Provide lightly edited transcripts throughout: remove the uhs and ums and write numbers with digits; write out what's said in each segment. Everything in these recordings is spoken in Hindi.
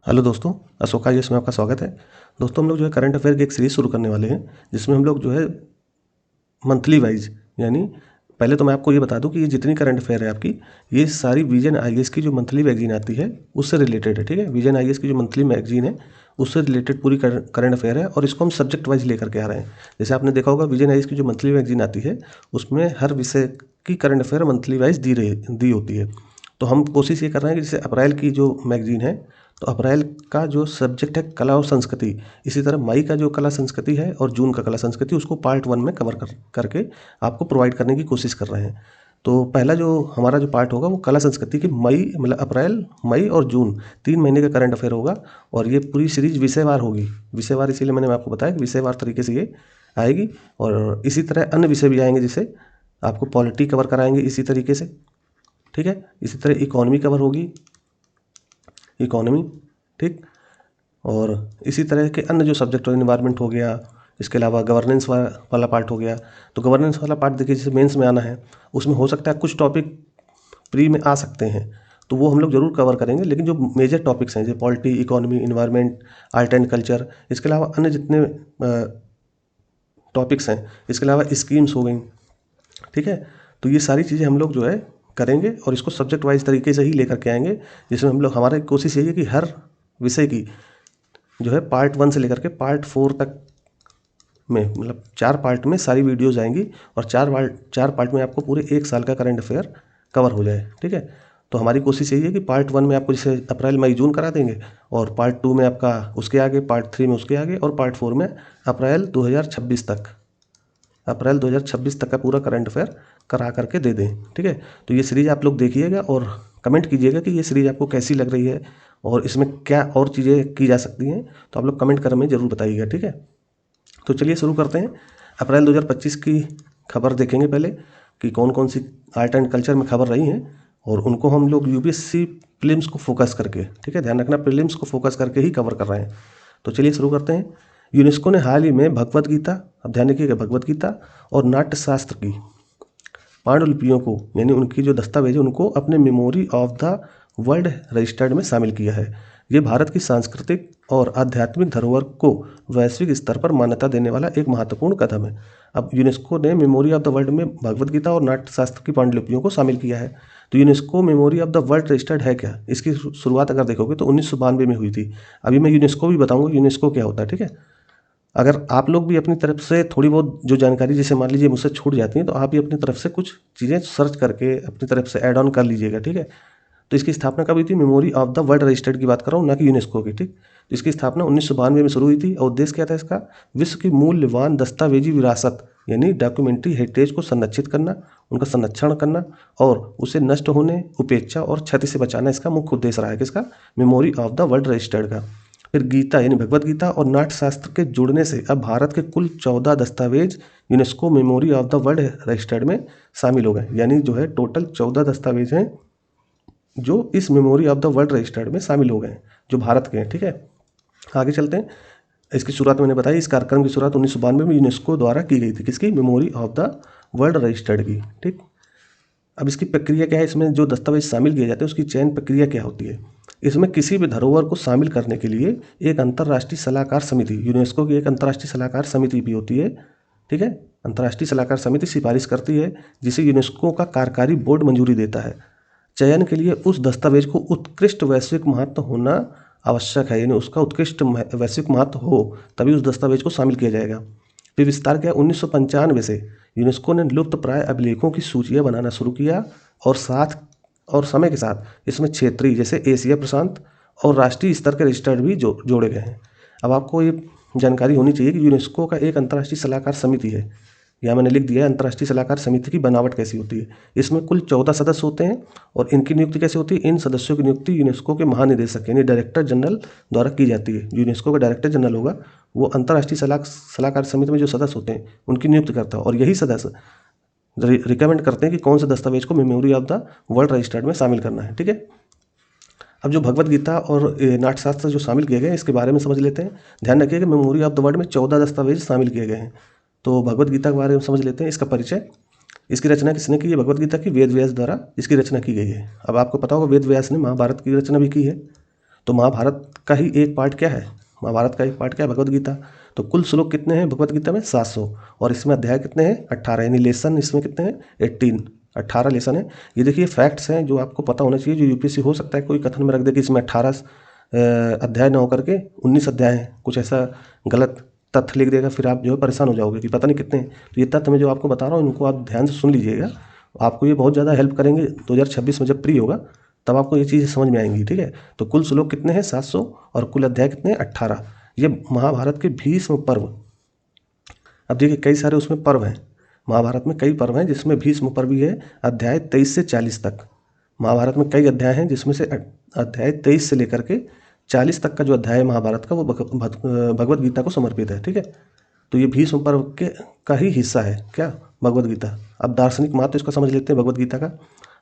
हेलो दोस्तों, अशोक आईएएस में आपका स्वागत है। दोस्तों, हम लोग जो है करंट अफेयर की एक सीरीज़ शुरू करने वाले हैं, जिसमें हम लोग जो है मंथली वाइज, यानी पहले तो मैं आपको ये बता दूं कि ये जितनी करंट अफेयर है आपकी, ये सारी विजन आईएएस की जो मंथली मैगजीन आती है उससे रिलेटेड है। ठीक है, विजन आईएएस की जो मंथली मैगजीन है उससे रिलेटेड पूरी करंट अफेयर है और इसको हम सब्जेक्ट वाइज लेकर के आ रहे हैं। जैसे आपने देखा होगा, विजन आईएएस की जो मंथली मैगजीन आती है उसमें हर विषय की करंट अफेयर मंथली वाइज दी होती है। तो हम कोशिश ये कर रहे हैं कि जैसे अप्रैल की जो मैगजीन है, तो अप्रैल का जो सब्जेक्ट है कला और संस्कृति, इसी तरह मई का जो कला संस्कृति है और जून का कला संस्कृति, उसको पार्ट 1 में कवर करके आपको प्रोवाइड करने की कोशिश कर रहे हैं। तो पहला जो हमारा जो पार्ट होगा वो कला संस्कृति की मई मतलब अप्रैल, मई और जून 3 महीने का करंट अफेयर होगा। और ये पूरी सीरीज विषयवार होगी। विषयवार इसीलिए मैंने आपको बताया कि विषयवार तरीके से ये आएगी। और इसी तरह अन्य विषय भी आएंगे, जैसे आपको पॉलिटी कवर कराएंगे इसी तरीके से। ठीक है, इसी तरह इकोनॉमी कवर होगी, इकोनॉमी। ठीक, और इसी तरह के अन्य जो सब्जेक्ट हो, इन्वायरमेंट हो गया, इसके अलावा गवर्नेंस वाला पार्ट हो गया। तो गवर्नेंस वाला पार्ट देखिए, जैसे मेंस में आना है, उसमें हो सकता है कुछ टॉपिक प्री में आ सकते हैं, तो वो हम लोग जरूर कवर करेंगे। लेकिन जो मेजर टॉपिक्स हैं, जैसे polity, economy, environment, art and culture, इसके अलावा अन्य जितने टॉपिक्स हैं, इसके अलावा स्कीम्स हो गई। ठीक है, तो ये सारी चीज़ें हम लोग जो है करेंगे और इसको सब्जेक्ट वाइज तरीके से ही लेकर के आएंगे, जिसमें हम लोग, हमारी कोशिश यही है कि हर विषय की जो है पार्ट 1 से लेकर के पार्ट 4 तक में, मतलब 4 पार्ट में सारी वीडियोज आएंगी और 4 पार्ट में आपको पूरे 1 साल का करंट अफेयर कवर हो जाए। ठीक है, तो हमारी कोशिश यही है कि पार्ट 1 में आपको जैसे अप्रैल, मई, जून करा देंगे, और पार्ट 2 में आपका उसके आगे, पार्ट 3 में उसके आगे, और पार्ट 4 में अप्रैल 2026 तक, अप्रैल 2026 तक का पूरा करंट अफेयर करा करके दे दें। ठीक है, तो ये सीरीज़ आप लोग देखिएगा और कमेंट कीजिएगा कि ये सीरीज़ आपको कैसी लग रही है और इसमें क्या और चीज़ें की जा सकती हैं, तो आप लोग कमेंट कर में ज़रूर बताइएगा। ठीक है, तो चलिए शुरू करते हैं। अप्रैल 2025 की खबर देखेंगे पहले कि कौन कौन सी आर्ट एंड कल्चर में खबर रही हैं, और उनको हम लोग यूपीएससी प्रीलिम्स को फोकस करके, ठीक है, ध्यान रखना, प्रीलिम्स को फोकस करके ही कवर कर रहे हैं। तो चलिए शुरू करते हैं। यूनेस्को ने हाल ही में भगवत गीता, अब ध्यान रखिएगा, भगवत गीता और नाट्यशास्त्र की पांडुलिपियों को, यानी उनकी जो दस्तावेज है, उनको अपने memory of the world registered में शामिल किया है। ये भारत की सांस्कृतिक और आध्यात्मिक धरोहर को वैश्विक स्तर पर मान्यता देने वाला एक महत्वपूर्ण कदम है। अब यूनेस्को ने मेमोरी ऑफ द वर्ल्ड में भगवत गीता और नाट्यशास्त्र की पांडुलिपियों को शामिल किया है। तो UNESCO memory of the world registered है क्या? इसकी शुरुआत अगर देखोगे तो 1992 में हुई थी। अभी मैं यूनेस्को भी बताऊंगा यूनेस्को क्या होता है। ठीक है, अगर आप लोग भी अपनी तरफ से थोड़ी बहुत जो जानकारी, जैसे मान लीजिए मुझसे छूट जाती है, तो आप भी अपनी तरफ से कुछ चीज़ें सर्च करके अपनी तरफ से ऐड ऑन कर लीजिएगा। ठीक है, तो इसकी स्थापना कब हुई थी? Memory of the world registered की बात कर रहा हूँ, ना कि यूनेस्को की। ठीक, तो इसकी स्थापना 1992 में शुरू हुई थी और उद्देश्य क्या था इसका? विश्व की मूल्यवान दस्तावेजी विरासत, यानी डॉक्यूमेंट्री हेरिटेज को संरक्षित करना, उनका संरक्षण करना और उसे नष्ट होने, उपेक्षा और क्षति से बचाना इसका मुख्य उद्देश्य रहा है। किसका? Memory of the world registered का। फिर गीता यानी भगवत गीता और नाट्यशास्त्र के जुड़ने से अब भारत के कुल 14 दस्तावेज UNESCO memory of the world registered में शामिल हो गए। यानी जो है टोटल 14 दस्तावेज हैं जो इस memory of the world registered में शामिल हो गए हैं, जो भारत के हैं। ठीक है, आगे चलते हैं। इसकी शुरुआत मैंने बताई, इस कार्यक्रम की शुरुआत 1992 में यूनेस्को द्वारा की गई थी। किसकी? Memory of the world registered की। ठीक, अब इसकी प्रक्रिया क्या है? इसमें जो दस्तावेज शामिल किए जाते हैं उसकी चयन प्रक्रिया क्या होती है? इसमें किसी भी धरोहर को शामिल करने के लिए एक अंतर्राष्ट्रीय सलाहकार समिति, यूनेस्को की एक अंतर्राष्ट्रीय सलाहकार समिति भी होती है। ठीक है, अंतर्राष्ट्रीय सलाहकार समिति सिफारिश करती है, जिसे यूनेस्को का कार्यकारी बोर्ड मंजूरी देता है। चयन के लिए उस दस्तावेज को उत्कृष्ट वैश्विक महत्व होना आवश्यक है, यानी उसका उत्कृष्ट वैश्विक महत्व हो तभी उस दस्तावेज को शामिल किया जाएगा। फिर विस्तार किया 1995 से यूनेस्को ने लुप्त प्राय अभिलेखों की सूचियाँ बनाना शुरू किया और समय के साथ इसमें क्षेत्रीय, जैसे एशिया प्रशांत और राष्ट्रीय स्तर के रजिस्टर्ड भी जोड़े गए हैं। अब आपको ये जानकारी होनी चाहिए कि यूनेस्को का एक अंतर्राष्ट्रीय सलाहकार समिति है। यहाँ मैंने लिख दिया है अंतर्राष्ट्रीय सलाहकार समिति की बनावट कैसी होती है। इसमें कुल 14 सदस्य होते हैं और इनकी नियुक्ति कैसे होती है? इन सदस्यों की नियुक्ति यूनेस्को के महानिदेशक यानी डायरेक्टर जनरल द्वारा की जाती है। यूनेस्को का डायरेक्टर जनरल होगा, वो अंतर्राष्ट्रीय सलाहकार समिति में जो सदस्य होते हैं उनकी नियुक्ति करता है, और यही सदस्य रिकमेंड करते हैं कि कौन से दस्तावेज को memory of the world registered में शामिल करना है। ठीक है, अब जो भगवत गीता और नाट्यशास्त्र जो शामिल किए गए हैं इसके बारे में समझ लेते हैं। ध्यान रखिए कि मेमोरी ऑफ द वर्ल्ड में 14 दस्तावेज शामिल किए गए हैं। तो भगवत गीता के बारे में समझ लेते हैं, इसका परिचय। इसकी रचना किसने की है? भगवत गीता की वेद व्यास द्वारा इसकी रचना की गई है। अब आपको पता होगा वेद व्यास ने महाभारत की रचना भी की है। तो महाभारत का ही एक पार्ट क्या है, महाभारत का एक पार्ट क्या है, भगवद गीता। तो कुल श्लोक कितने हैं भगवद गीता में, 700, और इसमें अध्याय कितने हैं, 18, यानी लेसन इसमें कितने हैं, 18, 18 लेसन है। ये देखिए फैक्ट्स हैं जो आपको पता होना चाहिए, जो यूपीएससी हो सकता है कोई कथन में रख दे कि इसमें 18 अध्याय ना होकर के 19 अध्याय हैं, कुछ ऐसा गलत तथ्य लिख देगा, फिर आप जो है परेशान हो जाओगे कि पता नहीं कितने हैं। तो ये तथ्य मैं जो आपको बता रहा हूँ इनको आप ध्यान से सुन लीजिएगा, आपको ये बहुत ज़्यादा हेल्प करेंगे 2026 में जब प्री होगा तब आपको ये चीज़ें समझ में आएंगी, ठीक है। तो कुल श्लोक कितने हैं, 700, और कुल अध्याय कितने हैं, 18। ये महाभारत के भीष्म पर्व। अब देखिए कई सारे उसमें पर्व हैं, महाभारत में कई पर्व हैं जिसमें भीष्म पर्व भी है, अध्याय 23 से 40 तक। महाभारत में कई अध्याय हैं जिसमें से अध्याय 23 से लेकर के 40 तक का जो अध्याय है महाभारत का वो भगवद गीता को समर्पित है, ठीक है। तो ये भीष्म पर्व के का ही हिस्सा है क्या, भगवद गीता। अब दार्शनिक महत्व इसका समझ लेते हैं भगवद गीता का।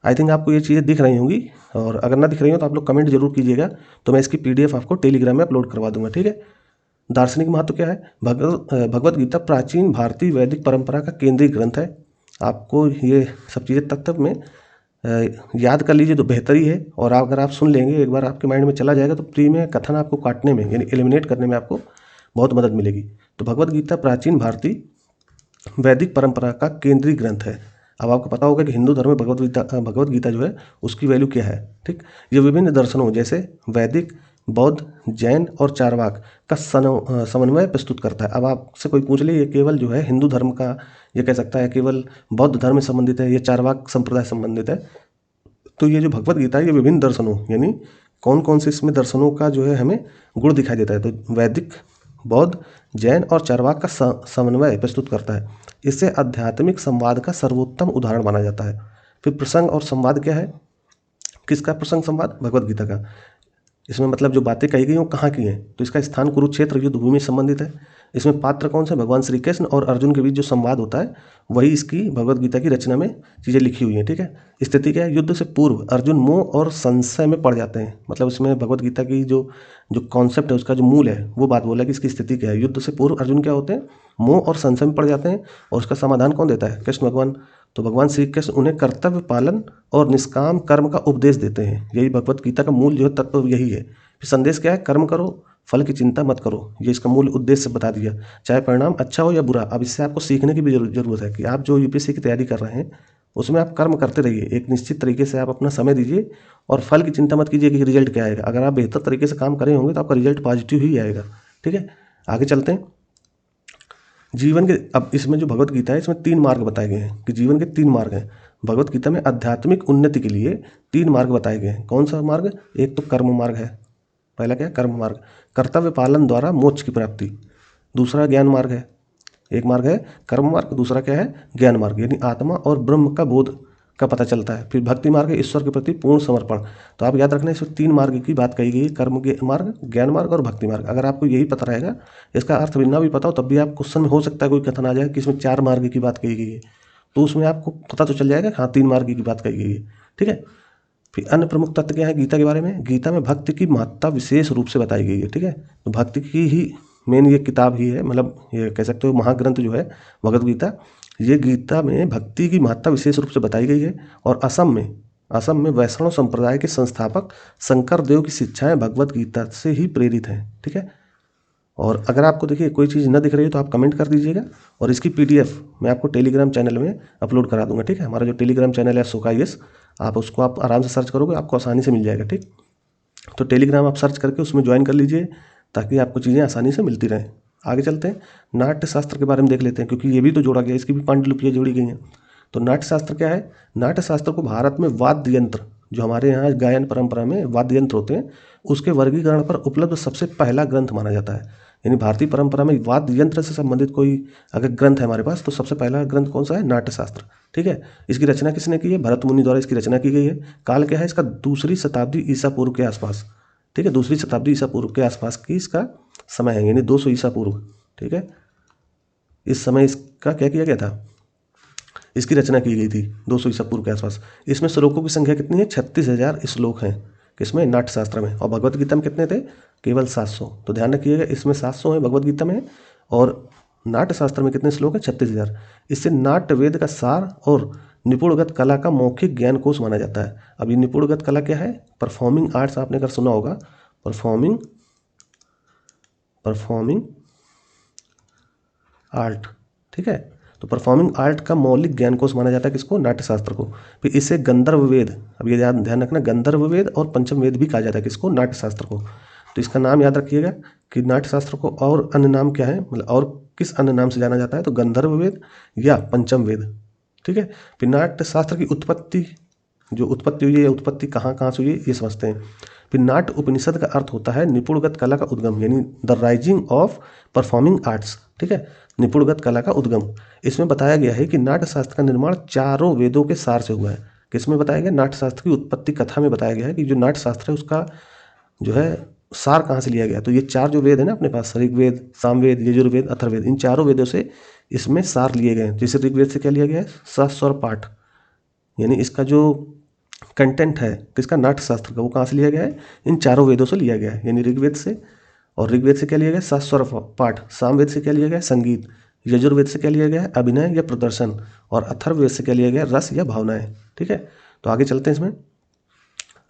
आई थिंक आपको ये चीज़ें दिख रही होंगी, और अगर ना दिख रही हो तो आप लोग कमेंट जरूर कीजिएगा, तो मैं इसकी PDF आपको टेलीग्राम में अपलोड करवा दूंगा, ठीक है। दार्शनिक महत्व क्या है, भगवद गीता प्राचीन भारतीय वैदिक परंपरा का केंद्रीय ग्रंथ है। आपको ये सब चीज़ें तत्व में याद कर लीजिए तो बेहतर ही है, और अगर आप सुन लेंगे एक बार आपके माइंड में चला जाएगा तो प्री में कथन आपको काटने में यानी एलिमिनेट करने में आपको बहुत मदद मिलेगी। तो भगवद गीता प्राचीन भारतीय वैदिक परंपरा का केंद्रीय ग्रंथ है। अब आपको पता होगा कि हिंदू धर्म में भगवद गीता जो है उसकी वैल्यू क्या है, ठीक। ये विभिन्न दर्शनों जैसे वैदिक, बौद्ध, जैन और चारवाक का समन्वय प्रस्तुत करता है। अब आपसे कोई पूछ ले ये केवल जो है हिंदू धर्म का, ये कह सकता है केवल बौद्ध धर्म से संबंधित है, ये चारवाक संप्रदाय संबंधित है, तो ये जो भगवद गीता है ये विभिन्न दर्शनों यानी कौन कौन से इसमें दर्शनों का जो है हमें गुण दिखाई देता है, तो वैदिक, बौद्ध, जैन और चारवाक का समन्वय प्रस्तुत करता है। इससे आध्यात्मिक संवाद का सर्वोत्तम उदाहरण माना जाता है। फिर प्रसंग और संवाद क्या है, किसका प्रसंग संवाद, भगवद गीता का। इसमें मतलब जो बातें कही गई वो कहाँ की हैं, तो इसका स्थान कुरुक्षेत्र युद्ध भूमि से संबंधित है। इसमें पात्र कौन से, भगवान श्री कृष्ण और अर्जुन के बीच जो संवाद होता है वही इसकी भगवद गीता की रचना में चीज़ें लिखी हुई हैं, ठीक है। स्थिति क्या है, युद्ध से पूर्व अर्जुन मोह और संशय में पड़ जाते हैं, मतलब इसमें भगवद गीता की जो जो कॉन्सेप्ट है उसका जो मूल है वो बात बोला कि इसकी स्थिति क्या है। युद्ध से पूर्व अर्जुन क्या होते हैं, मोह और संशय में पड़ जाते हैं, और उसका समाधान कौन देता है, कृष्ण भगवान। तो भगवान श्री कृष्ण उन्हें कर्तव्य पालन और निष्काम कर्म का उपदेश देते हैं। यही भगवद गीता का मूल जो है तत्व यही है। फिर संदेश क्या है, कर्म करो, फल की चिंता मत करो, ये इसका मूल उद्देश्य बता दिया, चाहे परिणाम अच्छा हो या बुरा। अब इससे आपको सीखने की भी जरूरत है कि आप जो यूपीएससी की तैयारी कर रहे हैं उसमें आप कर्म करते रहिए, एक निश्चित तरीके से आप अपना समय दीजिए, और फल की चिंता मत कीजिए कि रिजल्ट क्या आएगा। अगर आप बेहतर तरीके से काम करे होंगे तो आपका रिजल्ट पॉजिटिव ही आएगा, ठीक है। आगे चलते हैं जीवन के। अब इसमें जो भगवद गीता है इसमें 3 मार्ग बताए गए हैं कि जीवन के 3 मार्ग हैं। भगवद गीता में आध्यात्मिक उन्नति के लिए 3 मार्ग बताए गए हैं। कौन सा मार्ग, एक तो कर्म मार्ग है, पहला क्या है, कर्म मार्ग, कर्तव्य पालन द्वारा मोक्ष की प्राप्ति। दूसरा ज्ञान मार्ग है, एक मार्ग है कर्म मार्ग, दूसरा क्या है, ज्ञान मार्ग, यानी आत्मा और ब्रह्म का बोध का पता चलता है। फिर भक्ति मार्ग है, ईश्वर के प्रति पूर्ण समर्पण। तो आप याद रखना इसमें 3 मार्ग की बात कही गई है, कर्म मार्ग, ज्ञान मार्ग और भक्ति मार्ग। अगर आपको यही पता रहेगा, इसका अर्थ बिना भी पता हो तब भी आप क्वेश्चन में हो सकता है कोई कथन आ जाए कि इसमें 4 मार्ग की बात कही गई है, तो उसमें आपको पता तो चल जाएगा हाँ 3 मार्ग की बात कही गई है, ठीक है। फिर अन्य प्रमुख तत्व क्या है गीता के बारे में, गीता में भक्ति की महत्ता विशेष रूप से बताई गई है, ठीक है। तो भक्ति की ही मेन ये किताब ही है, मतलब ये कह सकते हो महाग्रंथ जो है भगवद गीता, ये गीता में भक्ति की महत्ता विशेष रूप से बताई गई है। और असम में वैष्णव संप्रदाय के संस्थापक शंकर देव की शिक्षाएं भगवद गीता से ही प्रेरित हैं, ठीक है। और अगर आपको देखिए कोई चीज़ न दिख रही है तो आप कमेंट कर दीजिएगा, और इसकी PDF मैं आपको टेलीग्राम चैनल में अपलोड करा दूंगा, ठीक है। हमारा जो टेलीग्राम चैनल है SOKAIS, आप उसको आप आराम से सर्च करोगे आपको आसानी से मिल जाएगा, ठीक। तो टेलीग्राम आप सर्च करके उसमें ज्वाइन कर लीजिए ताकि आपको चीज़ें आसानी से मिलती रहें। आगे चलते हैं, नाट्य शास्त्र के बारे में देख लेते हैं, क्योंकि ये भी तो जोड़ा गया, इसकी भी पांडुलिपियाँ जोड़ी गई हैं। तो नाट्य शास्त्र क्या है, नाट्य शास्त्र को भारत में वाद्य यंत्र, जो हमारे यहाँ गायन परंपरा में वाद्य यंत्र होते हैं, उसके वर्गीकरण पर उपलब्ध सबसे पहला ग्रंथ माना जाता है। यानी भारतीय परंपरा में वाद्य यंत्र से संबंधित कोई अगर ग्रंथ है हमारे पास तो सबसे पहला ग्रंथ कौन सा है, नाट्य शास्त्र, ठीक है। इसकी रचना किसने की है, भरत मुनि द्वारा इसकी रचना की गई है। काल क्या है इसका, 2री शताब्दी ईसा पूर्व के आसपास, ठीक है, 2री शताब्दी ईसा पूर्व के आसपास की इसका समय है, यानी 200 ईसा पूर्व, ठीक है। इस समय इसका क्या किया गया था, इसकी रचना की गई थी 200 ईसा पूर्व के आसपास। इसमें श्लोकों की संख्या कितनी है, 36,000 श्लोक हैं किसमें, नाट्य शास्त्र में। और भगवद गीता में कितने थे, केवल 700। तो ध्यान रखिएगा इसमें 700 है भगवद गीता में, और नाट्य शास्त्र में कितने श्लोक हैं, 36,000। इससे नाट्य वेद का सार और निपुणगत कला का मौखिक ज्ञान कोश माना जाता है। अब ये निपुणगत कला क्या है, परफॉर्मिंग आर्ट्स आपने अगर सुना होगा, परफॉर्मिंग आर्ट। ठीक है, तो परफॉर्मिंग आर्ट का मौलिक ज्ञान कोश माना जाता है किसको? नाट्यशास्त्र को। फिर इसे गंधर्व वेद, अब ये ध्यान रखना, गंधर्व वेद और पंचम वेद भी कहा जाता है किसको? नाट्यशास्त्र को। तो इसका नाम याद रखिएगा कि नाट्यशास्त्र को और अन्य नाम क्या है, मतलब और किस अन्य नाम से जाना जाता है? तो गंधर्व वेद या पंचम वेद। ठीक है, फिर नाट्यशास्त्र की उत्पत्ति, जो उत्पत्ति हुई है, उत्पत्ति कहाँ कहाँ से हुई है ये समझते हैं। फिर नाट्य उपनिषद का अर्थ होता है निपुणगत कला का उद्गम, यानी the rising of performing arts. ठीक है, निपुणगत कला का उद्गम। इसमें बताया गया है कि नाट्यशास्त्र का निर्माण चारों वेदों के सार से हुआ है। किसमें बताया गया? नाट्यशास्त्र की उत्पत्ति कथा में बताया गया है कि जो नाट्यशास्त्र है उसका जो है सार कहाँ से लिया गया। तो ये चार जो वेद है ना अपने पास, ऋग्वेद, सामवेद, यजुर्वेद, अथर्ववेद, इन चारों वेदों से इसमें सार लिए गए हैं। जैसे ऋग्वेद से क्या लिया गया है? सहस्वर पाठ, यानी इसका जो कंटेंट है किसका? नाट्यशास्त्र का, वो कहाँ से लिया गया है? इन चारों वेदों से लिया गया है, यानी ऋग्वेद से। और ऋग्वेद से क्या लिया गया? सहस्वर पाठ। सामवेद से क्या लिया गया? संगीत। यजुर्वेद से क्या लिया गया है? अभिनय या प्रदर्शन। और अथर्ववेद से क्या लिया गया? रस या भावनाएं। ठीक है, तो आगे चलते हैं इसमें।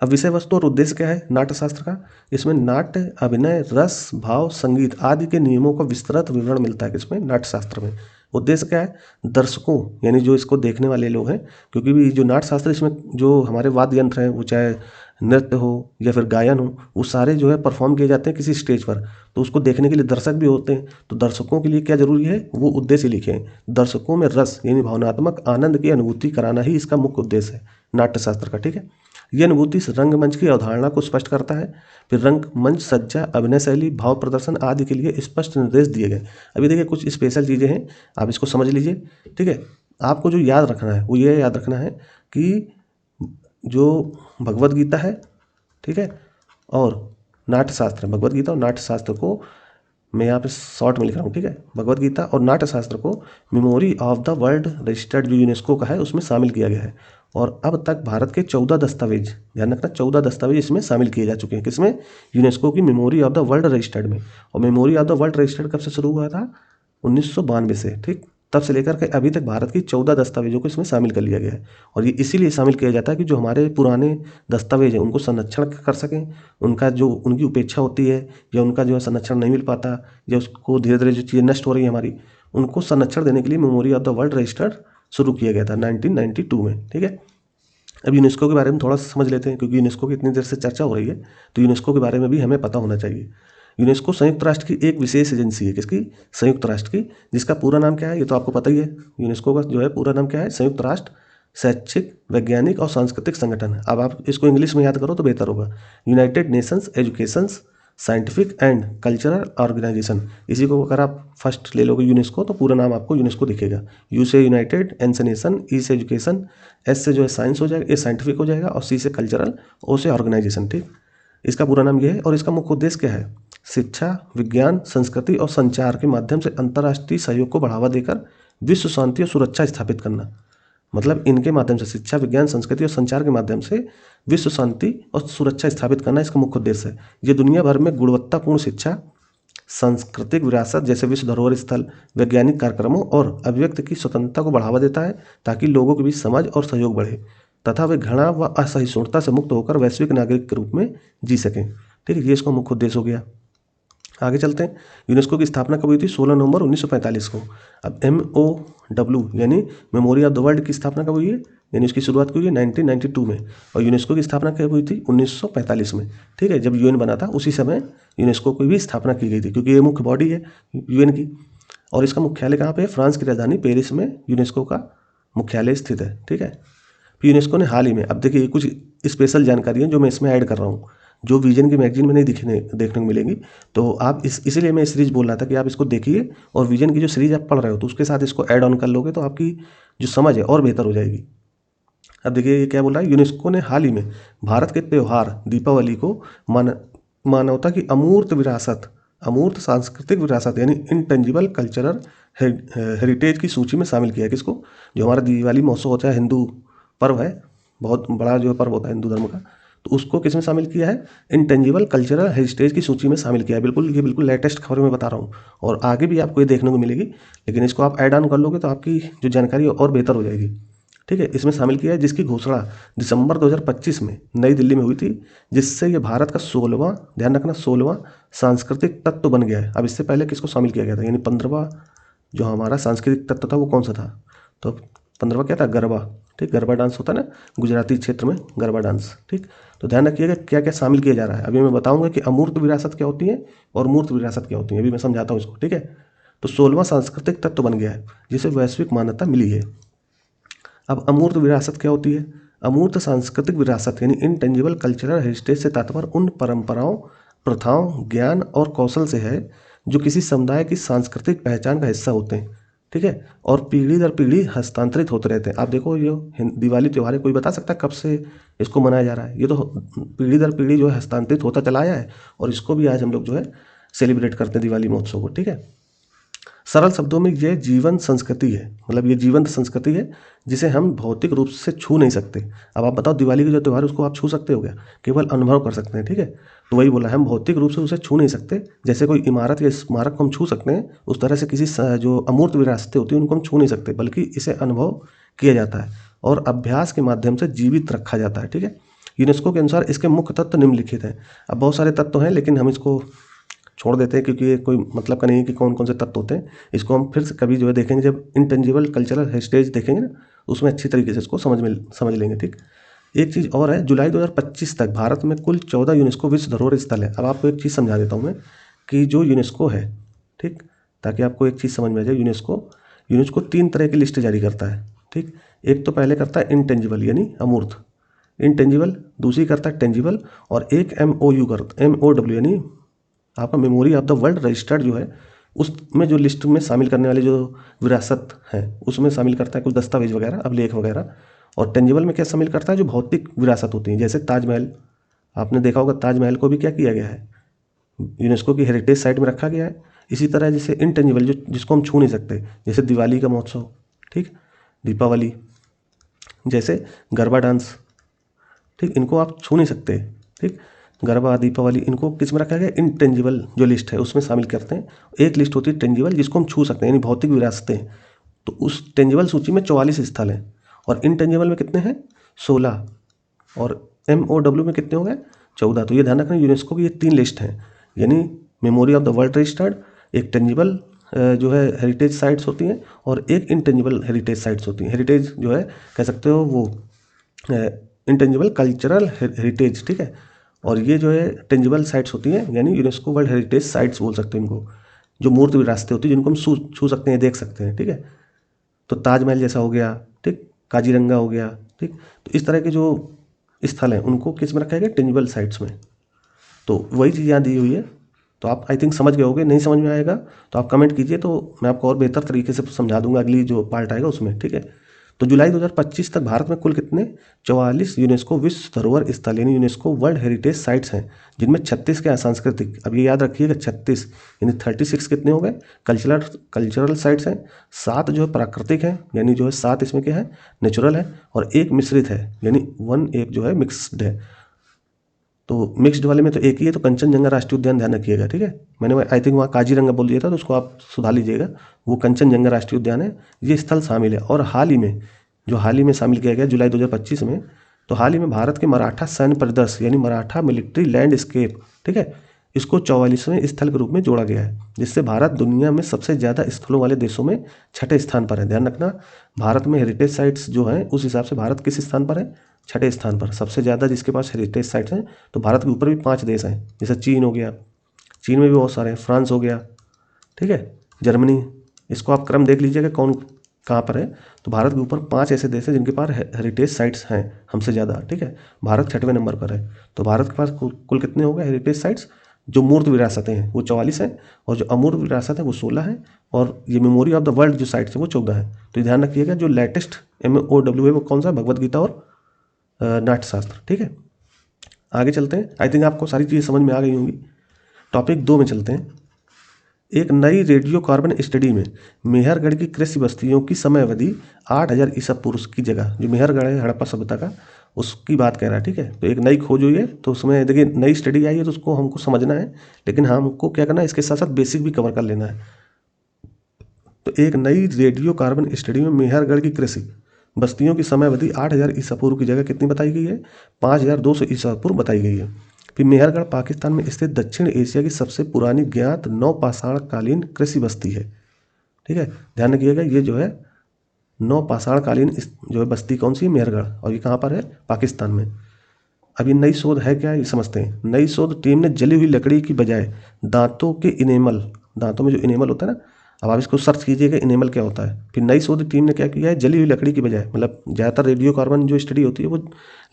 अब विषय वस्तु और उद्देश्य क्या है नाट्यशास्त्र का? इसमें नाट्य, अभिनय, रस, भाव, संगीत आदि के नियमों का विस्तृत विवरण मिलता है किसमें? नाट्यशास्त्र में। उद्देश्य क्या है? दर्शकों, यानी जो इसको देखने वाले लोग हैं, क्योंकि जो नाट्यशास्त्र, इसमें जो हमारे वाद्य यंत्र हैं, वो चाहे नृत्य हो या फिर गायन हो, वो सारे जो है परफॉर्म किए जाते हैं किसी स्टेज पर। तो उसको देखने के लिए दर्शक भी होते हैं। तो दर्शकों के लिए क्या जरूरी है? वो उद्देश्य लिखे हैं। दर्शकों में रस यानी भावनात्मक आनंद की अनुभूति कराना ही इसका मुख्य उद्देश्य है नाट्यशास्त्र का। ठीक है, यह अनुभूति रंगमंच की अवधारणा को स्पष्ट करता है। फिर रंगमंच सज्जा, अभिनय शैली, भाव प्रदर्शन आदि के लिए स्पष्ट निर्देश दिए गए। अभी देखिए कुछ स्पेशल चीज़ें हैं, आप इसको समझ लीजिए। ठीक है, आपको जो याद रखना है वो ये याद रखना है कि जो भगवत गीता है, ठीक है, और नाट्यशास्त्र, भगवत गीता और नाट्यशास्त्र को मैं यहाँ पे शॉर्ट में लिख रहा हूँ। ठीक है, भगवत गीता और नाट्यशास्त्र को memory of the world registered जो यूनेस्को का है उसमें शामिल किया गया है। और अब तक भारत के 14 दस्तावेज, ध्यान रखना 14 दस्तावेज इसमें शामिल किए जा चुके हैं। किसमें? यूनेस्को की memory of the world registered में। और memory of the world registered कब से शुरू हुआ था? 1992 से। ठीक, तब से लेकर के अभी तक भारत की 14 दस्तावेजों को इसमें शामिल कर लिया गया है। और ये इसीलिए शामिल किया जाता है कि जो हमारे पुराने दस्तावेज हैं उनको संरक्षण कर सकें, उनका जो उनकी उपेक्षा होती है या उनका जो है संरक्षण नहीं मिल पाता, या उसको धीरे धीरे जो चीज़ें नष्ट हो रही है हमारी, उनको संरक्षण देने के लिए memory of the world registered शुरू किया गया था 1992 में। ठीक है, अब यूनेस्को के बारे में थोड़ा सा समझ लेते हैं, क्योंकि यूनेस्को की इतनी देर से चर्चा हो रही है तो यूनेस्को के बारे में भी हमें पता होना चाहिए। यूनेस्को संयुक्त राष्ट्र की एक विशेष एजेंसी है। किसकी? संयुक्त राष्ट्र की, जिसका पूरा नाम क्या है ये तो आपको पता ही है। यूनेस्को का जो है पूरा नाम क्या है? संयुक्त राष्ट्र शैक्षिक, वैज्ञानिक और सांस्कृतिक संगठन है। अब आप इसको इंग्लिश में याद करो तो बेहतर होगा। United Nations Educations Scientific and Cultural Organization. इसी को अगर आप फर्स्ट ले लोगे यूनेस्को तो पूरा नाम आपको यूनेस्को दिखेगा। यू से यूनाइटेड, एन से नेशन, ई से एजुकेशन, एस से जो है साइंस हो जाएगा, ए साइंटिफिक हो जाएगा, और सी से कल्चरल, ओ से ऑर्गेनाइजेशन। ठीक, इसका पूरा नाम ये है। और इसका मुख्य उद्देश्य क्या है? शिक्षा, विज्ञान, संस्कृति और संचार के माध्यम से अंतर्राष्ट्रीय सहयोग को बढ़ावा देकर विश्व शांति और सुरक्षा स्थापित करना। मतलब इनके माध्यम से, शिक्षा, विज्ञान, संस्कृति और संचार के माध्यम से विश्व शांति और सुरक्षा स्थापित करना इसका मुख्य उद्देश्य है। ये दुनिया भर में गुणवत्तापूर्ण शिक्षा, सांस्कृतिक विरासत जैसे विश्व धरोहर स्थल, वैज्ञानिक कार्यक्रमों और अभिव्यक्ति की स्वतंत्रता को बढ़ावा देता है, ताकि लोगों के बीच समझ और सहयोग बढ़े तथा वे घृणा व असहिष्णुता से मुक्त होकर वैश्विक नागरिक के रूप में जी सकें। ठीक है, ये इसका मुख्य उद्देश्य हो गया। आगे चलते हैं। यूनेस्को की स्थापना कब हुई थी? 16 नवंबर 1945 को। अब MOW यानी मेमोरी ऑफ द वर्ल्ड की स्थापना कब हुई है? यानी उसकी शुरुआत हुई है 1992 में। और यूनेस्को की स्थापना कब हुई थी? 1945 में। ठीक है, जब UN बना था उसी समय यूनेस्को की भी स्थापना की गई थी, क्योंकि ये मुख्य बॉडी है UN की। और इसका मुख्यालय कहाँ पे है? फ्रांस की राजधानी पेरिस में यूनेस्को का मुख्यालय स्थित है। ठीक है, फिर यूनेस्को ने हाल ही में, अब देखिए कुछ स्पेशल जानकारी है जो मैं इसमें ऐड कर रहा हूँ, जो विजन की मैगजीन में नहीं देखने को मिलेंगी। तो आप इसीलिए मैं सीरीज बोल रहा था कि आप इसको देखिए, और विजन की जो सीरीज आप पढ़ रहे हो तो उसके साथ इसको ऐड ऑन कर लोगे तो आपकी जो समझ है और बेहतर हो जाएगी। अब देखिए ये क्या बोल रहा है, यूनेस्को ने हाल ही में भारत के त्यौहार दीपावली को मानवता की अमूर्त विरासत, अमूर्त सांस्कृतिक विरासत यानी इनटेंजिबल कल्चरल हेरिटेज की सूची में शामिल किया है। किसको? जो हमारा दिवाली महोत्सव होता है, हिंदू पर्व है, बहुत बड़ा जो पर्व होता है हिंदू धर्म का, तो उसको किसमें शामिल किया है? इनटेंजिबल कल्चरल हेरिटेज की सूची में शामिल किया है। बिल्कुल, ये बिल्कुल लेटेस्ट खबर मैं बता रहा हूँ, और आगे भी आपको ये देखने को मिलेगी, लेकिन इसको आप ऐड ऑन कर लोगे तो आपकी जो जानकारी है और बेहतर हो जाएगी। ठीक है, इसमें शामिल किया है, जिसकी घोषणा दिसंबर 2025 में नई दिल्ली में हुई थी, जिससे ये भारत का 16वां, ध्यान रखना 16वां सांस्कृतिक तत्व बन गया है। अब इससे पहले किसको शामिल किया गया था, यानी 15वां जो हमारा सांस्कृतिक तत्व था वो कौन सा था, तो 15वां क्या था, गरबा। ठीक, गरबा डांस होता है ना गुजराती क्षेत्र में, गरबा डांस। ठीक, तो ध्यान रखिएगा क्या क्या शामिल किया जा रहा है। अभी मैं बताऊंगा कि अमूर्त विरासत क्या होती है और मूर्त विरासत क्या होती है, अभी मैं समझाता हूँ इसको। ठीक है, तो 16वां सांस्कृतिक तत्व बन गया है जिसे वैश्विक मान्यता मिली है। अब अमूर्त विरासत क्या होती है, अमूर्त सांस्कृतिक विरासत यानी इनटेंजिबल कल्चरल हेरिटेज से तात्पर्य उन परंपराओं, प्रथाओं, ज्ञान और कौशल से है जो किसी समुदाय की सांस्कृतिक पहचान का हिस्सा होते हैं। ठीक है, और पीढ़ी दर पीढ़ी हस्तांतरित होते रहते हैं। आप देखो ये दिवाली त्यौहार है, कोई बता सकता है कब से इसको मनाया जा रहा है, ये तो पीढ़ी दर पीढ़ी जो है हस्तांतरित होता चला आया है, और इसको भी आज हम लोग जो है सेलिब्रेट करते हैं दिवाली महोत्सव को। ठीक है, सरल शब्दों में ये जीवन संस्कृति है, मतलब ये जीवंत संस्कृति है जिसे हम भौतिक रूप से छू नहीं सकते। अब आप बताओ दिवाली का जो त्यौहार है उसको आप छू सकते हो क्या, केवल अनुभव कर सकते हैं। ठीक है, तो वही बोला, हम भौतिक रूप से उसे छू नहीं सकते, जैसे कोई इमारत या स्मारक को हम छू सकते हैं, उस तरह से किसी जो अमूर्त विरासतें होती हैं उनको हम छू नहीं सकते, बल्कि इसे अनुभव किया जाता है और अभ्यास के माध्यम से जीवित रखा जाता है। ठीक है, यूनेस्को के अनुसार इसके मुख्य तत्व निम्नलिखित हैं। अब बहुत सारे तत्व हैं लेकिन हम इसको छोड़ देते हैं क्योंकि ये कोई मतलब का नहीं है कि कौन कौन से तत्व होते हैं। इसको हम फिर से कभी जो है देखेंगे, जब इनटेंजिबल कल्चरल हेरिटेज देखेंगे ना, उसमें अच्छी तरीके से इसको समझ लेंगे। ठीक, एक चीज़ और है, जुलाई 2025 तक भारत में कुल 14 यूनेस्को विश्व धरोहर स्थल है। अब आपको एक चीज़ समझा देता हूँ मैं कि जो यूनेस्को है, ठीक, ताकि आपको एक चीज़ समझ में आ जाए, यूनेस्को 3 तरह की लिस्ट जारी करता है। ठीक, एक तो पहले करता है इनटेंजिबल यानी अमूर्त, इनटेंजिबल, दूसरी करता है टेंजिबल, और एक MOW यानी आपका memory of the world registered जो है, उसमें जो लिस्ट में शामिल करने वाले जो विरासत है उसमें शामिल करता है कुछ दस्तावेज वगैरह, अभिलेख वगैरह। और टेंजिबल में क्या शामिल करता है, जो भौतिक विरासत होती है, जैसे ताजमहल। आपने देखा होगा ताजमहल को भी क्या किया गया है, यूनेस्को की हेरिटेज साइट में रखा गया है। इसी तरह जैसे इनटेंजिबल जो जिसको हम छू नहीं सकते, जैसे दिवाली का महोत्सव, ठीक, दीपावली, जैसे गरबा डांस, ठीक, इनको आप छू नहीं सकते। ठीक, गरबा, दीपावली, इनको किस में रखा गया, इनटेंजिबल जो लिस्ट है उसमें शामिल करते हैं। एक लिस्ट होती है टेंजिबल जिसको हम छू सकते हैं यानी भौतिक विरासतें, तो उस टेंजिबल सूची में 44 स्थल हैं, और इनटेंजिबल में कितने हैं, 16, और MOW में कितने हो गए, 14। तो ये ध्यान रखना, यूनेस्को की ये 3 लिस्ट हैं, यानी memory of the world registered, एक टेंजिबल जो है हेरिटेज साइट्स होती हैं, और एक इनटेंजिबल हेरिटेज साइट्स होती हैं। हेरिटेज जो है कह सकते हो वो इनटेंजिबल कल्चरल हेरिटेज। ठीक है, और ये जो है टेंजिबल साइट्स होती हैं यानी यूनेस्को वर्ल्ड हेरिटेज साइट्स बोल सकते हैं इनको, जो मूर्त विरासतें होती हैं जिनको हम छू सकते हैं, देख सकते हैं। ठीक है, तो ताजमहल जैसा हो गया, ठीक, काजीरंगा हो गया, ठीक, तो इस तरह के जो स्थल हैं उनको किस में रखा गया, टेंजिबल साइट्स में। तो वही चीज़ यहाँ दी हुई है, तो आप आई थिंक समझ गए होगे। नहीं समझ में आएगा तो आप कमेंट कीजिए, तो मैं आपको और बेहतर तरीके से समझा दूंगा अगली जो पार्ट आएगा उसमें। ठीक है, तो जुलाई 2025 तक भारत में कुल कितने, 44 यूनेस्को विश्व धरोहर स्थल यानी यूनेस्को वर्ल्ड हेरिटेज साइट्स हैं, जिनमें 36 के सांस्कृतिक, अब ये याद रखिएगा 36 यानी 36 कितने हो गए कल्चरल साइट्स हैं, 7 जो है प्राकृतिक हैं यानी जो है 7 इसमें क्या है, नेचुरल है, और एक मिश्रित है यानी 1 जो है मिक्सड है। तो मिक्स्ड वाले में तो एक ही है, तो कंचनजंगा राष्ट्रीय उद्यान ध्यान रखिएगा। ठीक है, मैंने आई थिंक वहाँ काजीरंगा बोल दिया था, तो उसको आप सुधार लीजिएगा, वो कंचनजंगा राष्ट्रीय उद्यान है, ये स्थल शामिल है। और हाल ही में शामिल किया गया जुलाई 2025 में, तो हाल ही में भारत के मराठा सैन्य परिदर्श यानी मराठा मिलिट्री लैंडस्केप, ठीक है, इसको 44वें स्थल के रूप में जोड़ा गया है, जिससे भारत दुनिया में सबसे ज़्यादा स्थलों वाले देशों में 6ठे स्थान पर है। ध्यान रखना, भारत में हेरिटेज साइट्स जो हैं उस हिसाब से भारत किस स्थान पर है, 6ठे स्थान पर। सबसे ज़्यादा जिसके पास हेरिटेज साइट्स हैं, तो भारत के ऊपर भी 5 देश हैं, जैसे चीन हो गया, चीन में भी बहुत सारे हैं, फ्रांस हो गया, ठीक है, जर्मनी, इसको आप क्रम देख लीजिएगा कौन कहाँ पर है। तो भारत के ऊपर 5 ऐसे देश हैं जिनके पास हेरिटेज साइट्स हैं हमसे ज़्यादा। ठीक है, भारत 6वें नंबर पर है। तो भारत के पास कुल कितने हो गए हेरिटेज साइट्स, जो मूर्त विरासतें हैं वो 44 हैं, और जो अमूर्त विरासत है वो 16 है, और ये मेमोरी ऑफ द वर्ल्ड जो साइट्स है वो 14 है। तो ध्यान रखिएगा, जो लेटेस्ट MOW है वो कौन सा, भगवद गीता और नाट्यशास्त्र। ठीक है, आगे चलते हैं। आई थिंक आपको सारी चीज़ें समझ में आ गई होंगी। टॉपिक 2 में चलते हैं। एक नई रेडियो कार्बन स्टडी में मेहरगढ़ की कृषि बस्तियों की समय अवधि 8000 ईसा पूर्व की जगह, जो मेहरगढ़ है हड़प्पा सभ्यता का, उसकी बात कर रहा है। ठीक है, तो एक नई खोज हुई है, तो उसमें देखिए नई स्टडी आई है तो उसको हमको समझना है, लेकिन हमको क्या करना है, इसके साथ साथ बेसिक भी कवर कर लेना है। तो एक नई रेडियो कार्बन स्टडी में मेहरगढ़ की कृषि बस्तियों की समय अवधि 8000 ईसा पूर्व की जगह कितनी बताई गई है? 5200 ईसा पूर्व बताई गई है। फिर मेहरगढ़ पाकिस्तान में स्थित दक्षिण एशिया की सबसे पुरानी ज्ञात नवपाषाण कालीन कृषि बस्ती है। ठीक है, ध्यान रखिएगा, ये जो है नवपाषाण कालीन जो है बस्ती कौन सी है? मेहरगढ़, और ये कहाँ पर है? पाकिस्तान में। अब ये नई शोध है क्या, ये समझते हैं। नई शोध टीम ने जली हुई लकड़ी की बजाय दांतों के इनेमल, दांतों में जो इनेमल होता है ना, अब आप इसको सर्च कीजिएगा इनेमल क्या होता है। फिर नई शोध टीम ने क्या किया है, जली हुई लकड़ी की बजाय, मतलब ज़्यादातर रेडियो कार्बन जो स्टडी होती है वो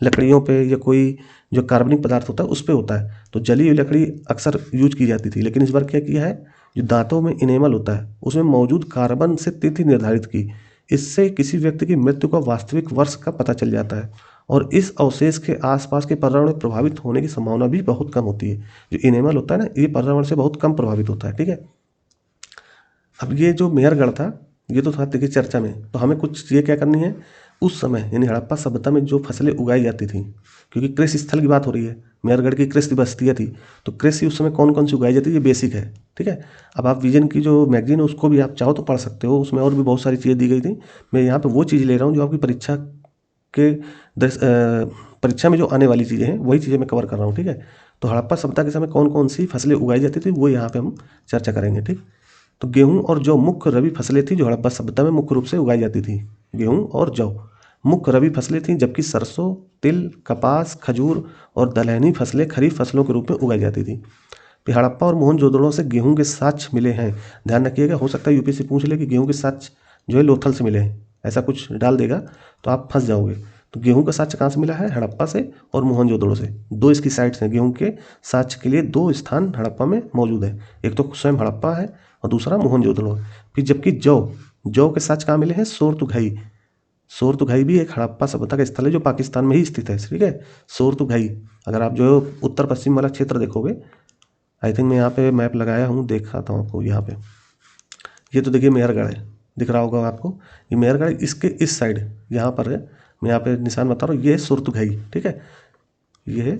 लकड़ियों पे या कोई जो कार्बनिक पदार्थ होता है उस पर होता है, तो जली हुई लकड़ी अक्सर यूज की जाती थी। लेकिन इस बार क्या किया है, जो दांतों में इनेमल होता है उसमें मौजूद कार्बन से तिथि निर्धारित की। इससे किसी व्यक्ति की मृत्यु का वास्तविक वर्ष का पता चल जाता है और इस अवशेष के आसपास के पर्यावरण में प्रभावित होने की संभावना भी बहुत कम होती है। जो इनेमल होता है ना, ये पर्यावरण से बहुत कम प्रभावित होता है। ठीक है, अब ये जो मेहरगढ़ था ये तो था देखिए चर्चा में, तो हमें कुछ ये क्या करनी है, उस समय यानी हड़प्पा सभ्यता में जो फसलें उगाई जाती थी, क्योंकि कृषि स्थल की बात हो रही है, मेहरगढ़ की कृषि बस्तियाँ थी, तो कृषि उस समय कौन कौन सी उगाई जाती है ये बेसिक है। ठीक है, अब आप विजन की जो मैगजीन है उसको भी आप चाहो तो पढ़ सकते हो, उसमें और भी बहुत सारी चीज़ें दी गई थी। मैं यहाँ पर वो चीज़ ले रहा हूँ जो आपकी परीक्षा के परीक्षा में जो आने वाली चीज़ें हैं वही चीज़ें मैं कवर कर रहा हूँ। ठीक है, तो हड़प्पा सभ्यता के समय कौन कौन सी फसलें उगाई जाती थी वो यहाँ पे हम चर्चा करेंगे। ठीक, तो गेहूं और जौ मुख्य रबी फसलें थी जो हड़प्पा सभ्यता में मुख्य रूप से उगाई जाती थी। गेहूं और जौ मुख्य रबी फसलें थीं, जबकि सरसों, तिल, कपास, खजूर और दलहनी फसलें खरीफ फसलों के रूप में उगाई जाती थी। फिर हड़प्पा और मोहनजोदड़ो से गेहूं के साक्ष्य मिले हैं। ध्यान रखिएगा, हो सकता है यूपीएससी पूछ ले कि गेहूं के साक्ष्य जो है लोथल से मिले हैं, ऐसा कुछ डाल देगा तो आप फंस जाओगे। तो गेहूं का साक्ष्य कहाँ से मिला है? हड़प्पा से और मोहनजोदड़ो से। दो इसकी साइट्स हैं, गेहूं के साक्ष्य के लिए दो स्थान हड़प्पा में मौजूद है, एक तो स्वयं हड़प्पा है और दूसरा मोहनजोदड़ो है। फिर जबकि जौ जौ के साक्ष्य कहाँ मिले हैं? सोरतुघई। सोरतुघई भी एक हड़प्पा सभ्यता का स्थल है जो पाकिस्तान में ही स्थित है। ठीक है, सोरतुघई, अगर आप जो उत्तर पश्चिम वाला क्षेत्र देखोगे, आई थिंक मैं यहाँ पे मैप लगाया हूँ, दिखाता हूँ आपको। यहाँ पे ये तो देखिए मेहरगढ़ है, दिख रहा होगा आपको, ये मेहरगढ़ इसके इस साइड यहाँ पर है, मैं यहाँ पे निशान बता रहा हूँ, ये है सोरतुघई। ठीक है, ये है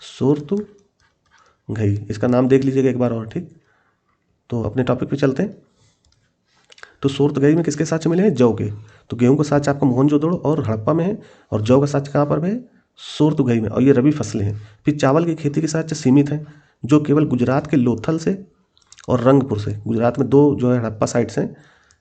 सोरतुघई, इसका नाम देख लीजिएगा एक बार और। ठीक, तो अपने टॉपिक पे चलते हैं। तो सोरतुघई में किसके साक्ष्य मिले हैं? जौ के। तो गेहूं का साक्ष्य आपका मोहनजोदड़ो और हड़प्पा में है, और जौ का साक्ष्य कहाँ पर है? सोरतुघई में, और ये रबी फसलें हैं। फिर चावल की खेती के साक्ष्य सीमित हैं, जो केवल गुजरात के लोथल से और रंगपुर से, गुजरात में दो जो है हड़प्पा साइट्स हैं,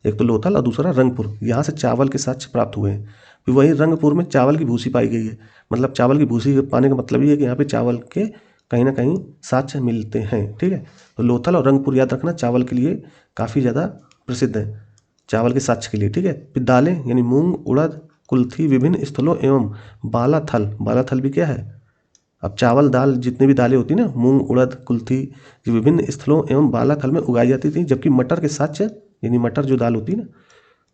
एक तो लोथल और दूसरा रंगपुर, यहाँ से चावल के साक्ष्य प्राप्त हुए हैं। फिर वहीं रंगपुर में चावल की भूसी पाई गई है, मतलब चावल की भूसी पाने का मतलब ये है कि यहाँ पे चावल के कहीं ना कहीं साक्ष्य मिलते हैं। ठीक है, तो लोथल और रंगपुर याद रखना चावल के लिए काफ़ी ज़्यादा प्रसिद्ध है, चावल के साक्ष्य के लिए। ठीक है, फिर दालें यानी मूंग, उड़द, कुल्थी विभिन्न स्थलों एवं बालाथल, बालाथल भी क्या है? अब चावल दाल जितनी भी दालें होती ना, मूंग, उड़द, कुल्थी, ये विभिन्न स्थलों एवं बालाथल में उगाई जाती थी। जबकि मटर के साक्ष्य यानी मटर जो दाल होती है ना,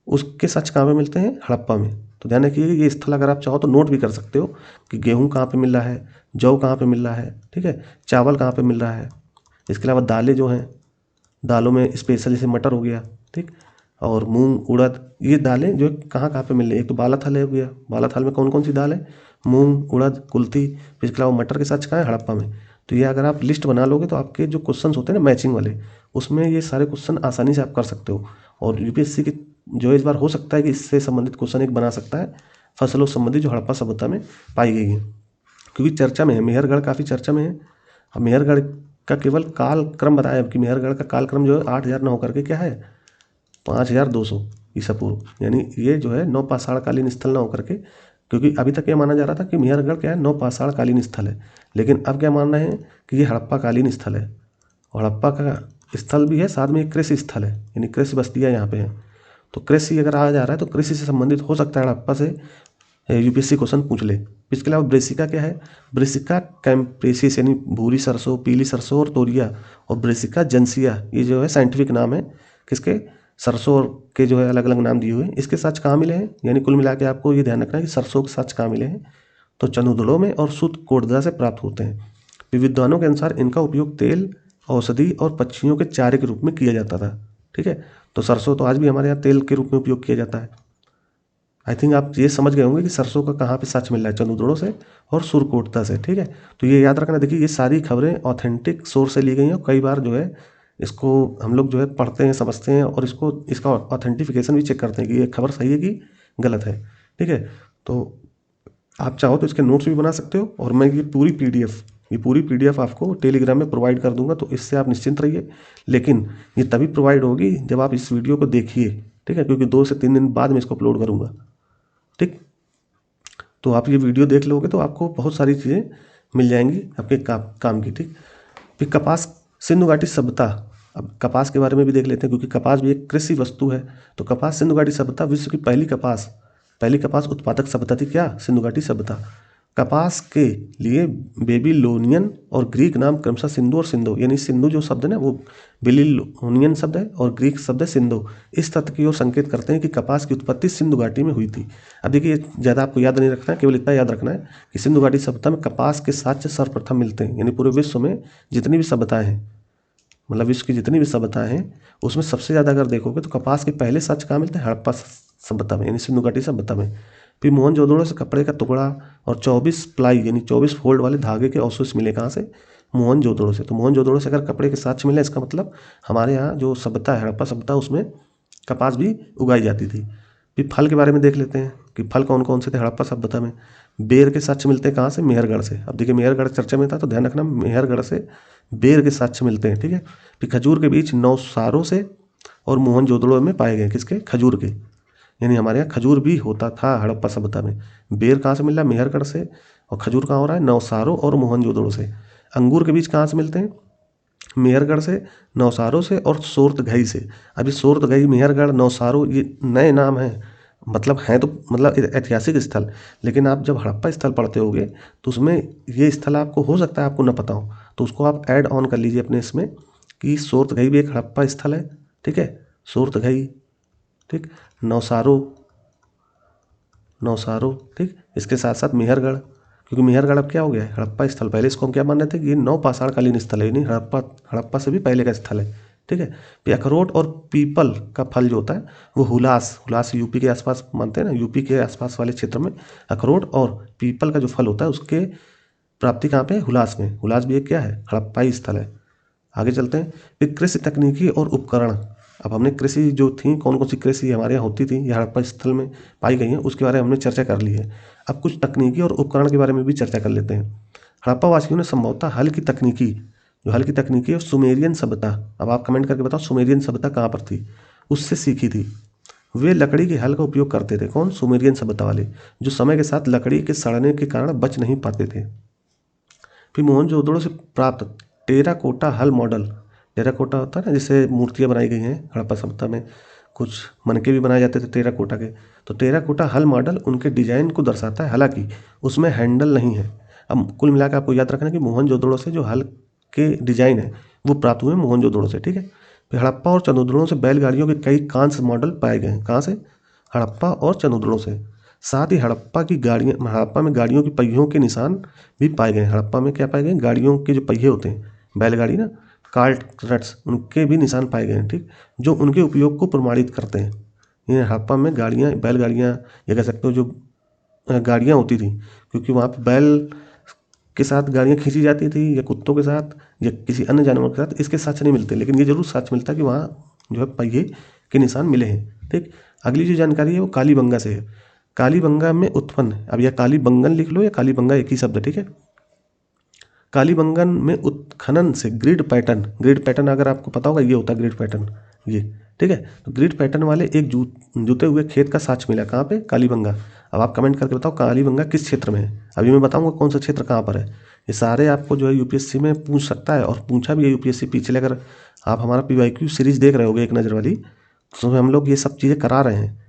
उसके साक्ष्य कहाँ पे मिलते हैं? हड़प्पा में। तो ध्यान रखिए, ये स्थल अगर आप चाहो तो नोट भी कर सकते हो कि गेहूँ कहाँ पे मिल रहा है, जौ कहाँ पे मिल रहा है, ठीक है, चावल कहाँ पे मिल रहा है। इसके अलावा दालें जो हैं, दालों में स्पेशल जैसे मटर हो गया, ठीक, और मूंग, उड़द, ये दालें जो कहाँ कहाँ पे मिल रही है। एक तो बालाथल है हो गया, बालाथल में कौन कौन सी दाल है? मूंग, उड़द, कुल्थी। फिर इसके अलावा मटर के साथ कहाँ है? हड़प्पा में। तो ये अगर आप लिस्ट बना लोगे तो आपके जो क्वेश्चंस होते हैं ना मैचिंग वाले, उसमें ये सारे क्वेश्चन आसानी से आप कर सकते हो। और यूपीएससी की जो है इस बार हो सकता है कि इससे संबंधित क्वेश्चन एक बना सकता है, फसलों संबंधी जो हड़प्पा सभ्यता में पाई गई है, क्योंकि चर्चा में है, मेहरगढ़ काफ़ी चर्चा में है। अब मेहरगढ़ का केवल काल क्रम बताया कि मेहरगढ़ का काल क्रम जो है 8000 न होकर के क्या है 5200 ईसा पूर्व, यानी ये जो है नवपाषाण कालीन स्थल न होकर के, क्योंकि अभी तक ये माना जा रहा था कि मेहरगढ़ क्या है नवपाषाण कालीन स्थल है, लेकिन अब क्या मानना है कि ये हड़प्पा कालीन स्थल है। और हड़प्पा का स्थल भी है, साथ में एक कृषि स्थल है, यानी कृषि बस्तियाँ यहाँ पे हैं। तो कृषि अगर आ जा रहा है तो कृषि से संबंधित हो सकता है हड़प्पा से यूपीएससी क्वेश्चन पूछ ले। इसके अलावा ब्रेसिका क्या है? ब्रेसिका कैम्प्रेसिस यानी भूरी सरसों, पीली सरसों और तोरिया, और ब्रेसिका जंसिया ये जो है साइंटिफिक नाम है किसके? सरसों के जो है अलग अलग नाम दिए हुए हैं। इसके साक्ष्य कहाँ मिले हैं? यानी कुल मिला के आपको ये ध्यान रखना है कि सरसों के साक्ष्य कहाँ मिले हैं? तो चंदुदड़ों में और सुत कोटदा से प्राप्त होते हैं। विद्वानों के अनुसार इनका उपयोग तेल, औषधि और पक्षियों के चारे के रूप में किया जाता था। ठीक है, तो सरसों तो आज भी हमारे यहाँ तेल के रूप में उपयोग किया जाता है। आई थिंक आप ये समझ गए होंगे कि सरसों का कहाँ पे सच मिल रहा है, चंदुदड़ों से और सुरकोटता से। ठीक है, तो ये याद रखना। देखिए ये सारी खबरें ऑथेंटिक सोर्स से ली गई हैं, और कई बार जो है इसको हम लोग जो है पढ़ते हैं, समझते हैं, और इसका ऑथेंटिफिकेशन भी चेक करते हैं कि ये खबर सही है कि गलत है। ठीक है। तो आप चाहो तो इसके नोट्स भी बना सकते हो, और मैं ये पूरी पीडीएफ आपको टेलीग्राम में प्रोवाइड कर दूंगा, तो इससे आप निश्चिंत रहिए। लेकिन ये तभी प्रोवाइड होगी जब आप इस वीडियो को देखिए, ठीक है, क्योंकि 2 से 3 दिन बाद में इसको अपलोड करूँगा, ठीक। तो आप ये वीडियो देख लोगे तो आपको बहुत सारी चीज़ें मिल जाएंगी आपके काम की, ठीक। फिर कपास सिंधु घाटी सभ्यता, अब कपास के बारे में भी देख लेते हैं, क्योंकि कपास भी एक कृषि वस्तु है। तो कपास सिंधु घाटी सभ्यता विश्व की पहली कपास उत्पादक सभ्यता थी क्या? सिंधु घाटी सभ्यता। कपास के लिए बेबीलोनियन और ग्रीक नाम क्रमशः सिंधु और सिंधु, यानी सिंधु जो शब्द है ना वो बेबीलोनियन शब्द है और ग्रीक शब्द है सिंधु, इस तथ्य की ओर संकेत करते हैं कि कपास की उत्पत्ति सिंधु घाटी में हुई थी। अब देखिए ज़्यादा आपको याद नहीं रखना है, केवल इतना याद रखना है कि सिंधु घाटी सभ्यता में कपास के साक्ष्य सर्वप्रथम मिलते हैं, यानी पूरे विश्व में जितनी भी सभ्यताएं हैं, मतलब विश्व की जितनी भी सभ्यताएं हैं उसमें सबसे ज़्यादा अगर देखोगे तो कपास के पहले साक्ष्य कहाँ मिलते हैं? हड़प्पा सभ्यता में, यानी सिंधु घाटी सभ्यता में। फिर मोहनजोदड़ो से कपड़े का टुकड़ा और 24 प्लाई यानी 24 फोल्ड वाले धागे के अवशेष मिले, कहाँ से? मोहनजोदड़ो से। तो मोहनजोदड़ो से अगर कपड़े के साक्ष्य मिले, इसका मतलब हमारे यहाँ जो सभ्यता है हड़प्पा सभ्यता, उसमें कपास भी उगाई जाती थी। फिर फल के बारे में देख लेते हैं कि फल कौन कौन से थे हड़प्पा सभ्यता में। बेर के साक्ष्य मिलते हैं कहाँ से? मेहरगढ़ से। अब देखिए मेहरगढ़ चर्चा में था तो ध्यान रखना, मेहरगढ़ से बेर के साक्ष्य मिलते हैं, ठीक है। फिर खजूर के बीज नौसारों से और मोहनजोदड़ो में पाए गए, किसके? खजूर के, यानी हमारे यहाँ खजूर भी होता था हड़प्पा सभ्यता में। बेर कहाँ से मिल रहा है? मेहरगढ़ से। और खजूर कहाँ हो रहा है? नौसारों और मोहनजोदड़ो से। अंगूर के बीज कहाँ से मिलते हैं? मेहरगढ़ से, नौसारों से और सोरतघई से। अभी सोरतघई, मेहरगढ़, नौसारों ये नए नाम हैं, मतलब हैं तो मतलब ऐतिहासिक स्थल, लेकिन आप जब हड़प्पा स्थल पढ़ते होगे तो उसमें ये स्थल आपको हो सकता है आपको न पता हो, तो उसको आप ऐड ऑन कर लीजिए अपने इसमें कि सोरतघई भी एक हड़प्पा स्थल है, ठीक है। सोरतघई, ठीक। नौसारों, ठीक। इसके साथ साथ मेहरगढ़, क्योंकि मेहरगढ़ अब क्या हो गया है? हड़प्पा स्थल। पहले इसको हम क्या मान रहे थे कि ये नवपाषाणकालीन स्थल है, यानी हड़प्पा से भी पहले का स्थल है, ठीक है। फिर अखरोट और पीपल का फल जो होता है वो हुलास यूपी के आसपास मानते हैं ना, यूपी के आसपास वाले क्षेत्र में अखरोट और पीपल का जो फल होता है उसके प्राप्ति कहाँ पे? हुलास में। हुलास भी एक क्या है? हड़प्पाई स्थल है। आगे चलते हैं। फिर कृषि तकनीकी और उपकरण। अब हमने कृषि जो थी, कौन कौन सी कृषि हमारे यहाँ होती थी या हड़प्पा स्थल में पाई गई हैं, उसके बारे में हमने चर्चा कर ली है। अब कुछ तकनीकी और उपकरण के बारे में भी चर्चा कर लेते हैं। हड़प्पा वासियों ने संभवतः हल की तकनीकी और सुमेरियन सभ्यता, अब आप कमेंट करके बताओ सुमेरियन सभ्यता कहाँ पर थी, उससे सीखी थी। वे लकड़ी के हल का उपयोग करते थे, कौन? सुमेरियन सभ्यता वाले, जो समय के साथ लकड़ी के सड़ने के कारण बच नहीं पाते थे। फिर मोहनजोदड़ो से प्राप्त टेराकोटा हल मॉडल, टेराकोटा होता है ना जिससे मूर्तियाँ बनाई गई हैं हड़प्पा सभ्यता में, कुछ मनके भी बनाए जाते थे टेराकोटा के। तो टेराकोटा हल मॉडल उनके डिजाइन को दर्शाता है, हालांकि उसमें हैंडल नहीं है। अब कुल मिलाकर आपको याद रखना कि मोहनजोदड़ो से जो हल के डिजाइन है वो प्राप्त हुए मोहनजोदड़ो से, ठीक है। फिर हड़प्पा और चंद्रद्रोणों से बैलगाड़ियों के कई कांस्य मॉडल पाए गए हैं, कहाँ से? हड़प्पा और चंद्रद्रोणों से। साथ ही हड़प्पा में गाड़ियों के पहियों के निशान भी पाए गए। हड़प्पा में क्या पाए गए? गाड़ियों के जो पहिए होते हैं, बैलगाड़ी ना, कार्ट रट्स, उनके भी निशान पाए गए हैं, ठीक, जो उनके उपयोग को प्रमाणित करते हैं। ये हड़प्पा में गाड़ियाँ, बैलगाड़ियाँ या कह सकते हो जो गाड़ियाँ होती थी, क्योंकि वहाँ पे बैल के साथ गाड़ियाँ खींची जाती थी या कुत्तों के साथ या किसी अन्य जानवर के साथ, इसके साक्ष्य नहीं मिलते, लेकिन ये जरूर साक्ष्य मिलता है कि वहाँ जो है पहिए के निशान मिले हैं, ठीक। अगली जो जानकारी है वो कालीबंगा से है। कालीबंगा में उत्पन्न, अब यह कालीबंगन लिख लो या कालीबंगा एक ही शब्द है, ठीक है। कालीबंगन में उत्खनन से ग्रिड पैटर्न अगर आपको पता होगा ये होता है ग्रिड पैटर्न, ये, ठीक है। तो ग्रिड पैटर्न वाले एक जुते हुए खेत का साक्ष्य मिला, कहाँ पे? कालीबंगा। अब आप कमेंट करके बताओ कालीबंगा किस क्षेत्र में है। अभी मैं बताऊंगा कौन सा क्षेत्र कहाँ पर है। ये सारे आपको जो है यूपीएससी में पूछ सकता है, और पूछा भी है यूपीएससी पिछले, अगर आप हमारा PYQ सीरीज देख रहे होगे एक नज़र वाली, उसमें हम लोग ये सब चीज़ें करा रहे हैं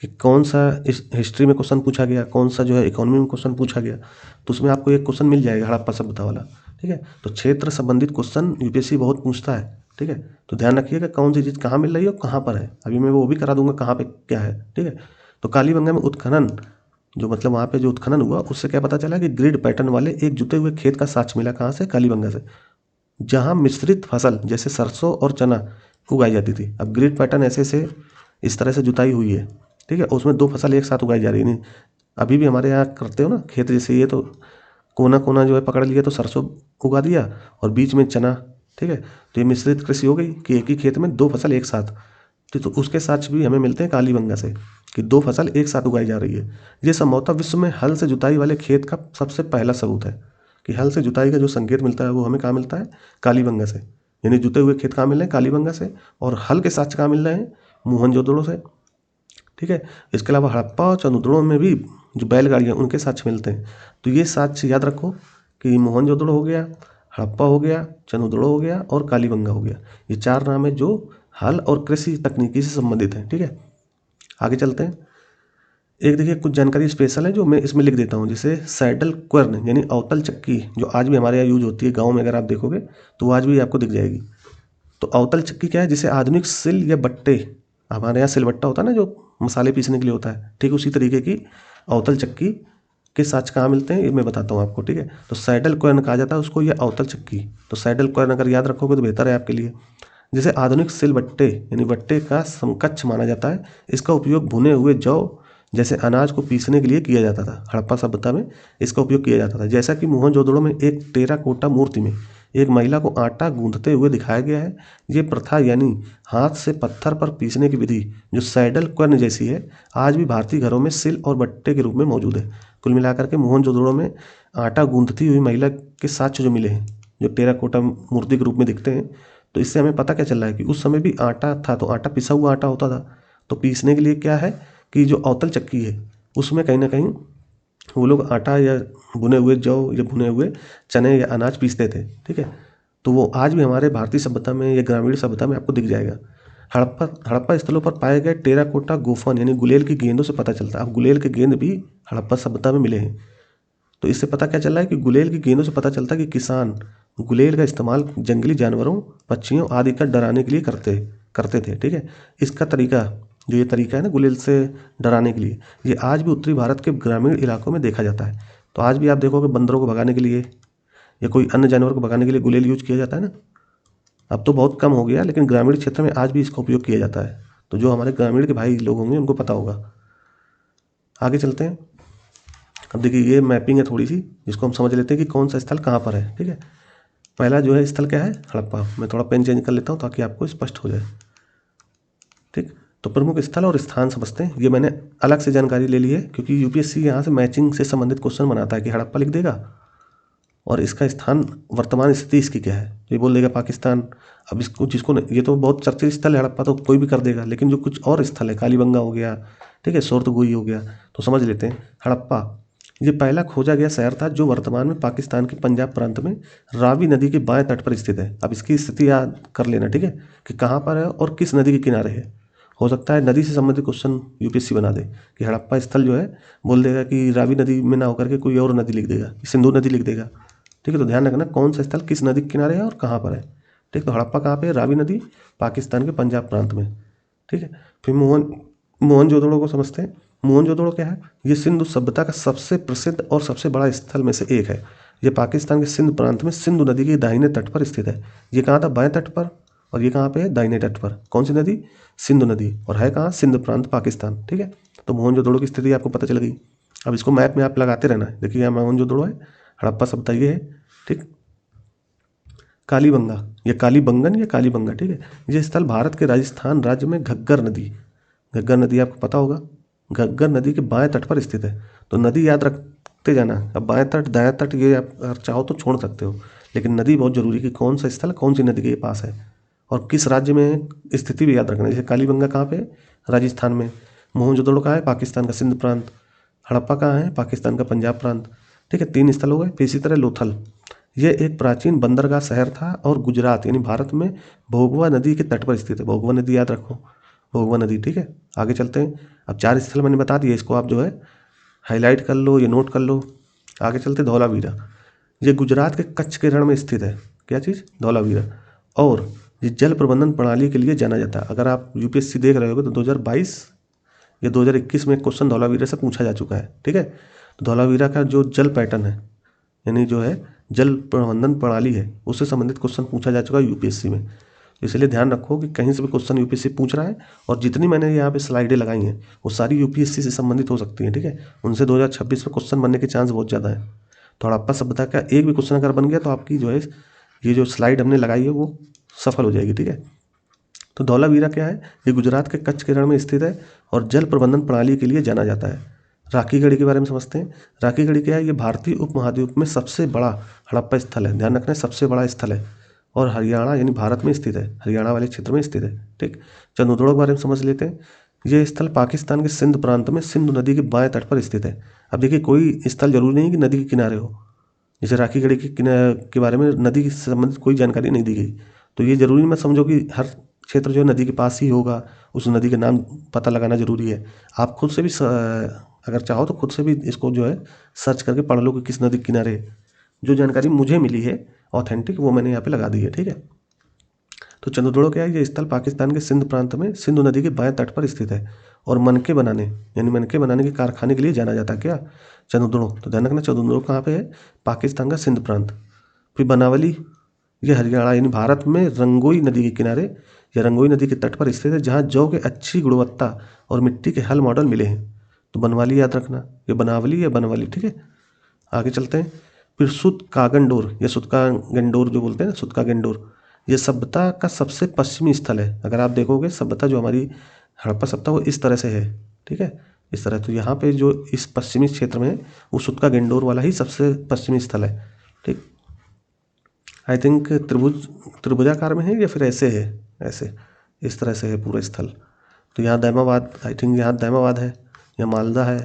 कि कौन सा इस हिस्ट्री में क्वेश्चन पूछा गया, कौन सा जो है इकोनॉमी में क्वेश्चन पूछा गया, तो उसमें आपको एक क्वेश्चन मिल जाएगा हड़प्पा सभ्यता वाला, ठीक है। तो क्षेत्र संबंधित क्वेश्चन यूपीएससी बहुत पूछता है, ठीक है। तो ध्यान रखिएगा कौन सी चीज़ कहाँ मिल रही है और कहाँ पर है। अभी मैं वो भी करा दूंगा कहाँ पे क्या है, ठीक है। तो कालीबंगा में उत्खनन, जो मतलब वहाँ पे जो उत्खनन हुआ उससे क्या पता चला कि ग्रिड पैटर्न वाले एक जुते हुए खेत का साक्ष्य मिला, कहाँ से? कालीबंगा से, जहाँ मिश्रित फसल जैसे सरसों और चना उगाई जाती थी। अब ग्रिड पैटर्न ऐसे से इस तरह से जुताई हुई है, ठीक है, उसमें 2 फसल एक साथ उगाई जा रही है। नहीं, अभी भी हमारे यहाँ करते हो ना खेत, जैसे ये तो कोना कोना जो है पकड़ लिया तो सरसों उगा दिया और बीच में चना, ठीक है। तो ये मिश्रित कृषि हो गई कि एक ही खेत में 2 फसल एक साथ, तो उसके साक्ष्य भी हमें मिलते हैं कालीबंगा से। कि 2 फसल एक साथ उगाई जा रही है। ये संभवतः विश्व में हल से जुताई वाले खेत का सबसे पहला सबूत है कि हल से जुताई का जो संकेत मिलता है वो हमें कहाँ मिलता है, कालीबंगा से। यानी जुते हुए खेत कहाँ मिल रहे हैं, कालीबंगा से, और हल के साक्ष्य कहाँ मिल रहे हैं, मोहनजोदड़ो से। ठीक है, इसके अलावा हड़प्पा और चंद्रद्रोण में भी जो बैलगाड़ियाँ उनके साक्ष्य मिलते हैं। तो ये साक्ष्य याद रखो कि मोहनजोदड़ो हो गया, हड़प्पा हो गया, चंद्रद्रोण हो गया और कालीबंगा हो गया। ये 4 नाम है जो हल और कृषि तकनीकी से संबंधित हैं। ठीक है, आगे चलते हैं। एक देखिए कुछ जानकारी स्पेशल है जो मैं इसमें लिख देता हूँ, जैसे सैडल क्वर्न यानी अवतल चक्की जो आज भी हमारे यहाँ यूज होती है, गाँव में अगर आप देखोगे तो वो आज भी आपको दिख जाएगी। तो अवतल चक्की क्या है, जिसे आधुनिक सिल या बट्टे, हमारे यहाँ सिलबट्टा होता है ना जो मसाले पीसने के लिए होता है, ठीक उसी तरीके की अवतल चक्की के साक्ष्य कहाँ मिलते हैं ये मैं बताता हूँ आपको। ठीक है, तो सैडल क्वर्न कहा जाता है उसको, या अवतल चक्की। तो सैडल क्वर्न अगर याद रखोगे तो बेहतर है आपके लिए। जैसे आधुनिक सिलबट्टे यानी बट्टे का समकक्ष माना जाता है। इसका उपयोग भुने हुए जौ जैसे अनाज को पीसने के लिए किया जाता था। हड़प्पा सभ्यता में इसका उपयोग किया जाता था। जैसा कि मोहनजोदड़ो में एक टेराकोटा मूर्ति में एक महिला को आटा गूंथते हुए दिखाया गया है। ये प्रथा यानी हाथ से पत्थर पर पीसने की विधि जो सैडल क्वर्न जैसी है, आज भी भारतीय घरों में सिल और बट्टे के रूप में मौजूद है। कुल मिलाकर के मोहनजोदड़ो में आटा गूंथती हुई महिला के साक्ष्य जो मिले हैं, जो टेराकोटा मूर्ति के रूप में दिखते हैं, तो इससे हमें पता क्या चल रहा है कि उस समय भी आटा था, तो आटा पिसा हुआ आटा होता था। तो पीसने के लिए क्या है कि जो अवतल चक्की है उसमें कहीं ना कहीं वो लोग आटा या भुने हुए जौ या भुने हुए चने या अनाज पीसते थे। ठीक है, तो वो आज भी हमारे भारतीय सभ्यता में या ग्रामीण सभ्यता में आपको दिख जाएगा। हड़प्पा स्थलों पर पाए गए टेराकोटा गोफन यानी गुलेल की गेंदों से पता चलता है। अब गुलेल के गेंद भी हड़प्पा सभ्यता में मिले हैं। तो इससे पता क्या चल रहा है कि गुलेल की गेंदों से पता चलता है कि किसान गुलेल का इस्तेमाल जंगली जानवरों, पक्षियों आदि का डराने के लिए करते थे। ठीक है, इसका तरीका जो ये तरीका है ना गुलेल से डराने के लिए, ये आज भी उत्तरी भारत के ग्रामीण इलाकों में देखा जाता है। तो आज भी आप देखोगे बंदरों को भगाने के लिए या कोई अन्य जानवर को भगाने के लिए गुलेल यूज किया जाता है ना। अब तो बहुत कम हो गया, लेकिन ग्रामीण क्षेत्र में आज भी इसका उपयोग किया जाता है। तो जो हमारे ग्रामीण के भाई लोग होंगे उनको पता होगा। आगे चलते हैं। अब देखिए ये मैपिंग है थोड़ी सी, जिसको हम समझ लेते हैं कि कौन सा स्थल कहाँ पर है। ठीक है, पहला जो है स्थल क्या है, हड़प्पा। मैं थोड़ा पेन चेंज कर लेता हूँ ताकि आपको स्पष्ट हो जाए। ठीक, तो प्रमुख स्थल और स्थान समझते हैं। ये मैंने अलग से जानकारी ले ली है क्योंकि यूपीएससी यहाँ से मैचिंग से संबंधित क्वेश्चन बनाता है कि हड़प्पा लिख देगा और इसका स्थान वर्तमान स्थिति इसकी क्या है, ये बोल देगा पाकिस्तान। अब इसको जिसको ये तो बहुत चर्चित स्थल है हड़प्पा, तो कोई भी कर देगा, लेकिन जो कुछ और स्थल है, कालीबंगा हो गया, ठीक है, सोरतगुई हो गया, तो समझ लेते हैं। हड़प्पा ये पहला खोजा गया शहर था जो वर्तमान में पाकिस्तान के पंजाब प्रांत में रावी नदी के बाएं तट पर स्थित है। अब इसकी स्थिति याद कर लेना, ठीक है, कि कहाँ पर है और किस नदी के किनारे है। हो सकता है नदी से संबंधित क्वेश्चन यूपीएससी बना दे कि हड़प्पा स्थल जो है बोल देगा कि रावी नदी में ना होकर के कोई और नदी लिख देगा, सिंधु नदी लिख देगा। ठीक है, तो ध्यान रखना कौन सा स्थल किस नदी के किनारे है और कहाँ पर है। ठीक, तो हड़प्पा कहाँ पे है, रावी नदी, पाकिस्तान के पंजाब प्रांत में। ठीक है, फिर मोहनजोदड़ो को समझते हैं। मोहनजोदड़ो क्या है, ये सिंधु सभ्यता का सबसे प्रसिद्ध और सबसे बड़ा स्थल में से एक है। ये पाकिस्तान के सिंध प्रांत में सिंधु नदी के दाहिने तट पर स्थित है। ये कहाँ था, बाएं तट पर, और ये कहाँ पे है, दाहिने तट पर। कौन सी नदी, सिंधु नदी, और है कहाँ, सिंध प्रांत पाकिस्तान। ठीक है, तो मोहनजोदड़ो की स्थिति आपको पता चल गई। अब इसको मैप में आप लगाते रहना है। देखिए यहाँ मोहनजोदड़ो है, हड़प्पा सभ्यता ये है। ठीक, कालीबंगा या कालीबंगन या कालीबंगा, ठीक है, ये स्थल भारत के राजस्थान राज्य में घग्गर नदी आपको पता होगा, घग्गर नदी के बाएं तट पर स्थित है। तो नदी याद रखते जाना। अब बाएं तट दाएं तट ये आप अगर चाहो तो छोड़ सकते हो, लेकिन नदी बहुत जरूरी कि कौन सा स्थल कौन सी नदी के पास है और किस राज्य में स्थिति भी याद रखना। जैसे कालीबंगा कहाँ पे है, राजस्थान में। मोहनजोदड़ो कहाँ है, पाकिस्तान का सिंध प्रांत। हड़प्पा कहाँ है, पाकिस्तान का पंजाब प्रांत। ठीक है, 3 स्थल हो गए। फिर इसी तरह लोथल, यह एक प्राचीन बंदरगाह शहर था और गुजरात यानी भारत में भोगवा नदी के तट पर स्थित है। भोगवा नदी याद रखो, भोगवा नदी। ठीक है, आगे चलते हैं। अब 4 स्थल मैंने बता दिए, इसको आप जो है हाईलाइट कर लो या नोट कर लो। आगे चलते, धौलावीरा, ये गुजरात के कच्छ के रण में स्थित है। क्या चीज़, धौलावीरा। और ये जल प्रबंधन प्रणाली के लिए जाना जाता है। अगर आप यूपीएससी देख रहे होगे तो 2022 या 2021 में क्वेश्चन धौलावीरा से पूछा जा चुका है। ठीक है, तो धौलावीरा का जो जल पैटर्न है यानी जो है जल प्रबंधन प्रणाली है, उससे संबंधित क्वेश्चन पूछा जा चुका है यूपीएससी में। इसलिए ध्यान रखो कि कहीं से भी क्वेश्चन यूपीएससी पूछ रहा है, और जितनी मैंने यहाँ पे स्लाइडें लगाई हैं वो सारी यूपीएससी से संबंधित हो सकती हैं। ठीक है, उनसे 2026 में क्वेश्चन बनने के चांस बहुत ज़्यादा है। तो हड़प्पा सभ्यता का एक भी क्वेश्चन अगर बन गया तो आपकी जो है ये जो स्लाइड हमने लगाई है वो सफल हो जाएगी। ठीक है, तो धौलावीरा क्या है, ये गुजरात के कच्छ के रण में स्थित है और जल प्रबंधन प्रणाली के लिए जाना जाता है। राखी गढ़ी के बारे में समझते हैं। राखी गढ़ी क्या है, ये भारतीय उपमहाद्वीप में सबसे बड़ा हड़प्पा स्थल है, ध्यान रखना है सबसे बड़ा स्थल है, और हरियाणा यानी भारत में स्थित है, हरियाणा वाले क्षेत्र में स्थित है। ठीक, चंद्रद्रोण के बारे में समझ लेते हैं। ये स्थल पाकिस्तान के सिंध प्रांत में सिंधु नदी के बाएं तट पर स्थित है। अब देखिए कोई स्थल जरूरी नहीं कि नदी के किनारे हो, जैसे राखी गढ़ी के बारे में नदी से संबंधित कोई जानकारी नहीं दी गई, तो ये जरूरी मत समझो कि हर क्षेत्र जो है नदी के पास ही होगा, उस नदी का नाम पता लगाना जरूरी है। आप खुद से भी अगर चाहो तो खुद से भी इसको जो है सर्च करके पढ़ लो कि किस नदी के किनारे है। जो जानकारी मुझे मिली है ऑथेंटिक, वो मैंने यहाँ पे लगा दी है। ठीक है, तो चंद्रद्रोण क्या है, ये स्थल पाकिस्तान के सिंध प्रांत में सिंधु नदी के बाएं तट पर स्थित है और मनके बनाने यानी मनके बनाने के कारखाने के लिए जाना जाता है। क्या, चंद्रद्रोण। तो ध्यान रखना चंद्रद्रोण कहाँ पे है, पाकिस्तान का सिंध प्रांत। फिर बनावली, ये हरियाणा यानी भारत में रंगोई नदी के किनारे या रंगोई नदी के तट पर स्थित है, जहाँ जौ के अच्छी गुणवत्ता और मिट्टी के हल मॉडल मिले हैं। तो बनवाली याद रखना, ये बनावली या बनवाली। ठीक है, आगे चलते हैं। फिर सुतकागंडोर, ये सुतकागंडोर जो बोलते हैं ना, सुतकागंडोर, ये सभ्यता का सबसे पश्चिमी स्थल है। अगर आप देखोगे सभ्यता जो हमारी हड़प्पा सभ्यता वो इस तरह से है। ठीक है, इस तरह। तो यहाँ पे जो इस पश्चिमी क्षेत्र में है वो सुतकागंडोर वाला ही सबसे पश्चिमी स्थल है। ठीक, आई थिंक त्रिभुजाकार में है या फिर ऐसे है, ऐसे इस तरह से है पूरा स्थल। तो यहाँ दैमाबाद, आई थिंक यहाँ दैमाबाद है, यहाँ मालदा है।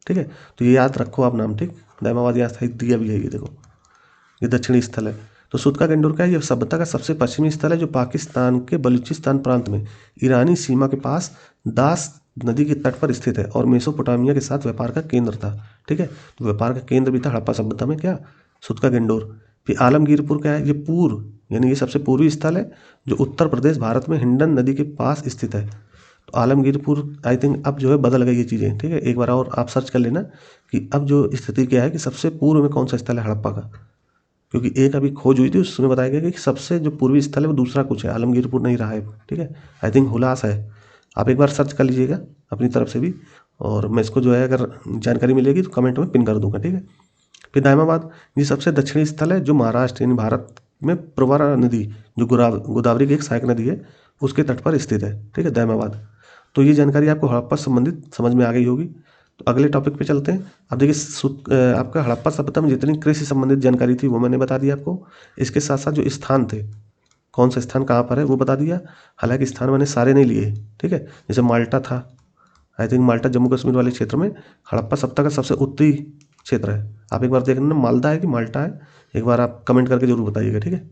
ठीक है, तो ये याद रखो आप नाम। ठीक, दैमाबाद यहाँ दिया भी है, ये देखो, ये दक्षिणी स्थल है। तो सुतकागंडोर का ये सभ्यता का सबसे पश्चिमी स्थल है, जो पाकिस्तान के बलूचिस्तान प्रांत में ईरानी सीमा के पास दास नदी के तट पर स्थित है और मेसोपोटामिया के साथ व्यापार का केंद्र था। ठीक है, तो व्यापार का केंद्र भी था हड़प्पा सभ्यता में, क्या, सुतकागंडोर। फिर आलमगीरपुर क्या है, ये पूर्व यानी ये सबसे पूर्वी स्थल है जो उत्तर प्रदेश भारत में हिंडन नदी के पास स्थित है। तो आलमगीरपुर आई थिंक अब जो है बदल गई ये चीज़ें। ठीक है, एक बार और आप सर्च कर लेना कि अब जो स्थिति क्या है कि सबसे पूर्व में कौन सा स्थल है हड़प्पा का, क्योंकि एक अभी खोज हुई थी उसमें बताया गया कि सबसे जो पूर्वी स्थल है वो दूसरा कुछ है, आलमगीरपुर नहीं रहा है। ठीक है, आई थिंक हुलास है। आप एक बार सर्च कर लीजिएगा अपनी तरफ से भी, और मैं इसको जो है अगर जानकारी मिलेगी तो कमेंट में पिन कर दूंगा। ठीक है, फिर दायमाबाद, ये सबसे दक्षिणी स्थल है जो महाराष्ट्र यानी भारत में प्रवरा नदी जो गोदावरी की एक सहायक नदी है उसके तट पर स्थित है। ठीक है, दायमाबाद। तो ये जानकारी आपको हड़प्पा से संबंधित समझ में आ गई होगी। तो अगले टॉपिक पे चलते हैं। अब देखिए आपका हड़प्पा सभ्यता में जितनी कृषि संबंधित जानकारी थी वो मैंने बता दी आपको। इसके साथ साथ जो स्थान थे, कौन सा स्थान कहाँ पर है वो बता दिया। हालांकि स्थान मैंने सारे नहीं लिए। ठीक है, जैसे माल्टा था, आई थिंक माल्टा जम्मू कश्मीर वाले क्षेत्र में हड़प्पा सभ्यता का सबसे उत्तरी क्षेत्र है। आप एक बार देख लेना मालदा है कि माल्टा है, एक बार आप कमेंट करके जरूर बताइएगा। ठीक है,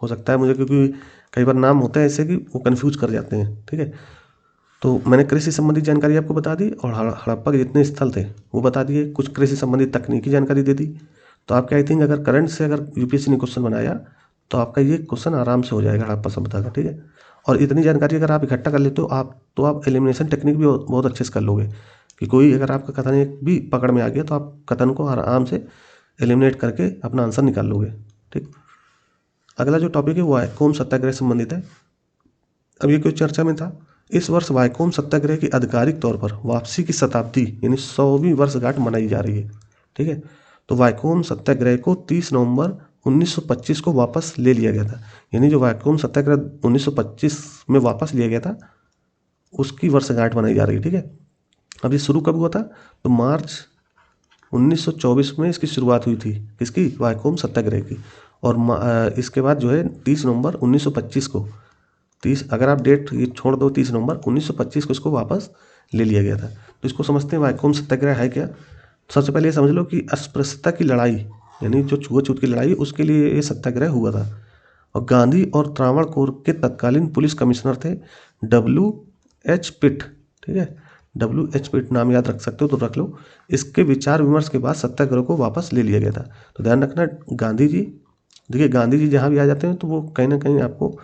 हो सकता है मुझे, क्योंकि कई बार नाम होते हैं ऐसे कि वो कन्फ्यूज कर जाते हैं। ठीक है, तो मैंने कृषि संबंधी जानकारी आपको बता दी और हड़प्पा के जितने स्थल थे वो बता दिए, कुछ कृषि संबंधी तकनीकी जानकारी दे दी। तो आपके आई थिंक अगर करंट से अगर यूपीएससी ने क्वेश्चन बनाया तो आपका ये क्वेश्चन आराम से हो जाएगा हड़प्पा सभ्यता का। ठीक है, और इतनी जानकारी अगर आप इकट्ठा कर लेते हो आप एलिमिनेशन टेक्निक भी बहुत अच्छे से कर लोगे, कि कोई अगर आपका कथन एक भी पकड़ में आ गया तो आप कथन को आराम से एलिमिनेट करके अपना आंसर निकाल लोगे। ठीक, अगला जो टॉपिक है वो वायकोम सत्याग्रह संबंधित है। अब ये कोई चर्चा में था। इस वर्ष वायकोम सत्याग्रह की आधिकारिक तौर पर वापसी की शताब्दी यानी 100वीं वर्षगांठ मनाई जा रही है। ठीक है, तो वायकोम सत्याग्रह को 30 नवंबर 1925 को वापस ले लिया गया था, यानी जो वायकोम सत्याग्रह 1925 में वापस लिया गया था उसकी वर्षगांठ मनाई जा रही है। ठीक है, अब ये शुरू कब हुआ था, तो मार्च 1924 में इसकी शुरुआत हुई थी, किसकी, वायकोम सत्याग्रह की। और इसके बाद जो है 30 नवंबर 1925 को 30, अगर आप डेट ये छोड़ दो 30 नवंबर 1925 को इसको वापस ले लिया गया था। तो इसको समझते हैं वायकोम सत्याग्रह है क्या। सबसे पहले ये समझ लो कि अस्पृश्यता की लड़ाई यानी जो छुआछूत की लड़ाई उसके लिए ये सत्याग्रह हुआ था। और गांधी और त्रावणकोर के तत्कालीन पुलिस कमिश्नर थे WH पिट। ठीक है, WH पिट नाम याद रख सकते हो तो रख लो। इसके विचार विमर्श के बाद सत्याग्रह को वापस ले लिया गया था। तो ध्यान रखना गांधी जी, देखिए गांधी जी जहाँ भी आ जाते हैं तो वो कहीं ना कहीं आपको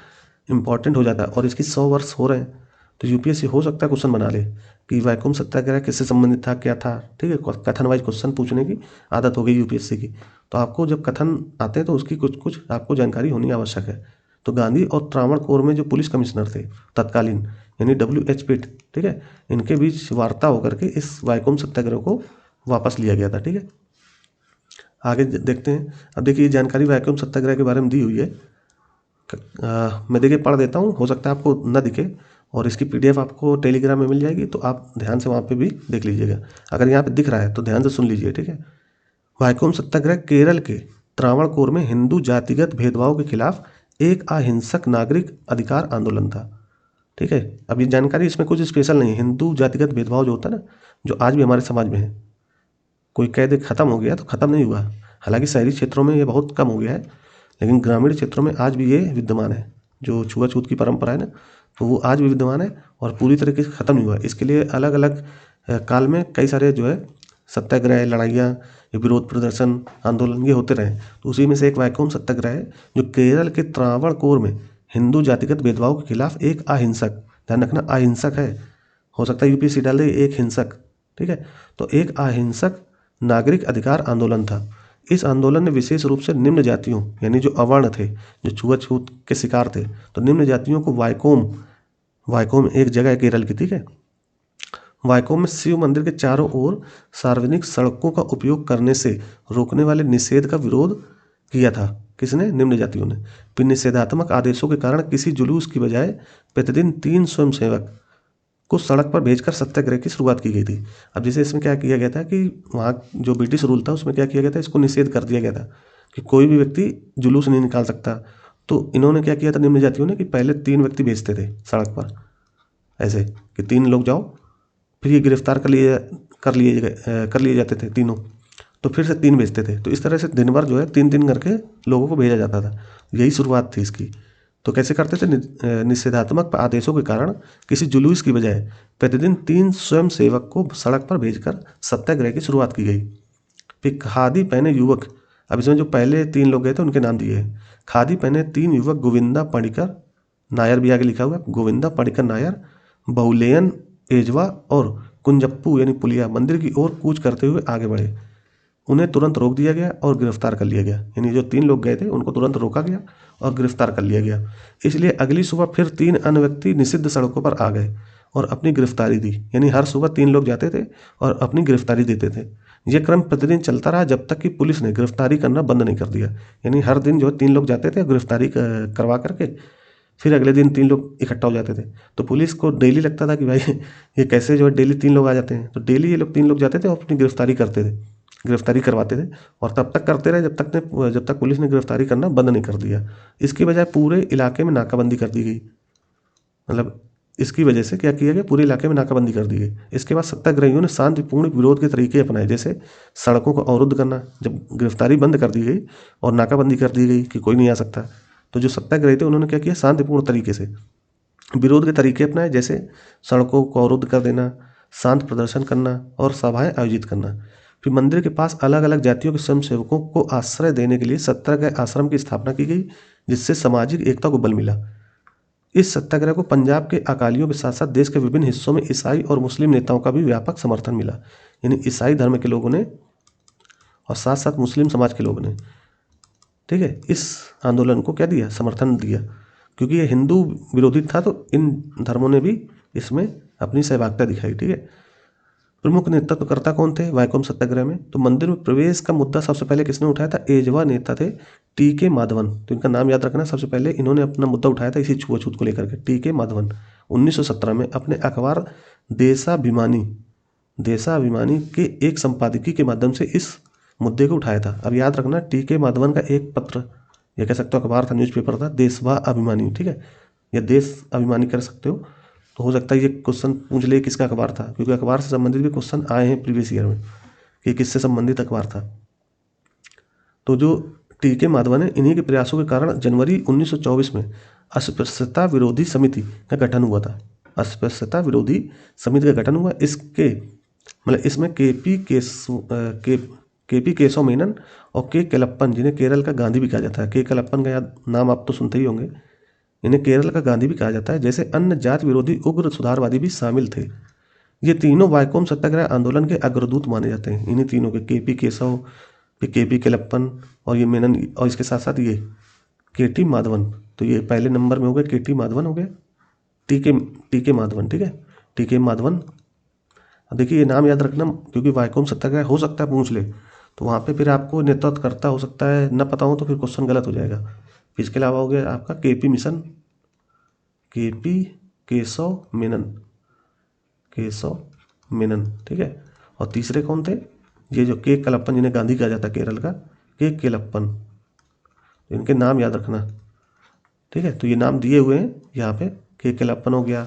इंपॉर्टेंट हो जाता है। और इसकी 100 वर्ष हो रहे हैं तो यूपीएससी हो सकता है क्वेश्चन बना ले कि वायकोम सत्याग्रह किससे संबंधित था, क्या था। ठीक है, कथन वाइज क्वेश्चन पूछने की आदत हो गई यूपीएससी की। तो आपको जब कथन आते हैं तो उसकी कुछ कुछ आपको जानकारी होनी आवश्यक है। तो गांधी और त्रावणकोर में जो पुलिस कमिश्नर थे तत्कालीन यानी WH पिट, ठीक है, इनके बीच वार्ता होकर के इस वायकोम सत्याग्रह को वापस लिया गया था। ठीक है, आगे देखते हैं। अब देखिए ये जानकारी वायकोम सत्याग्रह के बारे में दी हुई है मैं देखिए पढ़ देता हूँ, हो सकता है आपको न दिखे, और इसकी PDF आपको टेलीग्राम में मिल जाएगी, तो आप ध्यान से वहाँ पे भी देख लीजिएगा। अगर यहाँ पे दिख रहा है तो ध्यान से सुन लीजिए, ठीक है। वाइकोम सत्याग्रह केरल के त्रावणकोर में हिंदू जातिगत भेदभाव के खिलाफ एक अहिंसक नागरिक अधिकार आंदोलन था, ठीक है। अब ये जानकारी इसमें कुछ स्पेशल नहीं है। हिंदू जातिगत भेदभाव जो होता है ना, जो आज भी हमारे समाज में है, कोई कैद खत्म हो गया तो खत्म नहीं हुआ। हालांकि शहरी क्षेत्रों में ये बहुत कम हो गया है, लेकिन ग्रामीण क्षेत्रों में आज भी ये विद्यमान है। जो छुआछूत की परंपरा है ना, तो वो आज भी विद्यमान है और पूरी तरीके से ख़त्म नहीं हुआ। इसके लिए अलग अलग काल में कई सारे जो है सत्याग्रह, लड़ाइयाँ, विरोध प्रदर्शन, आंदोलन ये होते रहे। तो उसी में से एक वाइकोम सत्याग्रह है जो केरल के त्रावणकोर में हिंदू जातिगत भेदभाव के खिलाफ एक अहिंसक, ध्यान रखना अहिंसक है, हो सकता है UPSC डाल दे एक हिंसक, ठीक है। तो एक अहिंसक नागरिक अधिकार आंदोलन था। इस आंदोलन ने विशेष रूप से निम्न जातियों, यानी जो अवर्ण थे, जो छुआछूत के शिकार थे, तो निम्न जातियों को वाइकोम एक जगह है केरल की, ठीक है। वाइकोम में शिव मंदिर के चारों ओर सार्वजनिक सड़कों का उपयोग करने से रोकने वाले निषेध का विरोध किया था। किसने? निम्न जातियों ने। फिर निषेधात्मक आदेशों के कारण किसी जुलूस की बजाय प्रतिदिन 3 स्वयंसेवक को सड़क पर भेजकर सत्याग्रह की शुरुआत की गई थी। अब जैसे इसमें क्या किया गया था कि वहाँ जो ब्रिटिश रूल था उसमें क्या किया गया था, इसको निषेध कर दिया गया था कि कोई भी व्यक्ति जुलूस नहीं निकाल सकता। तो इन्होंने क्या किया था निम्न जातियों ने कि पहले 3 व्यक्ति भेजते थे सड़क पर, ऐसे कि 3 लोग जाओ, फिर ये गिरफ्तार कर लिए जाते थे तीनों, तो फिर से 3 भेजते थे। तो इस तरह से दिन भर जो है 3-3 करके लोगों को भेजा जाता था। यही शुरुआत थी इसकी। तो कैसे करते थे? निषेधात्मक आदेशों के कारण किसी जुलूस की बजाय प्रतिदिन 3 स्वयंसेवक को सड़क पर भेजकर सत्याग्रह की शुरुआत की गई। फिर खादी पहने युवक, अब इसमें जो पहले 3 लोग गए थे उनके नाम दिए हैं। खादी पहने 3 युवक गोविंदा पडिक्कर नायर, भी आगे लिखा हुआ है, गोविंदा पडिक्कर नायर, बहुलेयन एजवा और कुंजप्पू यानी पुलिया मंदिर की ओर कूच करते हुए आगे बढ़े। उन्हें तुरंत रोक दिया गया और गिरफ्तार कर लिया गया। यानी जो 3 लोग गए थे उनको तुरंत रोका गया और गिरफ्तार कर लिया गया। इसलिए अगली सुबह फिर 3 अन्य व्यक्ति निषिद्ध सड़कों पर आ गए और अपनी गिरफ्तारी दी। यानी हर सुबह 3 लोग जाते थे और अपनी गिरफ्तारी देते थे। यह क्रम प्रतिदिन चलता रहा जब तक कि पुलिस ने गिरफ्तारी करना बंद नहीं कर दिया। यानी हर दिन जो है 3 लोग जाते थे, गिरफ्तारी करवा करके फिर अगले दिन 3 लोग इकट्ठा हो जाते थे। तो पुलिस को डेली लगता था कि भाई ये कैसे जो है डेली 3 लोग आ जाते हैं। तो डेली ये लोग 3 लोग जाते थे और अपनी गिरफ्तारी करते थे, गिरफ्तारी करवाते थे, और तब तक करते रहे जब तक पुलिस ने गिरफ्तारी करना बंद नहीं कर दिया। इसकी बजाय पूरे इलाके में नाकाबंदी कर दी गई। मतलब इसकी वजह से क्या किया गया, पूरे इलाके में नाकाबंदी कर दी गई। इसके बाद सत्याग्रहियों ने शांतिपूर्ण विरोध के तरीके अपनाए, जैसे सड़कों को अवरुद्ध करना। जब गिरफ्तारी बंद कर दी गई और नाकाबंदी कर दी गई कि कोई नहीं आ सकता, तो जो सत्याग्रही थे उन्होंने क्या किया, शांतिपूर्ण तरीके से विरोध के तरीके अपनाए, जैसे सड़कों को अवरुद्ध कर देना, शांत प्रदर्शन करना और सभाएं आयोजित करना। फिर मंदिर के पास अलग अलग जातियों के स्वयंसेवकों को आश्रय देने के लिए सत्याग्रह आश्रम की स्थापना की गई, जिससे सामाजिक एकता को बल मिला। इस सत्याग्रह को पंजाब के अकालियों के साथ साथ देश के विभिन्न हिस्सों में ईसाई और मुस्लिम नेताओं का भी व्यापक समर्थन मिला। यानी ईसाई धर्म के लोगों ने और साथ साथ मुस्लिम समाज के लोगों ने, ठीक है, इस आंदोलन को क्या दिया, समर्थन दिया। क्योंकि ये हिंदू विरोधी था तो इन धर्मों ने भी इसमें अपनी सहभागिता दिखाई, ठीक है। प्रमुख नेतृत्वकर्ता कौन थे वाइकोम सत्याग्रह में? तो मंदिर में प्रवेश का मुद्दा सबसे पहले किसने उठाया था? एजवा नेता थे TK माधवन। तो इनका नाम याद रखना, सबसे पहले इन्होंने अपना मुद्दा उठाया था इसी छुआछूत को लेकर के, TK माधवन। 1917 में अपने अखबार देशाभिमानी के एक संपादकीय के माध्यम से इस मुद्दे को उठाया था। अब याद रखना, TK माधवन का एक पत्र, यह कह सकते हो अखबार था, न्यूज़पेपर था, देशाभिमानी, ठीक है, या देश अभिमानी कर सकते हो। तो हो सकता है ये क्वेश्चन पूछ ले किसका अखबार था, क्योंकि अखबार से संबंधित भी क्वेश्चन आए हैं प्रीवियस ईयर में कि किससे संबंधित अखबार था। तो जो TK माधवन है, इन्हीं के प्रयासों के कारण जनवरी 1924 में अस्पृश्यता विरोधी समिति का गठन हुआ था। अस्पृश्यता विरोधी समिति का गठन हुआ। इसमें KP केशव मेनन और K केलप्पन, जिन्हें केरल का गांधी भी कहा जाता है, K केलप्पन का नाम आप तो सुनते ही होंगे, इन्हें केरल का गांधी भी कहा जाता है, जैसे अन्य जाति विरोधी उग्र सुधारवादी भी शामिल थे। ये तीनों वाइकोम सत्याग्रह आंदोलन के अग्रदूत माने जाते हैं। इन्हीं तीनों के, KP केशव, KP केलप्पन और ये मेनन, और इसके साथ साथ ये KT माधवन। तो ये पहले नंबर में हो गए KT माधवन, हो गए TK माधवन, ठीक है, TK माधवन। अब देखिए ये नाम याद रखना, क्योंकि वाइकोम सत्याग्रह हो सकता है पूछ ले, तो वहाँ पे फिर आपको नेतृत्व करता हो सकता है न पता हो, तो फिर क्वेश्चन गलत हो जाएगा। फिर इसके अलावा हो गया आपका KP mission, KP Keshav Menon, Keshav Menon, ठीक है। और तीसरे कौन थे, ये जो के कलप्पन, जिन्हें गांधी कहा जाता है केरल का, के केलप्पन, इनके नाम याद रखना, ठीक है। तो ये नाम दिए हुए हैं यहाँ पे, के केलप्पन हो गया,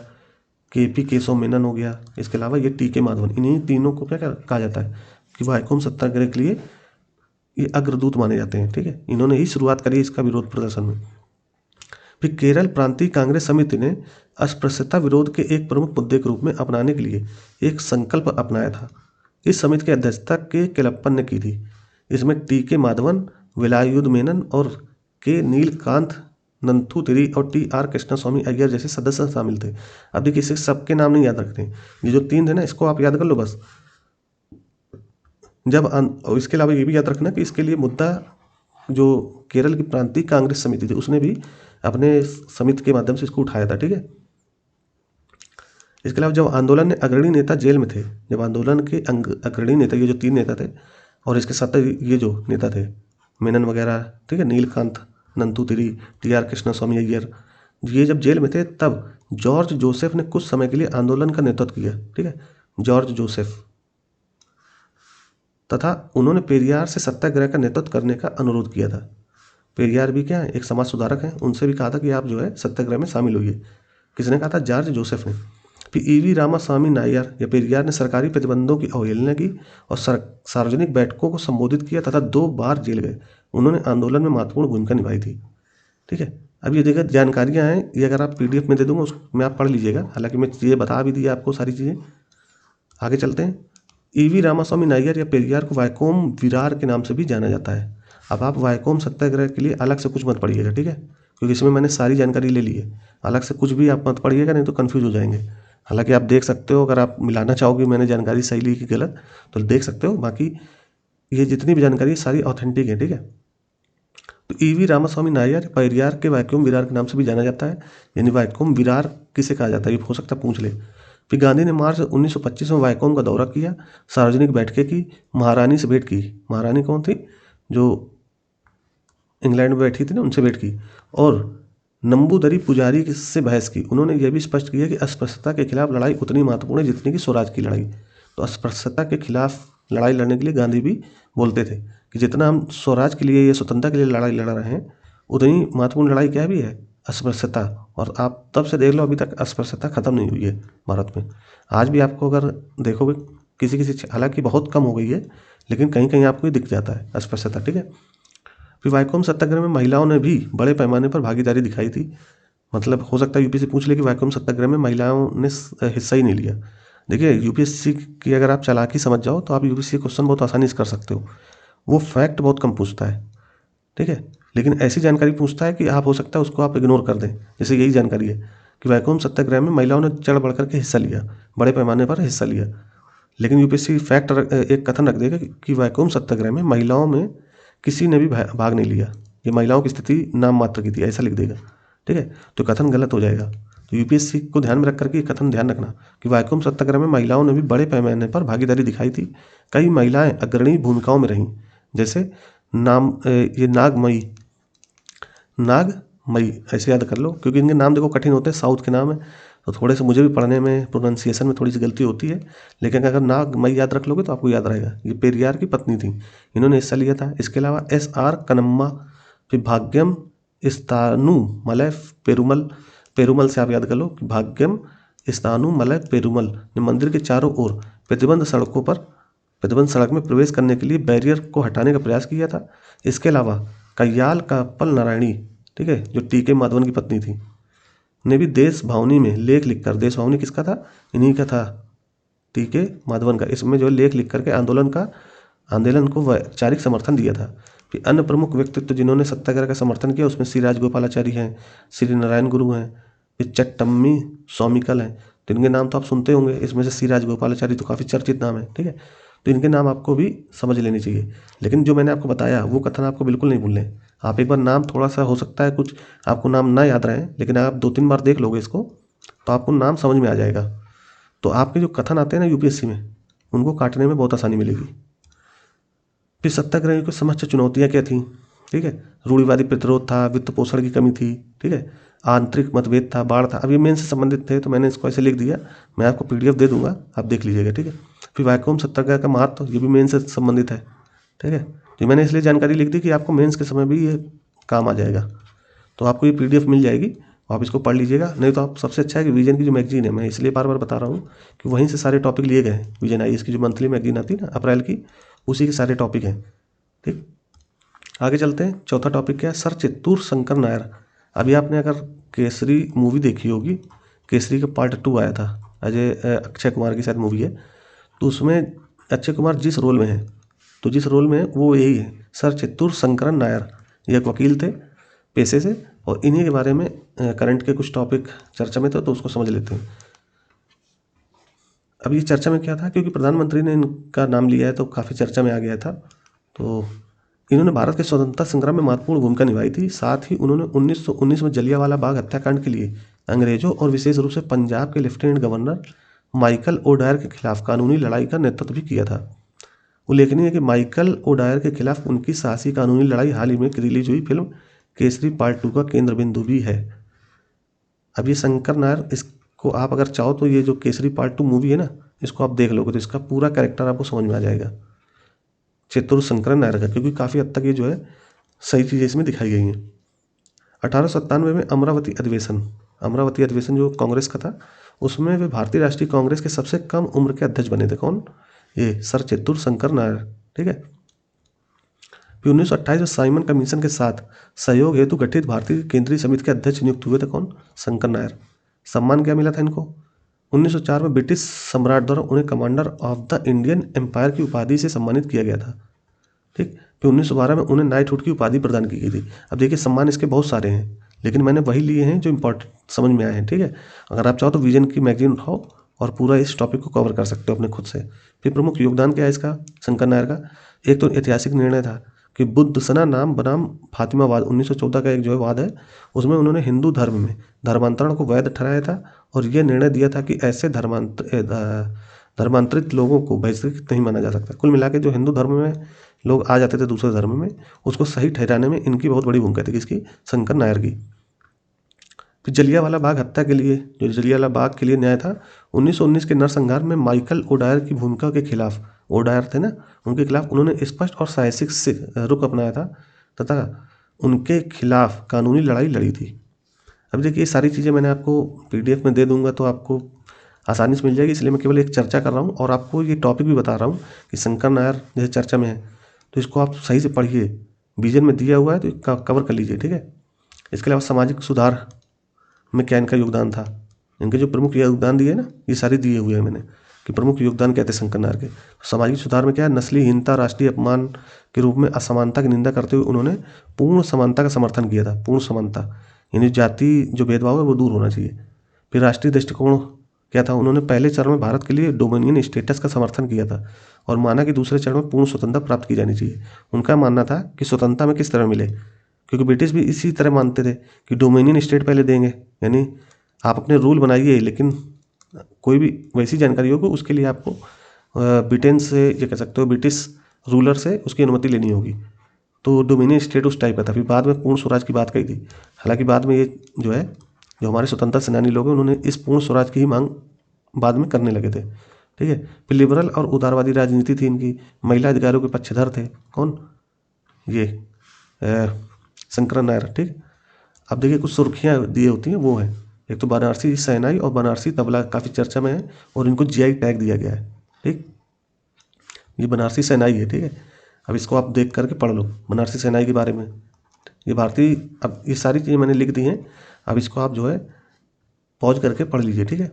केपी केशव मेनन हो गया, इसके अलावा ये टी के माधवन, इन्हीं तीनों को क्या कहा जाता है कि वाइकोम सत्याग्रह के लिए ये अग्रदूत माने जाते हैं, ठीक है। इन्होंने ही शुरुआत करी इसका विरोध प्रदर्शन में। फिर केरल प्रांतीय कांग्रेस समिति ने अस्पृश्यता विरोध के एक प्रमुख मुद्दे के रूप में अपनाने के लिए एक संकल्प अपनाया था। इस समिति की अध्यक्षता के केलप्पन ने की थी। इसमें टी के माधवन, वेलायुध मेनन और के नीलकांत नंथुतिरी और टी आर कृष्णस्वामी अय्यर जैसे सदस्य शामिल थे। अब देखिए, इसे सबके नाम नहीं याद रखते, ये जो 3 थे ना, इसको आप याद कर लो बस। और इसके अलावा ये भी याद रखना कि इसके लिए मुद्दा जो केरल की प्रांतीय कांग्रेस समिति थी उसने भी अपने समिति के माध्यम से इसको उठाया था, ठीक है। इसके अलावा जब आंदोलन में अग्रणी नेता जेल में थे, जब आंदोलन के अग्रणी नेता, ये जो 3 नेता थे और इसके साथ ये जो नेता थे मेनन वगैरह, ठीक है, नीलकांत नंथुतिरी, टी आर कृष्णस्वामी अय्यर, ये जब जेल में थे तब जॉर्ज जोसेफ ने कुछ समय के लिए आंदोलन का नेतृत्व किया, ठीक है, जॉर्ज जोसेफ, तथा उन्होंने पेरियार से सत्याग्रह का नेतृत्व करने का अनुरोध किया था। पेरियार भी क्या है, एक समाज सुधारक हैं, उनसे भी कहा था कि आप जो है सत्याग्रह में शामिल होइए। किसने कहा था, जॉर्ज जोसेफ ने। फिर ईवी रामास्वामी नायर या पेरियार ने सरकारी प्रतिबंधों की अवहेलना की और सार्वजनिक बैठकों को संबोधित किया तथा 2 बार जेल गए। उन्होंने आंदोलन में महत्वपूर्ण भूमिका निभाई थी, ठीक है। अब ये देखिए जानकारियाँ हैं, ये अगर आप PDF में दे दूंगा उसमें आप पढ़ लीजिएगा, हालांकि मैं ये बता भी दी आपको सारी चीज़ें। आगे चलते हैं। ईवी रामास्वामी नायर या पेरियार को वाइकोम विरार के नाम से भी जाना जाता है। अब आप वाइकोम सत्याग्रह के लिए अलग से कुछ मत पढ़िएगा, ठीक है, क्योंकि इसमें मैंने सारी जानकारी ले ली है। अलग से कुछ भी आप मत पढ़िएगा, नहीं तो कन्फ्यूज हो जाएंगे। हालांकि आप देख सकते हो, अगर आप मिलाना चाहोगे मैंने जानकारी सही ली कि गलत, तो देख सकते हो। बाकी ये जितनी भी जानकारी सारी ऑथेंटिक है, ठीक है। तो ईवी रामास्वामी नायर पेरियार के वाइकोम विरार के नाम से भी जाना जाता है, यानी वाइकोम विरार किसे कहा जाता है, ये हो सकता है पूछ ले। फिर गांधी ने मार्च 1925 में वाइकोम का दौरा किया, सार्वजनिक बैठकें की, महारानी से भेंट की। महारानी कौन थी, जो इंग्लैंड में बैठी थी ना, उनसे भेंट की, और नंबूदरी पुजारी से बहस की। उन्होंने यह भी स्पष्ट किया कि अस्पृश्यता के खिलाफ लड़ाई उतनी महत्वपूर्ण है जितनी कि स्वराज की लड़ाई। तो अस्पृश्यता के खिलाफ लड़ाई लड़ने के लिए गांधी भी बोलते थे कि जितना हम स्वराज के लिए या स्वतंत्रता के लिए लड़ाई लड़ रहे हैं, उतनी महत्वपूर्ण लड़ाई क्या भी है, अस्पृश्यता। और आप तब से देख लो अभी तक अस्पृश्यता खत्म नहीं हुई है भारत में। आज भी आपको अगर देखोगे किसी किसी, हालांकि बहुत कम हो गई है, लेकिन कहीं कहीं आपको दिख जाता है अस्पृश्यता, ठीक है। फिर वाइकोम सत्याग्रह में महिलाओं ने भी बड़े पैमाने पर भागीदारी दिखाई थी। मतलब हो सकता है यूपीएससी पूछ ले कि वाइकोम सत्याग्रह में महिलाओं ने हिस्सा ही नहीं लिया। देखिए, यूपीएससी की अगर आप चालाकी समझ जाओ तो आप यूपीएससी क्वेश्चन बहुत आसानी से कर सकते हो। वो फैक्ट बहुत कम पूछता है, ठीक है, लेकिन ऐसी जानकारी पूछता है कि आप हो सकता है उसको आप इग्नोर कर दें। जैसे यही जानकारी है कि वाइकोम सत्याग्रह में महिलाओं ने चढ़ बढ़ करके हिस्सा लिया, बड़े पैमाने पर हिस्सा लिया। लेकिन यूपीएससी फैक्ट एक कथन रख देगा कि वाइकोम सत्याग्रह में महिलाओं में किसी ने भी भाग नहीं लिया, ये महिलाओं की स्थिति नाम मात्र की थी, ऐसा लिख देगा, ठीक है। तो कथन गलत हो जाएगा। तो यूपीएससी को ध्यान में रख करके कथन ध्यान रखना कि वाइकोम सत्याग्रह में महिलाओं ने भी बड़े पैमाने पर भागीदारी दिखाई थी। कई महिलाएं अग्रणी भूमिकाओं में रहीं, जैसे ये नागमई, ऐसे याद कर लो, क्योंकि इनके नाम देखो कठिन होते हैं, साउथ के नाम है, तो थोड़े से मुझे भी पढ़ने में प्रोनाउंसिएशन में थोड़ी सी गलती होती है, लेकिन अगर नागमई याद रख लोगे तो आपको याद रहेगा। ये पेरियार की पत्नी थी, इन्होंने हिस्सा लिया था। इसके अलावा SR कनम्मा, फिर भाग्यम स्थानु मलय पेरुमल से आप याद कर लो कि भाग्यम स्थानु मलय पेरुमल ने मंदिर के चारों ओर प्रतिबंध सड़क में प्रवेश करने के लिए बैरियर को हटाने का प्रयास किया था। इसके अलावा कय्याल काप्पल नारायणी, ठीक है, जो टी के माधवन की पत्नी थी, ने भी देश भावनी में लेख लिखकर, देश भावनी किसका था, इन्हीं का था, टी के माधवन का, इसमें जो लेख लिख करके आंदोलन को वैचारिक समर्थन दिया था। फिर अन्य प्रमुख व्यक्तित्व जिन्होंने सत्याग्रह का समर्थन किया उसमें श्री राजगोपालाचारी हैं, श्री नारायण गुरु हैं, फिर चट्टम्मी स्वामिकल हैं। तो इनके नाम तो आप सुनते होंगे, इसमें से श्री राजगोपालाचारी तो काफ़ी चर्चित नाम है, ठीक है। तो इनके नाम आपको भी समझ लेने चाहिए, लेकिन जो मैंने आपको बताया वो कथन आपको बिल्कुल नहीं भूलने। आप एक बार नाम थोड़ा सा, हो सकता है कुछ आपको नाम ना याद रहे, लेकिन आप 2-3 बार देख लोगे इसको तो आपको नाम समझ में आ जाएगा। तो आपके जो कथन आते हैं ना यूपीएससी में, उनको काटने में बहुत आसानी मिलेगी। फिर सत्याग्रह की समस्या चुनौतियाँ क्या थी, ठीक है। रूढ़िवादी प्रतिरोध था, वित्त पोषण की कमी थी, ठीक है, आंतरिक मतभेद था, बाढ़ था। अब ये मेन से संबंधित थे तो मैंने इसको ऐसे लिख दिया। मैं आपको PDF दे दूंगा, आप देख लीजिएगा, ठीक है। फिर वैक्यूम सत्याग्रह का महत्व, ये भी मेन से संबंधित है, ठीक है। तो मैंने इसलिए जानकारी लिख दी कि आपको मेंस के समय भी ये काम आ जाएगा। तो आपको ये PDF मिल जाएगी, आप इसको पढ़ लीजिएगा। नहीं तो आप सबसे अच्छा है कि विजन की जो मैगजीन है, मैं इसलिए बार बार बता रहा हूँ कि वहीं से सारे टॉपिक लिए गए हैं। विजन IAS की जो मंथली मैगजीन आती है ना अप्रैल की, उसी के सारे टॉपिक हैं, ठीक। आगे चलते हैं। चौथा टॉपिक क्या है? सर चित्तूर शंकर नायर। अभी आपने अगर केसरी मूवी देखी होगी, केसरी का पार्ट 2 आया था, अक्षय कुमार की शायद मूवी है, तो उसमें अक्षय कुमार जिस रोल में है, तो जिस रोल में है वो यही है, सर चित्तूर शंकरन नायर। ये एक वकील थे पेशे से, और इन्हीं के बारे में करंट के कुछ टॉपिक चर्चा में थे, तो उसको समझ लेते हैं। अब ये चर्चा में क्या था, क्योंकि प्रधानमंत्री ने इनका नाम लिया है तो काफ़ी चर्चा में आ गया था। तो इन्होंने भारत के स्वतंत्रता संग्राम में महत्वपूर्ण भूमिका निभाई थी। साथ ही उन्होंने 1919 में जलियांवाला बाग हत्याकांड के लिए अंग्रेजों और विशेष रूप से पंजाब के लेफ्टिनेंट गवर्नर माइकल ओडायर के खिलाफ कानूनी लड़ाई का नेतृत्व भी किया था। उल्लेखनीय है कि माइकल ओडायर के खिलाफ उनकी साहसी कानूनी लड़ाई हाल ही में रिलीज हुई फिल्म केसरी पार्ट 2 का केंद्र बिंदु भी है। अब ये शंकर नायर, इसको आप अगर चाहो तो ये जो केसरी पार्ट 2 मूवी है ना, इसको आप देख लोगे तो इसका पूरा कैरेक्टर आपको समझ में आ जाएगा चित्तूर शंकर नायर का, क्योंकि काफ़ी हद तक ये जो है सही चीज़ें इसमें दिखाई गई हैं। 1897 में अमरावती अधिवेशन जो कांग्रेस का था, उसमें वे भारतीय राष्ट्रीय कांग्रेस के सबसे कम उम्र के अध्यक्ष बने थे। कौन? ये सर चित्तूर शंकर नायर, ठीक है। फिर 1928 में साइमन कमीशन के साथ सहयोग हेतु गठित भारतीय केंद्रीय समिति के अध्यक्ष नियुक्त हुए थे। कौन? शंकर नायर। सम्मान क्या मिला था इनको? 1904 में ब्रिटिश सम्राट द्वारा उन्हें Commander of the Indian Empire की उपाधि से सम्मानित किया गया था, ठीक। फिर 1912 में उन्हें नाइटहुड की उपाधि प्रदान की गई थी। अब देखिए सम्मान इसके बहुत सारे हैं, लेकिन मैंने वही लिए हैं जो इंपॉर्टेंट समझ में आए हैं, ठीक है। अगर आप चाहो तो विजन की मैगजीन उठाओ और पूरा इस टॉपिक को कवर कर सकते हो अपने खुद से। फिर प्रमुख योगदान क्या है इसका, शंकर नायर का? एक तो ऐतिहासिक निर्णय था कि बुद्ध सना नाम बनाम फातिमावाद 1914 का एक जो है वाद है, उसमें उन्होंने हिंदू धर्म में धर्मांतरण को वैध ठहराया था, और यह निर्णय दिया था कि ऐसे धर्मांतरित लोगों को बहिष्कृत नहीं माना जा सकता। कुल मिला के जो हिंदू धर्म में लोग आ जाते थे दूसरे धर्म में, उसको सही ठहराने में इनकी बहुत बड़ी भूमिका थी। किसकी? शंकर नायर की। फिर जलियांवाला बाग हत्या के लिए, जो जलियांवाला बाग के लिए न्याय था, 1919 के नरसंहार में माइकल ओडायर की भूमिका के खिलाफ, ओडायर थे ना, उनके खिलाफ उन्होंने स्पष्ट और साहसिक रुख अपनाया था तथा उनके खिलाफ कानूनी लड़ाई लड़ी थी। अब देखिए ये सारी चीज़ें मैंने आपको PDF में दे दूंगा तो आपको आसानी से मिल जाएगी, इसलिए मैं केवल एक चर्चा कर रहा हूँ और आपको ये टॉपिक भी बता रहा हूँ कि शंकर नायर जैसे चर्चा में है, तो इसको आप सही से पढ़िए। विजन में दिया हुआ है तो कवर कर लीजिए, ठीक है। इसके अलावा सामाजिक सुधार में क्या इनका योगदान था, इनके जो प्रमुख योगदान दिए ना, ये सारे दिए हुए हैं मैंने कि प्रमुख योगदान क्या थे शंकर नायर के। सामाजिक सुधार में क्या है, नस्लीहीनता, राष्ट्रीय अपमान के रूप में असमानता की निंदा करते हुए उन्होंने पूर्ण समानता का समर्थन किया था। पूर्ण समानता यानी जाति जो भेदभाव है वो दूर होना चाहिए। फिर राष्ट्रीय दृष्टिकोण क्या था, उन्होंने पहले चरण में भारत के लिए डोमिनियन स्टेटस का समर्थन किया था और माना कि दूसरे चरण में पूर्ण स्वतंत्रता प्राप्त की जानी चाहिए। उनका मानना था कि स्वतंत्रता में किस तरह मिले, क्योंकि ब्रिटिश भी इसी तरह मानते थे कि डोमिनियन स्टेट पहले देंगे, यानी आप अपने रूल बनाइए, लेकिन कोई भी वैसी जानकारी होगी उसके लिए आपको ब्रिटेन से, ये कह सकते हो ब्रिटिश रूलर से उसकी अनुमति लेनी होगी। तो डोमिनियन स्टेट उस टाइप का था। फिर बाद में पूर्ण स्वराज की बात कही थी। हालांकि बाद में ये जो है, जो हमारे स्वतंत्रता सेनानी लोग हैं, उन्होंने इस पूर्ण स्वराज की ही मांग बाद में करने लगे थे, ठीक है। फिर लिबरल और उदारवादी राजनीति थी इनकी, महिला अधिकारों के पक्षधर थे। कौन? ये शंकर नायर, ठीक। अब देखिए कुछ सुर्खियाँ दी होती हैं, वो है एक तो बनारसी शहनाई और बनारसी तबला काफ़ी चर्चा में है और इनको GI टैग दिया गया है, ठीक। ये बनारसी शहनाई है, ठीक है। अब इसको आप देख करके पढ़ लो बनारसी शहनाई के बारे में। ये भारतीय, अब ये सारी चीज़ें मैंने लिख दी हैं, अब इसको आप जो है पॉज करके पढ़ लीजिए, ठीक है।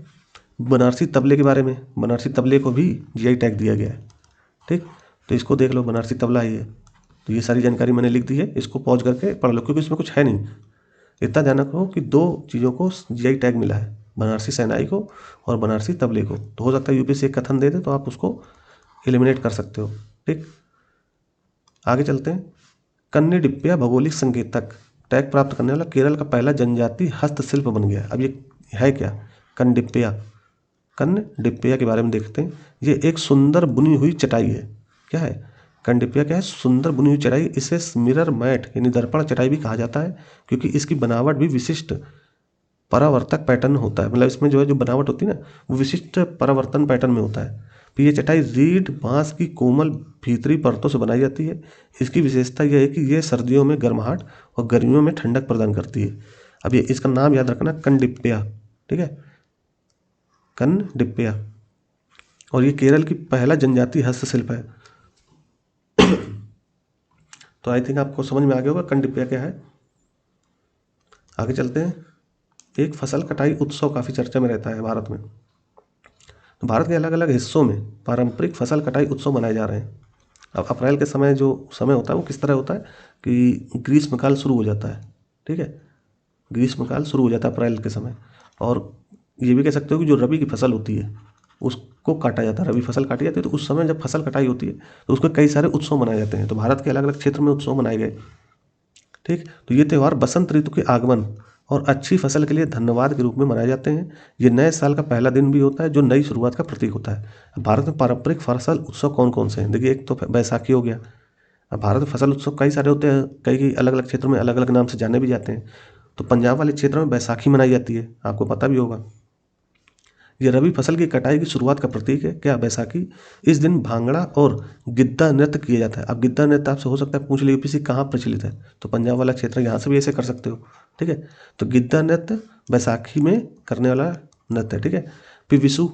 बनारसी तबले के बारे में, बनारसी तबले को भी GI टैग दिया गया है, ठीक। तो इसको देख लो, बनारसी तबला है ये। तो ये सारी जानकारी मैंने लिख दी है, इसको पॉज करके पढ़ लो, क्योंकि इसमें कुछ है नहीं। इतना ध्यान रखो कि 2 चीज़ों को GI टैग मिला है, बनारसी शहनाई को और बनारसी तबले को। तो हो सकता है UPSC एक कथन दे दे तो आप उसको एलिमिनेट कर सकते हो, ठीक। आगे चलते हैं। कन्नेडिप्पा भौगोलिक संकेतक टैग प्राप्त करने वाला केरल का पहला जनजाति हस्तशिल्प बन गया। अब ये है क्या? कन्नेडिप्पा के बारे में देखते हैं। ये एक सुंदर बुनी हुई चटाई है। क्या है? कंडिप्या क्या है? सुंदर बुनी हुई चटाई। इसे मिरर मैट यानी दर्पण चटाई भी कहा जाता है, क्योंकि इसकी बनावट भी विशिष्ट परावर्तक पैटर्न होता है। मतलब इसमें जो है जो बनावट होती है ना, वो विशिष्ट परावर्तन पैटर्न में होता है। फिर ये चटाई रीढ़ बांस की कोमल भीतरी परतों से बनाई जाती है। इसकी विशेषता यह है कि ये सर्दियों में गर्माहट और गर्मियों में ठंडक प्रदान करती है। अब ये इसका नाम याद रखना, कंडिप्या। ठीक है, कंडिप्या। और ये केरल की पहला जनजातीय हस्तशिल्प है। तो आई थिंक आपको समझ में आ गया होगा कंडिप्या क्या है। आगे चलते हैं। एक फसल कटाई उत्सव काफ़ी चर्चा में रहता है भारत में। तो भारत के अलग अलग हिस्सों में पारंपरिक फसल कटाई उत्सव मनाए जा रहे हैं। अब अप्रैल के समय जो समय होता है वो किस तरह होता है कि ग्रीष्मकाल शुरू हो जाता है। ठीक है, ग्रीष्मकाल शुरू हो जाता है अप्रैल के समय। और ये भी कह सकते हो कि जो रबी की फसल होती है उसको काटा जाता है, रबी फसल काटी जाती है। तो उस समय जब फसल कटाई होती है तो उसको कई सारे उत्सव मनाए जाते हैं। तो भारत के अलग अलग क्षेत्र में उत्सव मनाए गए। ठीक, तो ये त्यौहार बसंत ऋतु के आगमन और अच्छी फसल के लिए धन्यवाद के रूप में मनाए जाते हैं। ये नए साल का पहला दिन भी होता है जो नई शुरुआत का प्रतीक होता है। भारत में पारंपरिक फसल उत्सव कौन कौन से हैं? देखिए, एक तो बैसाखी हो गया। अब भारत में फसल उत्सव कई सारे होते हैं, कई अलग अलग क्षेत्रों में अलग अलग नाम से जाने भी जाते हैं। तो पंजाब वाले क्षेत्र में बैसाखी मनाई जाती है, आपको पता भी होगा। ये रबी फसल की कटाई की शुरुआत का प्रतीक है क्या, बैसाखी। इस दिन भांगड़ा और गिद्दा नृत्य किया जाता है। अब गिद्दा नृत्य आपसे हो सकता है पूछ लिया यूपीसी कहाँ प्रचलित है, तो पंजाब वाला क्षेत्र, यहाँ से भी ऐसे कर सकते हो। ठीक है, तो गिद्दा नृत्य बैसाखी में करने वाला नृत्य है। ठीक है, फिर विशु,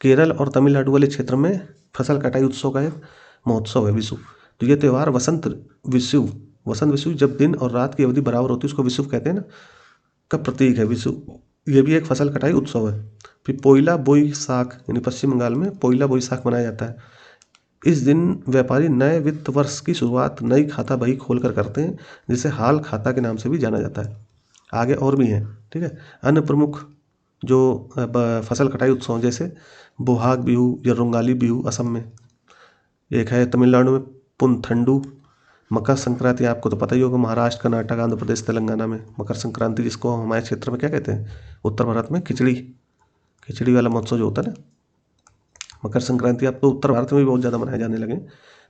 केरल और तमिलनाडु वाले क्षेत्र में फसल कटाई उत्सव का एक महोत्सव है विशु। तो ये त्यौहार वसंत विशु जब दिन और रात की अवधि बराबर होती है उसको विशु कहते हैं ना, का प्रतीक है विशु। ये भी एक फसल कटाई उत्सव है। फिर पोइला बोईसाख यानी पश्चिम बंगाल में पोइला बोईसाख मनाया जाता है। इस दिन व्यापारी नए वित्त वर्ष की शुरुआत नई खाता बही खोलकर करते हैं, जिसे हाल खाता के नाम से भी जाना जाता है। आगे और भी हैं। ठीक है, अन्य प्रमुख जो फसल कटाई उत्सव जैसे बोहाग बिहू या रोंगाली बिहू असम में, एक है तमिलनाडु में पुनथंडू। मकर संक्रांति आपको तो पता ही होगा, महाराष्ट्र, कर्नाटक, आंध्र प्रदेश, तेलंगाना में मकर संक्रांति, जिसको हमारे क्षेत्र में क्या कहते हैं, उत्तर भारत में खिचड़ी वाला महोत्सव जो होता है ना, मकर संक्रांति आपको उत्तर भारत में भी बहुत ज़्यादा मनाए जाने लगे।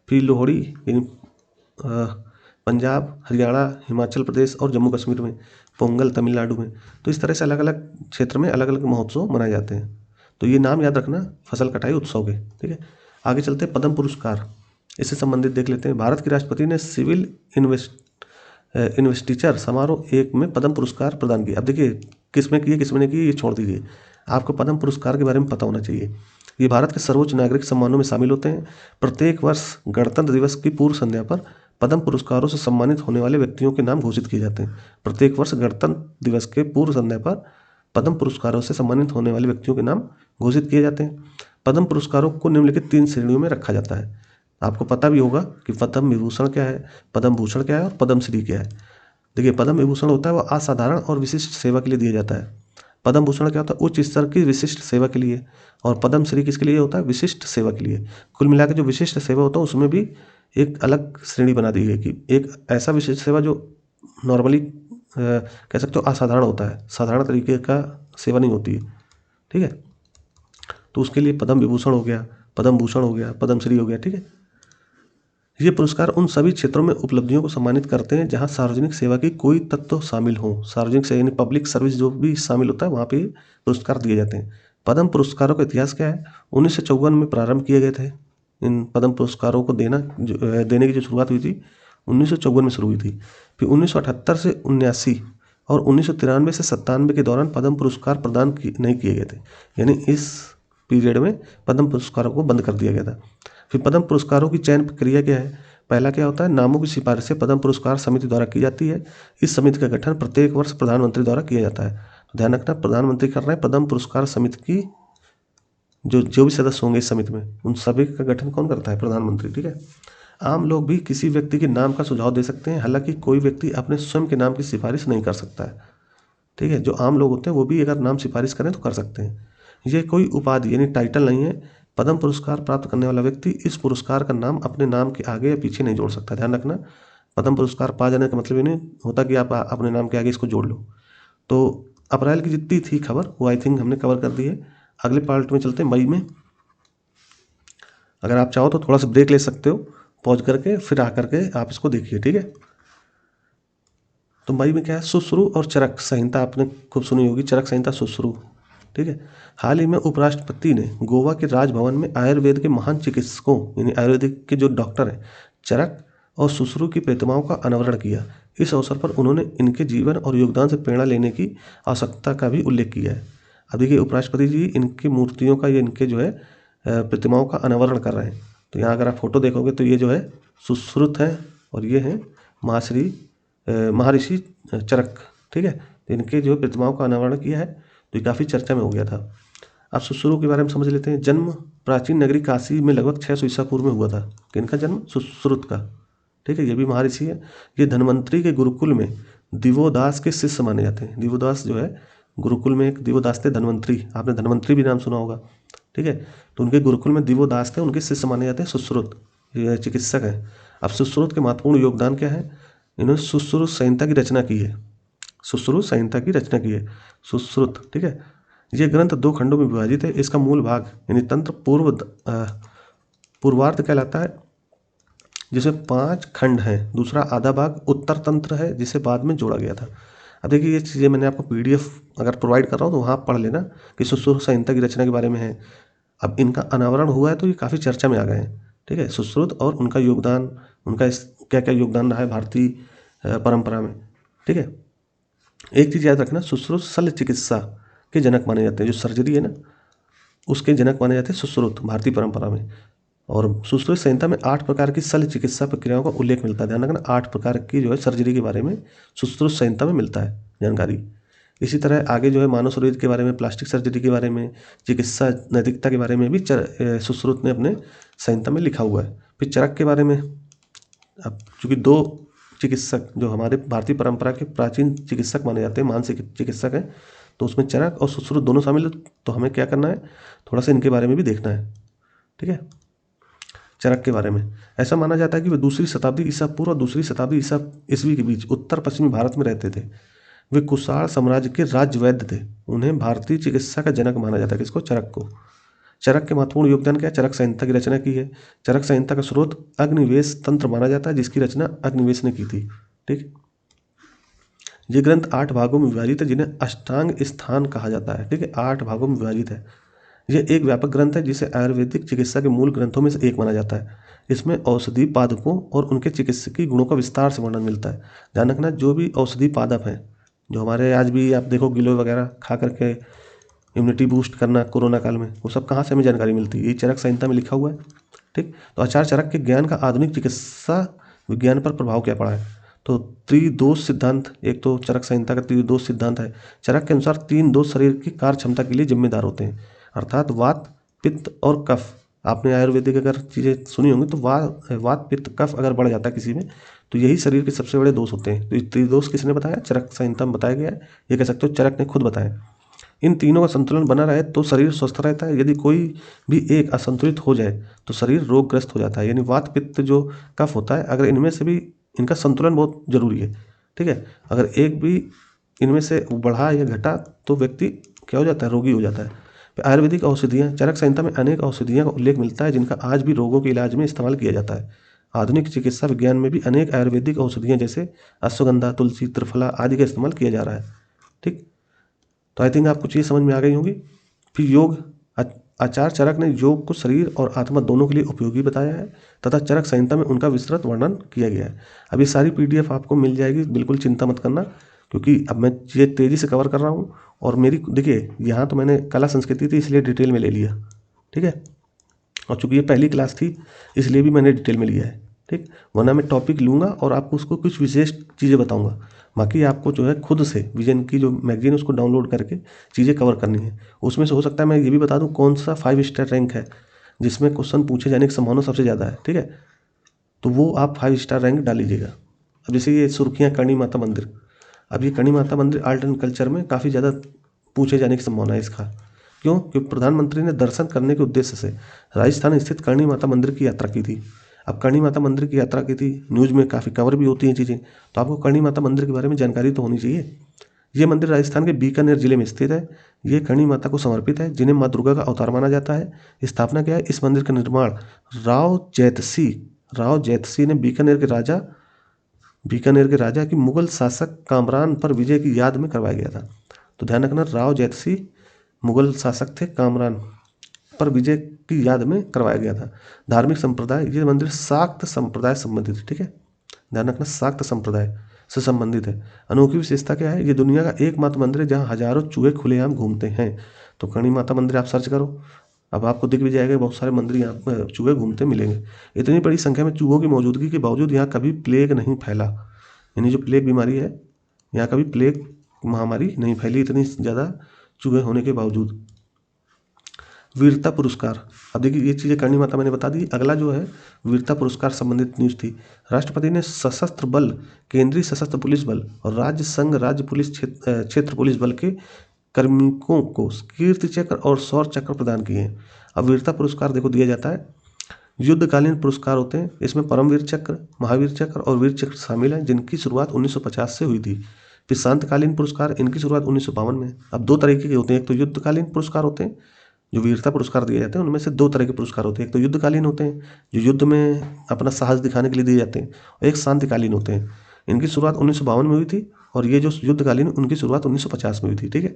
फिर लोहड़ी यानी पंजाब, हरियाणा, हिमाचल प्रदेश और जम्मू कश्मीर में, पोंगल तमिलनाडु में। तो इस तरह से अलग अलग क्षेत्र में अलग अलग महोत्सव मनाए जाते हैं। तो ये नाम याद रखना फसल कटाई उत्सव के। ठीक है, आगे चलते हैं पद्म पुरस्कार, इससे संबंधित देख लेते हैं। भारत के राष्ट्रपति ने सिविल इन्वेस्टिचर समारोह 1 में पद्म पुरस्कार प्रदान किया। अब देखिए किसमें किए किसमें नहीं किए ये छोड़ दीजिए, आपको पद्म पुरस्कार के बारे में पता होना चाहिए। ये भारत के सर्वोच्च नागरिक सम्मानों में शामिल होते हैं। प्रत्येक वर्ष गणतंत्र दिवस की पूर्व संध्या पर पद्म पुरस्कारों से सम्मानित होने वाले व्यक्तियों के नाम घोषित किए जाते हैं। प्रत्येक वर्ष गणतंत्र दिवस के पूर्व संध्या पर पद्म पुरस्कारों से सम्मानित होने वाले व्यक्तियों के नाम घोषित किए जाते हैं। पद्म पुरस्कारों को निम्नलिखित 3 श्रेणियों में रखा जाता है। आपको पता भी होगा कि पद्म विभूषण क्या है, पद्म भूषण क्या है और पद्म श्री क्या है। देखिए, पद्म विभूषण होता है वो असाधारण और विशिष्ट सेवा के लिए दिया जाता है। पद्म भूषण क्या होता है, उच्च स्तर की विशिष्ट सेवा के लिए। और पद्म श्री किसके लिए होता है, विशिष्ट सेवा के लिए। कुल मिलाकर जो विशिष्ट सेवा होता है उसमें भी एक अलग श्रेणी बना दी है कि एक ऐसा विशिष्ट सेवा जो नॉर्मली कह सकते हो असाधारण होता है, साधारण तरीके का सेवा नहीं होती है। ठीक है, तो उसके लिए पद्म विभूषण हो गया, पद्म भूषण हो गया, पद्म श्री हो गया। ठीक है, ये पुरस्कार उन सभी क्षेत्रों में उपलब्धियों को सम्मानित करते हैं जहां सार्वजनिक सेवा की कोई तत्व शामिल हो। सार्वजनिक सेवा यानी पब्लिक सर्विस जो भी शामिल होता है वहाँ पे पुरस्कार दिए जाते हैं। पद्म पुरस्कारों का इतिहास क्या है, 1954 में प्रारंभ किए गए थे। इन पद्म पुरस्कारों को देने की जो शुरुआत हुई थी 1954 में शुरू हुई थी। फिर 1978 से 1979 और 1993 से 97 के दौरान पद्म पुरस्कार प्रदान नहीं किए गए थे। यानी इस पीरियड में पद्म पुरस्कारों को बंद कर दिया गया था। फिर पद्म पुरस्कारों की चयन प्रक्रिया क्या है, पहला क्या होता है, नामों की सिफारिश से पद्म पुरस्कार समिति द्वारा की जाती है। इस समिति का गठन प्रत्येक वर्ष प्रधानमंत्री द्वारा किया जाता है। तो ध्यान रखना प्रधानमंत्री कर रहे हैं। पद्म पुरस्कार समिति की जो भी सदस्य होंगे इस समिति में उन सभी का गठन कौन करता है, प्रधानमंत्री। ठीक है, आम लोग भी किसी व्यक्ति के नाम का सुझाव दे सकते हैं, हालांकि कोई व्यक्ति अपने स्वयं के नाम की सिफारिश नहीं कर सकता है। ठीक है, जो आम लोग होते हैं वो भी अगर नाम सिफारिश करें तो कर सकते हैं। ये कोई उपाधि यानी टाइटल नहीं है। पद्म पुरस्कार प्राप्त करने वाला व्यक्ति इस पुरस्कार का नाम अपने नाम के आगे या पीछे नहीं जोड़ सकता। ध्यान रखना, पद्म पुरस्कार पा जाने का मतलब ये नहीं होता कि आप अपने नाम के आगे इसको जोड़ लो। तो अप्रैल की जितनी थी खबर वो आई थिंक हमने कवर कर दी है। अगले पार्ट में चलते हैं मई में। अगर आप चाहो तो थोड़ा सा ब्रेक ले सकते हो पॉज करके फिर आकर के आप इसको देखिए, ठीक है। तो मई में क्या है, सुश्रू और चरक संहिता आपने खूब सुनी होगी, चरक संहिता, सुश्रू, ठीक है। हाल ही में उपराष्ट्रपति ने गोवा के राजभवन में आयुर्वेद के महान चिकित्सकों यानी आयुर्वेदिक के जो डॉक्टर हैं चरक और सुश्रू की प्रतिमाओं का अनावरण किया। इस अवसर पर उन्होंने इनके जीवन और योगदान से प्रेरणा लेने की आवश्यकता का भी उल्लेख किया है। अब देखिए उपराष्ट्रपति जी इनकी मूर्तियों का या इनके जो है प्रतिमाओं का अनावरण कर रहे हैं। तो यहाँ अगर आप फोटो देखोगे तो ये जो है सुश्रुत है और ये है महर्षि चरक, ठीक है। तो इनके जो प्रतिमाओं का अनावरण किया है, तो ये काफ़ी चर्चा में हो गया था। अब सुश्रू के बारे में समझ लेते हैं। जन्म प्राचीन नगरी काशी में लगभग 600 ईसा पूर्व में हुआ था। किनका जन्म? सुश्रुत का, ठीक है। ये भी महर्षि है। ये धन्वंतरी के गुरुकुल में दिवोदास के शिष्य माने जाते हैं। दिवोदास जो है गुरुकुल में एक दिवोदास थे धन्वंतरी, आपने धन्वंतरी भी नाम सुना होगा, ठीक है। तो उनके गुरुकुल में दिवोदास थे, उनके शिष्य माने जाते हैं सुश्रुत, ये चिकित्सक हैं। अब सुश्रुत के महत्वपूर्ण योगदान क्या है? इन्होंने सुश्रुत संहिता की रचना की है। सुश्रुत संहिता की रचना की है सुश्रुत, ठीक है। ये ग्रंथ 2 खंडों में विभाजित है। इसका मूल भाग यानी तंत्र पूर्वार्ध कहलाता है, जिसमें 5 खंड हैं। दूसरा आधा भाग उत्तर तंत्र है, जिसे बाद में जोड़ा गया था। अब देखिए ये चीज़ें मैंने आपको PDF अगर प्रोवाइड कर रहा हूँ तो वहाँ पढ़ लेना कि सुश्रुत संहिता की रचना के बारे में है। अब इनका अनावरण हुआ है तो ये काफ़ी चर्चा में आ गए हैं, ठीक है। सुश्रुत और उनका योगदान, उनका क्या क्या योगदान रहा है भारतीय परंपरा में, ठीक है। एक चीज़ याद रखना, सुश्रुत शल्य चिकित्सा के जनक माने जाते हैं। जो सर्जरी है ना, उसके जनक माने जाते हैं सुश्रुत भारतीय परंपरा में। और सुश्रुत संहिता में 8 प्रकार की शल्य चिकित्सा प्रक्रियाओं का उल्लेख मिलता है। ध्यान रखना 8 प्रकार की जो है सर्जरी के बारे में सुश्रुत संहिता में मिलता है जानकारी। इसी तरह आगे जो है मानव शरीर के बारे में, प्लास्टिक सर्जरी के बारे में, चिकित्सा नैतिकता के बारे में भी सुश्रुत ने अपने संहिता में लिखा हुआ है। फिर चरक के बारे में, अब चूँकि 2 चिकित्सक जो हमारे भारतीय परंपरा के प्राचीन चिकित्सक माने जाते हैं, मानसिक चिकित्सक हैं, तो उसमें चरक और सुश्रुत दोनों शामिल है। तो हमें क्या करना है, थोड़ा सा इनके बारे में भी देखना है, ठीक है। चरक के बारे में ऐसा माना जाता है कि वे 2री शताब्दी ईसा पूर्व और 2री शताब्दी ईसा ईस्वी के बीच उत्तर पश्चिमी भारत में रहते थे। वे कुषाण साम्राज्य के राज्य वैद्य थे। उन्हें भारतीय चिकित्सा का जनक माना जाता है। किसको? चरक को। चरक के महत्वपूर्ण योगदान क्या है? चरक संहिता की रचना की है। चरक संहिता का स्रोत अग्निवेश तंत्र माना जाता है, जिसकी रचना अग्निवेश ने की थी, ठीक। ये ग्रंथ 8 भागों में विभाजित है, जिन्हें अष्टांग स्थान कहा जाता है, ठीक है। 8 भागों में विभाजित है। यह एक व्यापक ग्रंथ है, जिसे आयुर्वेदिक चिकित्सा के मूल ग्रंथों में से एक माना जाता है। इसमें औषधि पादपों और उनके चिकित्सकीय गुणों का विस्तार से वर्णन मिलता है। ध्यान रखना, जो भी औषधि पादप हैं, जो हमारे आज भी आप देखो गिलोय वगैरह खा करके इम्यूनिटी बूस्ट करना कोरोना काल में, वो सब कहाँ से हमें जानकारी मिलती है? ये चरक संहिता में लिखा हुआ है, ठीक। तो आचार्य चरक के ज्ञान का आधुनिक चिकित्सा विज्ञान पर प्रभाव क्या पड़ा है? तो त्रिदोष सिद्धांत, एक तो चरक संहिता का त्रिदोष सिद्धांत है। चरक के अनुसार 3 दोष शरीर की कार्य क्षमता के लिए जिम्मेदार होते हैं, अर्थात वात, पित्त और कफ। आपने आयुर्वेदिक अगर चीज़ें सुनी होंगी तो वात, पित्त, कफ अगर बढ़ जाता है किसी में, तो यही शरीर के सबसे बड़े दोष होते हैं। तो ये त्रिदोष किसने बताया? चरक संहिता में बताया गया है। ये कह सकते हो चरक ने खुद बताया। इन तीनों का संतुलन बना रहे तो शरीर स्वस्थ रहता है। यदि कोई भी एक असंतुलित हो जाए तो शरीर रोगग्रस्त हो जाता है। यानी वात, पित्त, जो कफ होता है, अगर इनमें से भी इनका संतुलन बहुत जरूरी है, ठीक है। अगर एक भी इनमें से बढ़ा या घटा तो व्यक्ति क्या हो जाता है? रोगी हो जाता है। आयुर्वेदिक औषधियाँ, चरक संहिता में अनेक औषधियों का उल्लेख मिलता है, जिनका आज भी रोगों के इलाज में इस्तेमाल किया जाता है। आधुनिक चिकित्सा विज्ञान में भी अनेक आयुर्वेदिक औषधियाँ जैसे अश्वगंधा, तुलसी, त्रिफला आदि का इस्तेमाल किया जा रहा है, ठीक। तो आई थिंक आपको चीज़ समझ में आ गई होंगी। फिर योग, आचार्य चरक ने योग को शरीर और आत्मा दोनों के लिए उपयोगी बताया है तथा चरक संहिता में उनका विस्तृत वर्णन किया गया है। अब ये सारी PDF आपको मिल जाएगी, बिल्कुल चिंता मत करना, क्योंकि अब मैं ये तेज़ी से कवर कर रहा हूँ। और मेरी देखिए यहाँ तो मैंने कला संस्कृति थी इसलिए डिटेल में ले लिया, ठीक है। और चूँकि ये पहली क्लास थी इसलिए भी मैंने डिटेल में लिया है, ठीक। वरना मैं टॉपिक लूँगा और आपको उसको कुछ विशेष चीज़ें बताऊँगा। बाकी आपको जो है खुद से विजन की जो मैगजीन है उसको डाउनलोड करके चीज़ें कवर करनी है। उसमें से हो सकता है मैं ये भी बता दूँ कौन सा 5 स्टार रैंक है जिसमें क्वेश्चन पूछे जाने की संभावना सबसे ज़्यादा है, ठीक है। तो वो आप 5 स्टार रैंक डाल लीजिएगा। अब जैसे ये सुर्खियाँ करणी माता मंदिर, अब ये करणी माता मंदिर आर्ट एंड कल्चर में काफ़ी ज़्यादा पूछे जाने की संभावना है इसका। क्यों? क्योंकि प्रधानमंत्री ने दर्शन करने के उद्देश्य से राजस्थान स्थित करणी माता मंदिर की यात्रा की थी। अब करणी माता मंदिर की यात्रा की थी, न्यूज़ में काफ़ी कवर भी होती हैं चीज़ें, तो आपको करणी माता मंदिर के बारे में जानकारी तो होनी चाहिए। ये मंदिर राजस्थान के बीकानेर जिले में स्थित है। ये करणी माता को समर्पित है, जिन्हें माँ दुर्गा का अवतार माना जाता है। स्थापना क्या है? इस मंदिर का निर्माण राव जैतसी राव जैतसी ने बीकानेर के राजा की मुगल शासक कामरान पर विजय की याद में करवाया गया था। तो ध्यान रखना, राव जैतसी मुगल शासक थे, कामरान पर विजय की याद में करवाया गया था। धार्मिक संप्रदाय, ये मंदिर शाक्त संप्रदाय से संबंधित है, ठीक है, ध्यान रखना, शाक्त संप्रदाय से संबंधित है। अनोखी विशेषता क्या है, ये दुनिया का एकमात्र मंदिर है जहाँ हजारों चूहे खुलेआम घूमते हैं। तो करणी माता मंदिर आप सर्च करो, अब आपको दिख भी जाएगा, बहुत सारे मंदिर यहाँ पर चूहे घूमते मिलेंगे। इतनी बड़ी संख्या में चूहों की मौजूदगी के बावजूद यहाँ कभी प्लेग नहीं फैला, यानी जो प्लेग बीमारी है, यहाँ कभी प्लेग महामारी नहीं फैली, इतनी ज़्यादा चूहे होने के बावजूद। वीरता पुरस्कार, अब देखिए ये चीज़ें करणी माता मैंने बता दी। अगला जो है वीरता पुरस्कार संबंधित न्यूज़ थी। राष्ट्रपति ने सशस्त्र बल, केंद्रीय सशस्त्र पुलिस बल और राज्य संघ राज्य पुलिस क्षेत्र पुलिस बल के कार्मिकों को कीर्ति चक्र और शौर्य चक्र प्रदान किए हैं। अब वीरता पुरस्कार देखो दिया जाता है, युद्धकालीन पुरस्कार होते हैं, इसमें परमवीर चक्र, महावीर चक्र और वीर चक्र शामिल हैं, जिनकी शुरुआत 1950 से हुई थी। फिर शांतकालीन पुरस्कार, इनकी शुरुआत 1952 में। अब दो तरीके के होते हैं, एक तो युद्धकालीन पुरस्कार होते हैं, जो वीरता पुरस्कार दिए जाते हैं उनमें से दो तरह के पुरस्कार होते हैं। एक तो युद्धकालीन होते हैं, जो युद्ध में अपना साहस दिखाने के लिए दिए जाते हैं, और एक शांतिकालीन होते हैं। इनकी शुरुआत 1952 में हुई थी, और ये जो युद्धकालीन, उनकी शुरुआत 1950 में हुई थी, ठीक है।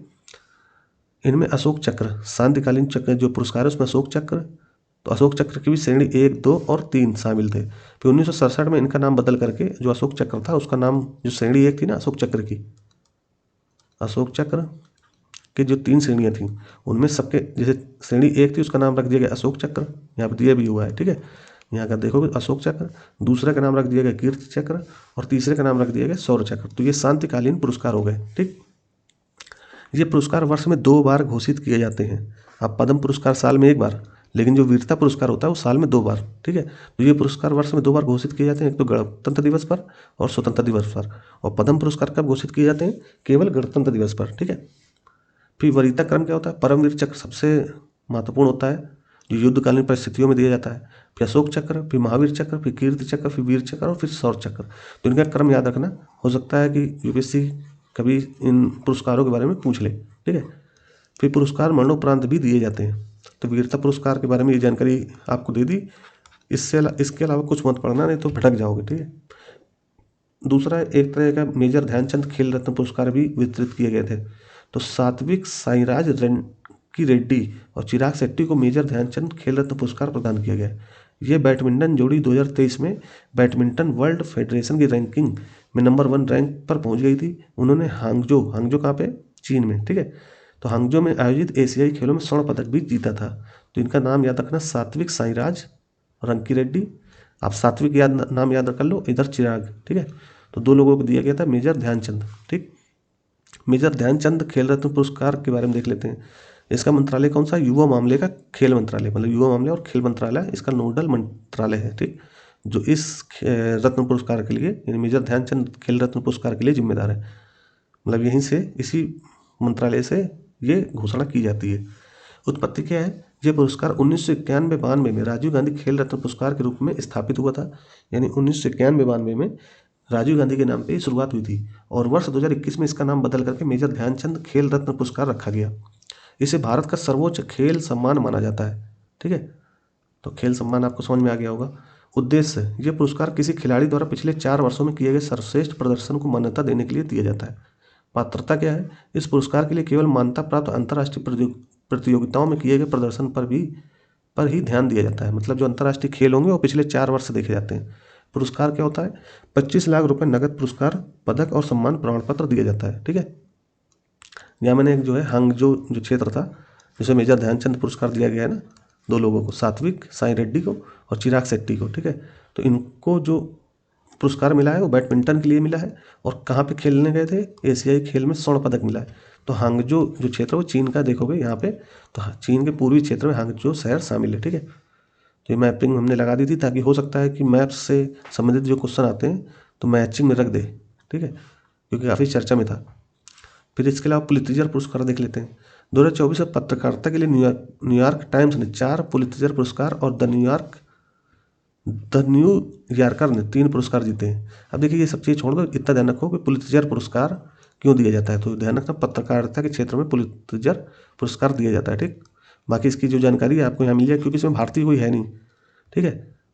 इनमें अशोक चक्र, शांतिकालीन चक्र जो पुरस्कार है उसमें अशोक चक्र, तो अशोक चक्र की भी श्रेणी 1, 2 और 3 शामिल थे। फिर 1967 में इनका नाम बदल करके जो अशोक चक्र था उसका नाम, जो श्रेणी 1 थी ना अशोक चक्र की, अशोक चक्र की जो 3 श्रेणियाँ थीं उनमें सबके, जैसे श्रेणी 1 थी उसका नाम रख दिया गया अशोक चक्र, यहाँ पर दिया भी हुआ है, ठीक है, यहाँ का देखोगे अशोक चक्र। दूसरे का नाम रख दिया गया कीर्ति चक्र, और तीसरे का नाम रख दिया गया शौर्य चक्र। तो ये शांतिकालीन पुरस्कार हो गए, ठीक। ये पुरस्कार वर्ष में 2 बार घोषित किए जाते हैं। अब पद्म पुरस्कार साल में 1 बार, लेकिन जो वीरता पुरस्कार होता है वो साल में 2 बार, ठीक है। तो ये पुरस्कार वर्ष में 2 बार घोषित किए जाते हैं, एक तो गणतंत्र दिवस पर और स्वतंत्रता दिवस पर। और पद्म पुरस्कार कब घोषित किए जाते हैं, केवल गणतंत्र दिवस पर, ठीक है। फिर वरीयता क्रम क्या होता है, परमवीर चक्र सबसे महत्वपूर्ण होता है, जो युद्धकालीन परिस्थितियों में दिया जाता है। फिर अशोक चक्र, फिर महावीर चक्र, फिर कीर्ति चक्र, फिर वीर चक्र और फिर शौर्य चक्र। तो इनका क्रम याद रखना, हो सकता है कि यूपीएससी कभी इन पुरस्कारों के बारे में पूछ ले, ठीक है। फिर पुरस्कार मरणोपरांत भी दिए जाते हैं। तो वीरता पुरस्कार के बारे में ये जानकारी आपको दे दी, इसके अलावा कुछ मत पढ़ना, नहीं तो भटक जाओगे, ठीक है। दूसरा, एक तरह का मेजर ध्यानचंद खेल रत्न पुरस्कार भी वितरित किए गए थे। तो सात्विक साईराज रनकी रेड्डी और चिराग शेट्टी को मेजर ध्यानचंद खेल रत्न पुरस्कार प्रदान किया गया। ये बैडमिंटन जोड़ी 2023 में बैडमिंटन वर्ल्ड फेडरेशन की रैंकिंग में नंबर 1 रैंक पर पहुंच गई थी। उन्होंने हांगजो कहाँ पे, चीन में, ठीक है। तो हांगजो में आयोजित एशियाई खेलों में स्वर्ण पदक भी जीता था। तो इनका नाम याद रखना, सात्विक साईराज रंकी रेड्डी। आप सात्विक नाम याद कर लो, इधर चिराग, ठीक है। तो 2 लोगों को दिया गया था मेजर ध्यानचंद, ठीक। मेजर ध्यानचंद खेल रत्न पुरस्कार के बारे में देख लेते हैं। इसका मंत्रालय कौन सा, युवा मामले का खेल मंत्रालय, मतलब युवा मामले और खेल मंत्रालय इसका नोडल मंत्रालय है, ठीक, जो इस रत्न पुरस्कार के लिए, यानी मेजर ध्यानचंद खेल रत्न पुरस्कार के लिए जिम्मेदार है। मतलब यहीं से, इसी मंत्रालय से ये घोषणा की जाती है। उत्पत्ति क्या है, ये पुरस्कार 1991-92 में राजीव गांधी खेल रत्न पुरस्कार के रूप में स्थापित हुआ था। यानी 1991-92 में राजीव गांधी के नाम पे शुरुआत हुई थी, और वर्ष 2021 में इसका नाम बदल करके मेजर ध्यानचंद खेल रत्न पुरस्कार रखा गया। इसे भारत का सर्वोच्च खेल सम्मान माना जाता है, ठीक है। तो खेल सम्मान आपको समझ में आ गया होगा। उद्देश्य, ये पुरस्कार किसी खिलाड़ी द्वारा पिछले 4 वर्षों में किए गए सर्वश्रेष्ठ प्रदर्शन को मान्यता देने के लिए दिया जाता है। पात्रता क्या है, इस पुरस्कार के लिए केवल मान्यता प्राप्त अंतर्राष्ट्रीय प्रतियोगिताओं में किए गए प्रदर्शन पर ही ध्यान दिया जाता है। मतलब जो अंतर्राष्ट्रीय खेल होंगे वो पिछले 4 वर्ष से देखे जाते हैं। पुरस्कार क्या होता है, 25 लाख रुपए नगद पुरस्कार, पदक और सम्मान प्रमाण पत्र दिया जाता है, ठीक है। यहाँ मैंने एक जो है हांगजो जो क्षेत्र था, जिसे मेजर ध्यानचंद पुरस्कार दिया गया है ना, 2 लोगों को, सात्विक साई रेड्डी को और चिराग शेट्टी को, ठीक है। तो इनको जो पुरस्कार मिला है वो बैडमिंटन के लिए मिला है, और कहाँ पे खेलने गए थे, एशियाई खेल में स्वर्ण पदक मिला है। तो हांगजो जो क्षेत्र वो चीन का, देखोगे यहाँ पे, तो चीन के पूर्वी क्षेत्र में हांगजो शहर शामिल है, ठीक है। तो ये मैपिंग हमने लगा दी थी, ताकि हो सकता है कि मैप से संबंधित जो क्वेश्चन आते हैं तो मैचिंग में रख दे, ठीक है, क्योंकि काफ़ी चर्चा में था। फिर इसके अलावा पुलित्जर पुरस्कार देख लेते हैं। 2024 में पत्रकारिता के लिए न्यूयॉर्क टाइम्स ने 4 पुलित्जर पुरस्कार और द न्यू यॉर्कर ने 3 पुरस्कार जीते हैं। अब देखिए ये सब चीज़ छोड़ दो, इतना ध्यान रखो कि पुलित्जर पुरस्कार क्यों दिया जाता है। तो ध्यान रखना, पत्रकारिता के क्षेत्र में पुलित्जर पुरस्कार दिया जाता है, ठीक। बाकी इसकी जो जानकारी है आपको यहाँ मिल जाए, क्योंकि इसमें भारतीय कोई है नहीं, ठीक है।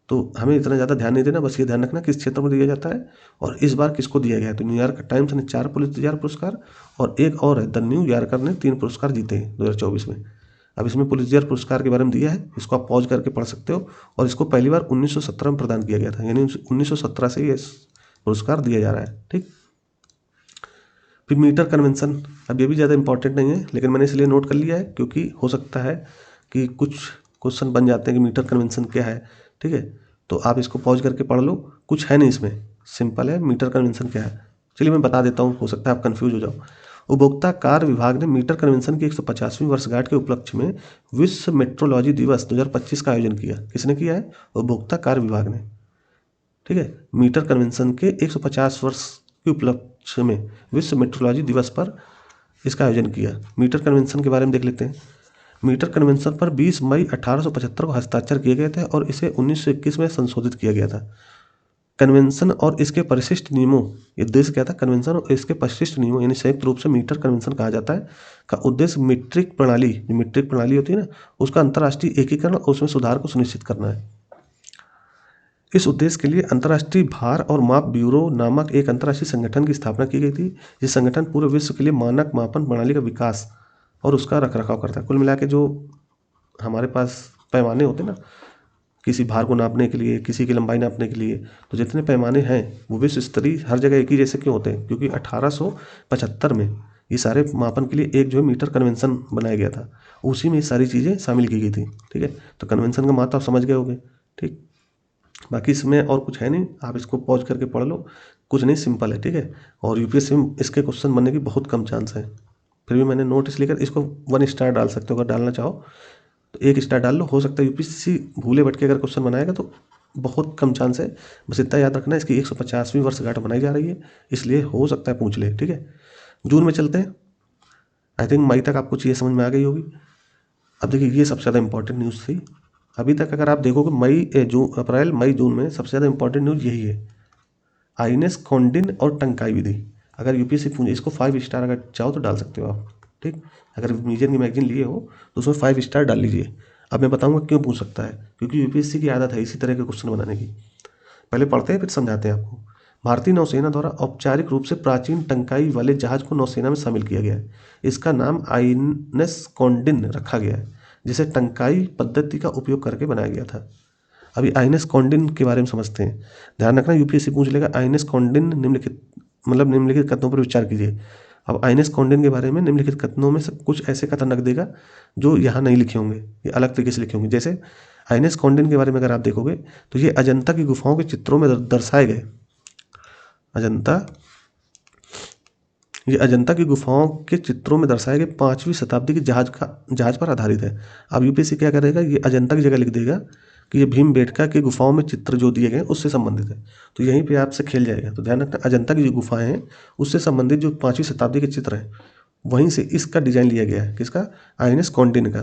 तो हमें इतना ज़्यादा ध्यान नहीं देना, बस ये ध्यान रखना किस क्षेत्र में दिया जाता है और इस बार किसको दिया गया है। तो न्यूयॉर्क टाइम्स ने 4 पुलित्ज़र पुरस्कार और एक और है द न्यू यॉर्कर ने 3 पुरस्कार जीते हैं 2024 में। अब इसमें पुलित्ज़र पुरस्कार के बारे में दिया है, इसको आप पॉज करके पढ़ सकते हो। और इसको पहली बार 1917 में प्रदान किया गया था, यानी 1917 से ये पुरस्कार दिया जा रहा है। ठीक, फिर मीटर कन्वेंशन, अब ये भी ज़्यादा इंपॉर्टेंट नहीं है, लेकिन मैंने इसलिए नोट कर लिया है क्योंकि हो सकता है कि कुछ क्वेश्चन बन जाते हैं कि मीटर कन्वेंशन क्या है। ठीक है, तो आप इसको पॉज करके पढ़ लो, कुछ है नहीं इसमें, सिंपल है मीटर कन्वेंशन क्या है। चलिए मैं बता देता हूँ, हो सकता है आप कंफ्यूज हो जाओ। उपभोक्ता कार्य विभाग ने मीटर कन्वेंशन की 150वीं वर्षगांठ के उपलक्ष्य में विश्व मेट्रोलॉजी दिवस 2025 का आयोजन किया। किसने किया है? उपभोक्ता कार्य विभाग ने। ठीक है, मीटर कन्वेंशन के 150 वर्ष के उपलक्ष्य में विश्व मेट्रोलॉजी दिवस पर इसका आयोजन किया। मीटर कन्वेंशन के बारे में देख लेते हैं। मीटर कन्वेंशन पर 20 मई 1875 को हस्ताक्षर किए गए थे और इसे 1921 में संशोधित किया गया था। कन्वेंशन और इसके परिशिष्ट नियमों, उद्देश्य क्या था? कन्वेंशन और इसके परिशिष्ट नियमों यानी संयुक्त रूप से मीटर कन्वेंशन कहा जाता है का उद्देश्य मीट्रिक प्रणाली, जो मीट्रिक प्रणाली होती है ना, उसका अंतर्राष्ट्रीय एकीकरण और उसमें सुधार को सुनिश्चित करना है। इस उद्देश्य के लिए अंतर्राष्ट्रीय भार और माप ब्यूरो नामक एक अंतर्राष्ट्रीय संगठन की स्थापना की गई थी। ये संगठन पूरे विश्व के लिए मानक मापन प्रणाली का विकास और उसका रखरखाव करता है। कुल मिला के जो हमारे पास पैमाने होते हैं ना, किसी भार को नापने के लिए, किसी की लंबाई नापने के लिए, तो जितने पैमाने हैं वो विश्व स्तरीय हर जगह एक ही जैसे क्यों होते हैं? क्योंकि 1875 में ये सारे मापन के लिए एक जो है मीटर कन्वेंशन बनाया गया था, उसी में ये सारी चीज़ें शामिल की गई थी। ठीक है, तो कन्वेंशन का महत्व आप समझ गए होंगे। ठीक, बाकी इसमें और कुछ है नहीं, आप इसको पॉज करके पढ़ लो, कुछ नहीं, सिंपल है। ठीक है, और यूपीएससी में इसके क्वेश्चन बनने की बहुत कम चांस है, फिर भी मैंने नोट इसलिए कर, इसको 1 स्टार डाल सकते हो अगर डालना चाहो तो 1 स्टार डाल लो। हो सकता है यूपीएससी भूले भटके अगर क्वेश्चन बनाएगा तो बहुत कम चांस है। बस इतना याद रखना, इसकी 150वीं वर्षगांठ बनाई जा रही है, इसलिए हो सकता है पूछ ले। ठीक है, जून में चलते हैं। आई थिंक मई तक आपको चीज़ें समझ में आ गई होगी। अब देखिए, ये सबसे ज़्यादा इंपॉर्टेंट न्यूज़ थी अभी तक। अगर आप देखोगे अप्रैल मई जून में सबसे ज़्यादा इंपॉर्टेंट न्यूज़ यही है, आइनेस कॉन्डिन और टंकाई विधि। अगर यूपीएससी पूछे, इसको 5 स्टार अगर चाहो तो डाल सकते हो आप। ठीक, अगर मीडियम की मैगजीन लिए हो तो उसमें 5 स्टार डाल लीजिए। अब मैं बताऊंगा क्यों पूछ सकता है, क्योंकि यूपीएससी की आदत है इसी तरह के क्वेश्चन बनाने की। पहले पढ़ते हैं फिर समझाते हैं आपको। भारतीय नौसेना द्वारा औपचारिक रूप से प्राचीन टंकाई वाले जहाज को नौसेना में शामिल किया गया है। इसका नाम आइनेस कॉन्डिन रखा गया है, जिसे टंकाई पद्धति का उपयोग करके बनाया गया था। अभी आइनेस कॉन्डिन के बारे में समझते हैं। ध्यान रखना, यूपीएससी पूछ लेगा आइनेस कॉन्डिन निम्नलिखित कथनों पर विचार कीजिए। अब आइनेस कॉन्डिन के बारे में निम्नलिखित कथनों में से कुछ ऐसे कथन रख देगा जो यहाँ नहीं लिखे होंगे, ये अलग तरीके से लिखे होंगे। जैसे आइनेस कॉन्डिन के बारे में अगर आप देखोगे तो ये अजंता की गुफाओं के चित्रों में दर्शाए गए, अजंता की गुफाओं के चित्रों में दर्शाए गए 5वीं शताब्दी के जहाज पर आधारित है। अब यूपीएससी क्या करेगा, ये अजंता की जगह लिख देगा कि ये भीमबेटका की गुफाओं में चित्र जो दिए गए उससे संबंधित है, तो यहीं पे आपसे खेल जाएगा। तो ध्यान रखना, अजंता की जो गुफाएं हैं उससे संबंधित जो 5वीं शताब्दी के चित्र हैं वहीं से इसका डिजाइन लिया गया है। किसका? आइनेस कॉन्डिन का।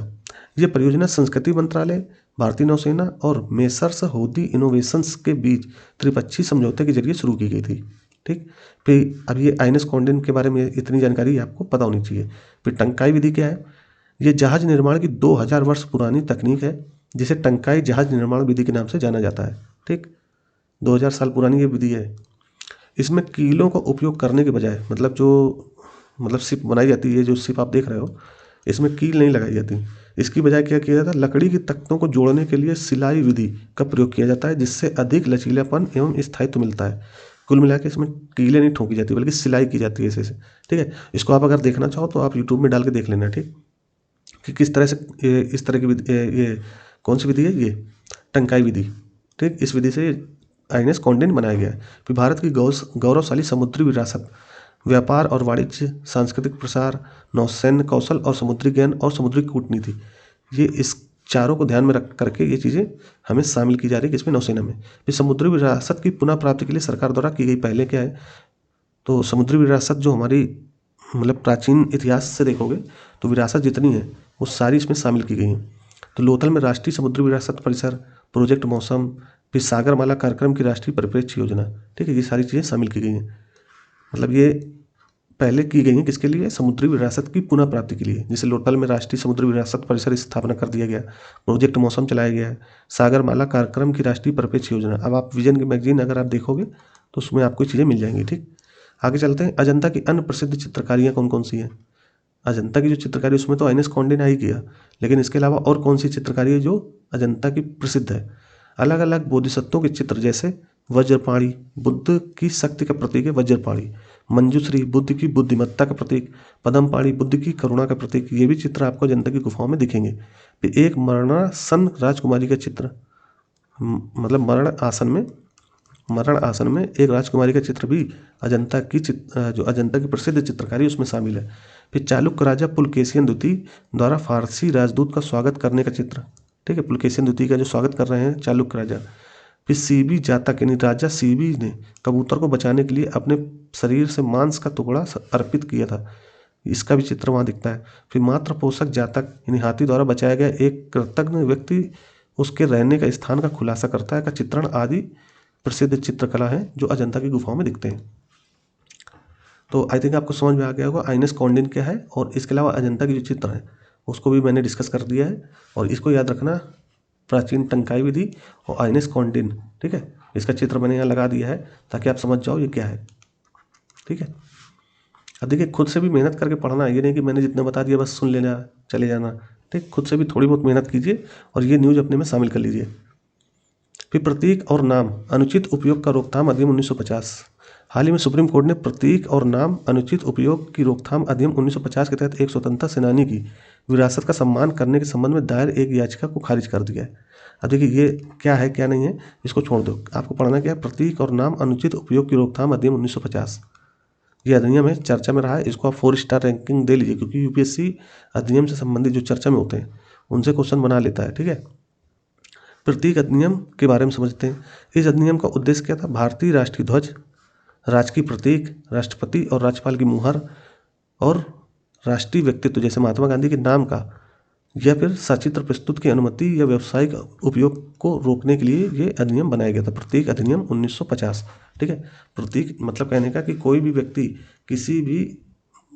ये परियोजना संस्कृति मंत्रालय, भारतीय नौसेना और मेसर्स होदी इनोवेशंस के बीच त्रिपक्षीय समझौते के जरिए शुरू की गई थी। ठीक, फिर अब ये आइनेस कॉन्डिन के बारे में इतनी जानकारी आपको पता होनी चाहिए। फिर टंकाई विधि क्या है? ये जहाज निर्माण की 2000 वर्ष पुरानी तकनीक है, जिसे टंकाई जहाज निर्माण विधि के नाम से जाना जाता है। ठीक, 2000 साल पुरानी ये विधि है। इसमें कीलों का उपयोग करने के बजाय, मतलब शिप बनाई जाती है, जो शिप आप देख रहे हो इसमें कील नहीं लगाई जाती। इसकी बजाय क्या किया जाता है, लकड़ी की तख्तों को जोड़ने के लिए सिलाई विधि का प्रयोग किया जाता है, जिससे अधिक लचीलापन एवं स्थायित्व मिलता है। कुल मिला के इसमें कीलें नहीं ठोकी जाती बल्कि सिलाई की जाती है ऐसे। ठीक है, इसको आप अगर देखना चाहो तो आप यूट्यूब में डाल के देख लेना। ठीक, कि किस तरह से इस तरह की विधि, ये कौन सी विधि है? ये टंकाई विधि। ठीक, इस विधि से आइनेस कॉन्डिन बनाया गया है। फिर भारत की गौरवशाली समुद्री विरासत, व्यापार और वाणिज्य, सांस्कृतिक प्रसार, नौसैन्य कौशल और समुद्री ज्ञान और समुद्री कूटनीति, ये इस चारों को ध्यान में रख करके ये चीज़ें हमें शामिल की जा रही है किसमें? नौसेना में। फिर समुद्री विरासत की पुनः प्राप्ति के लिए सरकार द्वारा की गई पहले क्या है, तो समुद्री विरासत जो हमारी प्राचीन इतिहास से देखोगे तो विरासत जितनी है वो सारी इसमें शामिल की गई हैं। तो लोथल में राष्ट्रीय समुद्री विरासत परिसर, प्रोजेक्ट मौसम, फिर सागरमाला कार्यक्रम की राष्ट्रीय परिप्रेक्ष्य योजना। ठीक है, ये सारी चीज़ें शामिल की गई हैं। मतलब ये पहले की गई हैं किसके लिए? समुद्री विरासत की पुनः प्राप्ति के लिए। जैसे लोथल में राष्ट्रीय समुद्री विरासत परिसर स्थापना कर दिया गया, प्रोजेक्ट मौसम चलाया गया है, सागरमाला कार्यक्रम की राष्ट्रीय परिप्रेक्ष्य योजना। अब आप विजन की मैगजीन अगर आप देखोगे तो उसमें आपको चीज़ें मिल जाएंगी। ठीक, आगे चलते हैं। अजंता की अन्य प्रसिद्ध चित्रकारियाँ कौन कौन सी हैं? अजंता की जो चित्रकारी उसमें तो आइनस कॉन्डे ने ही किया, लेकिन इसके अलावा और कौन सी चित्रकारी है जो अजंता की प्रसिद्ध है? अलग अलग बोधिसत्वों के चित्र, जैसे वज्रपाणी बुद्ध की शक्ति का प्रतीक है वज्रपाणी, मंजूश्री बुद्ध की बुद्धिमत्ता का प्रतीक, पद्मपाणी बुद्ध की करुणा का प्रतीक। ये भी चित्र आपको अजंता की गुफाओं में दिखेंगे। फिर एक मरणासन राजकुमारी का चित्र, मतलब मरण आसन में एक राजकुमारी का चित्र भी अजंता की जो अजंता की प्रसिद्ध चित्रकारी उसमें शामिल है। फिर चालुक्य राजा पुलकेशिन द्वितीय द्वारा फारसी राजदूत का स्वागत करने का चित्र। ठीक है, पुलकेशिन द्वितीय का जो स्वागत कर रहे हैं चालुक्य राजा। फिर सीबी जातक यानी राजा सीबी ने कबूतर को बचाने के लिए अपने शरीर से मांस का टुकड़ा अर्पित किया था, इसका भी चित्र वहाँ दिखता है। फिर मात्र पोषक जातक यानी हाथी द्वारा बचाया गया एक कृतज्ञ व्यक्ति उसके रहने का स्थान का खुलासा करता है का चित्रण आदि प्रसिद्ध चित्रकला है जो अजंता की गुफाओं में दिखते हैं। तो आई थिंक आपको समझ में आ गया होगा आइनस कॉन्डिन क्या है, और इसके अलावा अजंता की जो चित्र है उसको भी मैंने डिस्कस कर दिया है। और इसको याद रखना, प्राचीन टंकाई विधि और आइनस कॉन्डिन। ठीक है, इसका चित्र मैंने यहाँ लगा दिया है ताकि आप समझ जाओ ये क्या है। ठीक है, अब देखिए खुद से भी मेहनत करके पढ़ना, ये नहीं कि मैंने जितना बता दिया बस सुन लेना चले जाना। ठीक, खुद से भी थोड़ी बहुत मेहनत कीजिए और ये न्यूज़ अपने में शामिल कर लीजिए। फिर प्रतीक और नाम अनुचित उपयोग का रोकथाम अधिनियम 1950। हाल ही में सुप्रीम कोर्ट ने प्रतीक और नाम अनुचित उपयोग की रोकथाम अधिनियम 1950 के तहत एक स्वतंत्रता सेनानी की विरासत का सम्मान करने के संबंध में दायर एक याचिका को खारिज कर दिया है। अब देखिए ये क्या है क्या नहीं है इसको छोड़ दो, आपको पढ़ना क्या है? प्रतीक और नाम अनुचित उपयोग की रोकथाम अधिनियम 1950। ये अधिनियम है, चर्चा में रहा है, इसको आप 4 स्टार रैंकिंग दे लीजिए क्योंकि यूपीएससी अधिनियम से संबंधित जो चर्चा में होते हैं उनसे क्वेश्चन बना लेता है। ठीक है, प्रतीक अधिनियम के बारे में समझते हैं। इस अधिनियम का उद्देश्य क्या था? भारतीय राष्ट्रीय ध्वज, राजकीय प्रतीक, राष्ट्रपति और राज्यपाल की मुहर और राष्ट्रीय व्यक्तित्व जैसे महात्मा गांधी के नाम का या फिर सचित्र प्रस्तुत की अनुमति या व्यावसायिक उपयोग को रोकने के लिए ये अधिनियम बनाया गया था, प्रतीक अधिनियम 1950। ठीक है, प्रतीक मतलब कहने का कि कोई भी व्यक्ति किसी भी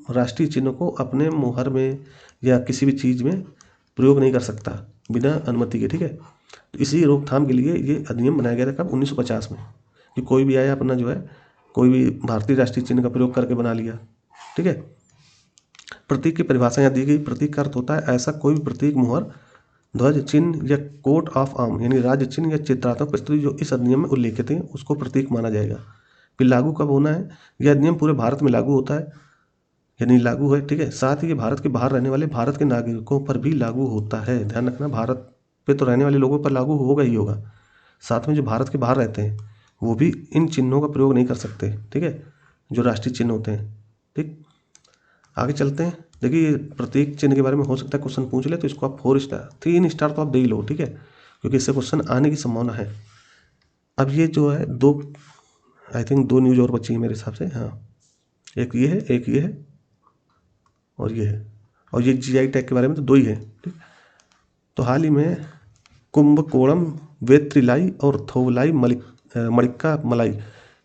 राष्ट्रीय चिन्ह को अपने मुहर में या किसी भी चीज़ में प्रयोग नहीं कर सकता बिना अनुमति के। ठीक है, तो इसी रोकथाम के लिए ये अधिनियम बनाया गया था कब? 1950 में, कि कोई भी आया अपना जो है कोई भी भारतीय राष्ट्रीय चिन्ह का प्रयोग करके बना लिया। ठीक है, प्रतीक की परिभाषा यहाँ दी गई। प्रतीक का अर्थ होता है ऐसा कोई भी प्रतीक, मुहर, ध्वज चिन्ह या कोट ऑफ आर्म यानी राज्य चिन्ह या चित्रात्मक प्रस्तुति जो इस अधिनियम में उल्लेखित है उसको प्रतीक माना जाएगा। फिर लागू कब होना है? यह अधिनियम पूरे भारत में लागू होता है यानी लागू है। ठीक है, साथ ही ये भारत के बाहर रहने वाले भारत के नागरिकों पर भी लागू होता है। ध्यान रखना, भारत पे तो रहने वाले लोगों पर लागू होगा ही होगा, साथ में जो भारत के बाहर रहते हैं वो भी इन चिन्हों का प्रयोग नहीं कर सकते। ठीक है, जो राष्ट्रीय चिन्ह होते हैं। ठीक, आगे चलते हैं। देखिए प्रतीक चिन्ह के बारे में हो सकता है क्वेश्चन पूछ ले, तो इसको आप 4 स्टार 3 स्टार तो आप दे ही लो। ठीक है, क्योंकि इससे क्वेश्चन आने की संभावना है। अब ये जो है आई थिंक 2 न्यूज़ और बची है मेरे हिसाब से। हाँ, एक ये है, एक ये है और ये है, और ये जीआई टैग के बारे में तो 2 ही है। ठीक, तो हाल ही में कुंभकोणम, वेत्रिलाई और थोवलाई मणिक्का मलाई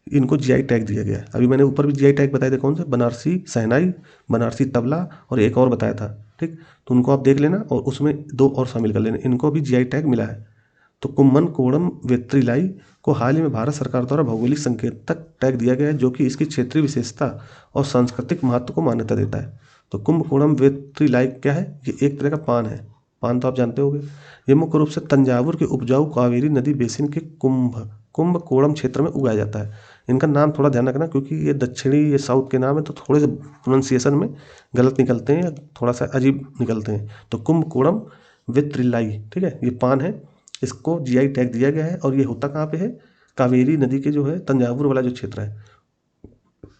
इनको जीआई टैग दिया गया है। अभी मैंने ऊपर भी जीआई टैग बताए थे, कौन से? बनारसी शहनाई, बनारसी तबला और एक और बताया था। ठीक, तो उनको आप देख लेना और उसमें 2 और शामिल कर लेना, इनको भी जीआई टैग मिला है। तो कुम्भकोणम वेत्रिलाई को हाल ही में भारत सरकार द्वारा भौगोलिक संकेतक टैग दिया गया है जो कि इसकी क्षेत्रीय विशेषता और सांस्कृतिक महत्व को मान्यता देता है। तो कुंभकोणम वेत्रिलाई क्या है? ये एक तरह का पान है, पान तो आप जानते होंगे। ये मुख्य रूप से तंजावुर के उपजाऊ कावेरी नदी बेसिन के कुंभकोणम क्षेत्र में उगाया जाता है। इनका नाम थोड़ा ध्यान रखना क्योंकि ये दक्षिणी, ये साउथ के नाम है तो थोड़े से प्रोनाउंसिएशन में गलत निकलते हैं या थोड़ा सा अजीब निकलते हैं। तो कुंभकोणम वेत्रिलाई, ठीक है, ये पान है, इसको जीआई टैग दिया गया है। और ये होता कहाँ पे है? कावेरी नदी के जो है तंजावुर वाला जो क्षेत्र है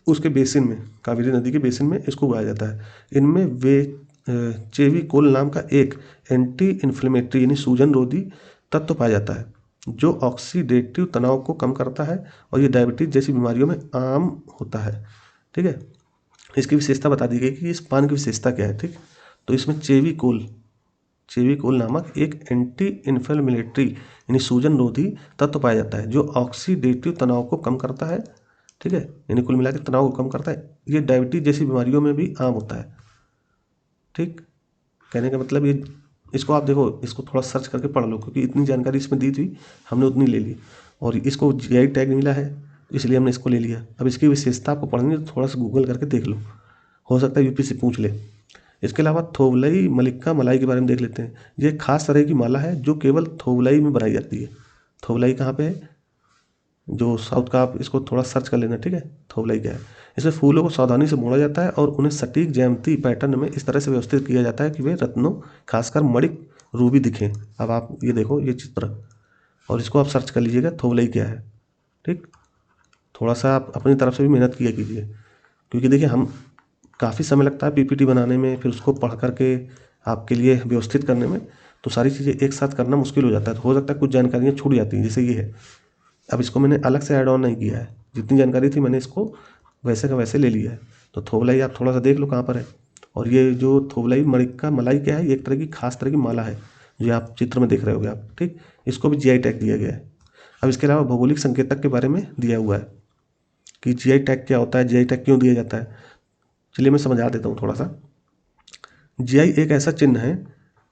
उसके बेसिन में, कावेरी नदी के बेसिन में इसको उगाया जाता है। इनमें चेविकोल नाम का एक एंटी इन्फ्लेमेटरी यानी सूजन रोधी तत्व पाया जाता है जो ऑक्सीडेटिव तनाव को कम करता है और ये डायबिटीज जैसी बीमारियों में आम होता है। ठीक है, इसकी विशेषता बता दी गई कि इस पान की विशेषता क्या है। ठीक, तो इसमें चेविकोल नामक एक एंटी इन्फ्लेमेटरी यानी सूजन रोधी तत्व पाया जाता है जो ऑक्सीडेटिव तनाव को कम करता है ठीक है, यानी कुल मिला के तनाव को कम करता है। ये डायबिटीज जैसी बीमारियों में भी आम होता है। ठीक, कहने का मतलब ये, इसको आप देखो, इसको थोड़ा सर्च करके पढ़ लो, क्योंकि इतनी जानकारी इसमें दी थी, हमने उतनी ले ली, और इसको जीआई टैग मिला है, इसलिए हमने इसको ले लिया। अब इसकी विशेषता आपको पढ़नी है तो थोड़ा सा गूगल करके देख लो, हो सकता है यूपी से पूछ ले। इसके अलावा थोवलई मलिक्का मलाई के बारे में देख लेते हैं। ये एक खास तरह की माला है जो केवल थोवलई में बनाई जाती है। थोवलई कहाँ पे है, जो साउथ का, आप इसको थोड़ा सर्च कर लेना, ठीक है, थोवलई क्या है। इसमें फूलों को सावधानी से मोड़ा जाता है और उन्हें सटीक ज्यामिति पैटर्न में इस तरह से व्यवस्थित किया जाता है कि वे रत्नों, खासकर मणिक, रूबी दिखें। अब आप ये देखो, ये चित्र, और इसको आप सर्च कर लीजिएगा थोवलई क्या है। ठीक, थोड़ा सा आप अपनी तरफ से भी मेहनत किया कीजिए, क्योंकि देखिए हम काफ़ी समय लगता है पीपीटी बनाने में, फिर उसको पढ़ करके आपके लिए व्यवस्थित करने में, तो सारी चीज़ें एक साथ करना मुश्किल हो जाता है। तो हो सकता है कुछ जानकारियाँ छूट जाती हैं, जैसे ये है। अब इसको मैंने अलग से ऐड ऑन नहीं किया है, जितनी जानकारी थी मैंने इसको वैसे का वैसे ले लिया है। तो थोवलाई आप थोड़ा सा देख लो कहाँ पर है। और ये जो थोवलाई मणिक्का मलाई क्या है, ये एक तरह की खास तरह की माला है, जो आप चित्र में देख रहे होगे आप। ठीक, इसको भी जीआई टैग दिया गया है। अब इसके अलावा भौगोलिक संकेतक के बारे में दिया हुआ है कि जीआई टैग क्या होता है, जीआई टैग क्यों दिया जाता है। चलिए मैं समझा देता हूँ थोड़ा सा। जीआई एक ऐसा चिन्ह है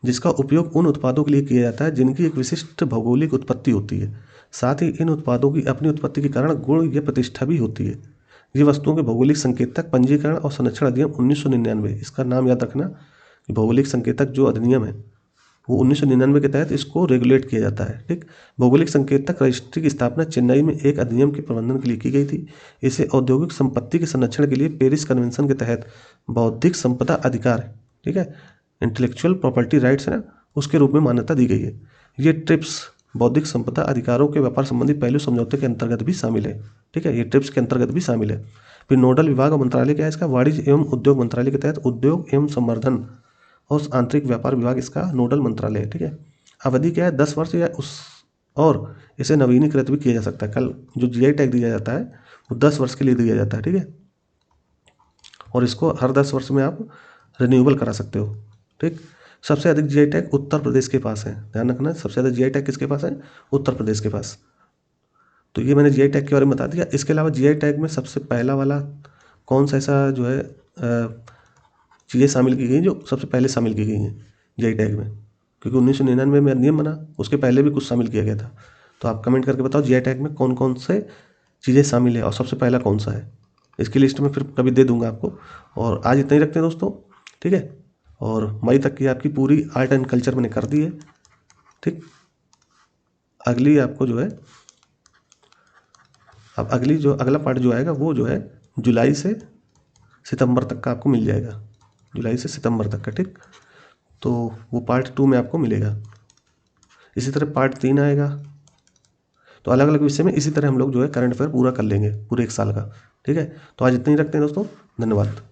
जिसका उपयोग उन उत्पादों के लिए किया जाता है जिनकी एक विशिष्ट भौगोलिक उत्पत्ति होती है। साथ ही इन उत्पादों की अपनी उत्पत्ति के कारण गुण या प्रतिष्ठा भी होती है। ये वस्तुओं के भौगोलिक संकेतक पंजीकरण और संरक्षण अधिनियम 1999, इसका नाम याद रखना कि भौगोलिक संकेतक जो अधिनियम है वो 1999 के तहत इसको रेगुलेट किया जाता है। ठीक, भौगोलिक संकेतक रजिस्ट्री की स्थापना चेन्नई में एक अधिनियम के प्रबंधन के लिए की गई थी। इसे औद्योगिक संपत्ति के संरक्षण के लिए पेरिस कन्वेंशन के तहत बौद्धिक संपदा अधिकार, ठीक है, इंटेलेक्चुअल प्रॉपर्टी राइट्स है ना, उसके रूप में मान्यता दी गई है। ये ट्रिप्स बौद्धिक संपदा अधिकारों के व्यापार संबंधी पहलू समझौते के अंतर्गत भी शामिल है। ठीक है, ये ट्रिप्स के अंतर्गत भी शामिल है। फिर नोडल विभाग और मंत्रालय क्या है इसका, वाणिज्य एवं उद्योग मंत्रालय के तहत उद्योग एवं संवर्धन और आंतरिक व्यापार विभाग इसका नोडल मंत्रालय है। ठीक है, अवधि क्या है, 10 वर्ष या उस, और इसे नवीनीकृत भी किया जा सकता है। कल जो जीआई टैग दिया जाता है वो 10 वर्ष के लिए दिया जाता है। ठीक है, और इसको हर 10 वर्ष में आप रिन्यूएबल करा सकते हो। ठीक, सबसे अधिक जीआई टैग उत्तर प्रदेश के पास है, ध्यान रखना, सबसे ज़्यादा जीआई टैग किसके पास है, उत्तर प्रदेश के पास। तो ये मैंने जीआई टैग के बारे में बता दिया। इसके अलावा जीआई टैग में सबसे पहला वाला कौन सा ऐसा जो है चीज़ें शामिल की गई जो सबसे पहले शामिल की गई हैं जीआई टैग में, क्योंकि 1999 में नियम बना, उसके पहले भी कुछ शामिल किया गया था। तो आप कमेंट करके बताओ जीआई टैग में कौन कौन से चीज़ें शामिल है और सबसे पहला कौन सा है। इसकी लिस्ट में फिर कभी दे दूंगा आपको। और आज इतना ही रखते हैं दोस्तों, ठीक है। और मई तक की आपकी पूरी आर्ट एंड कल्चर मैंने कर दी है। ठीक, अगली आपको जो है, अब अगली जो अगला पार्ट जो आएगा वो जो है जुलाई से सितंबर तक का आपको मिल जाएगा, जुलाई से सितंबर तक का। ठीक, तो वो पार्ट 2 में आपको मिलेगा। इसी तरह पार्ट 3 आएगा। तो अलग अलग विषय में इसी तरह हम लोग जो है करंट अफेयर पूरा कर लेंगे पूरे 1 साल का। ठीक है, तो आज इतना ही रखते हैं दोस्तों, धन्यवाद।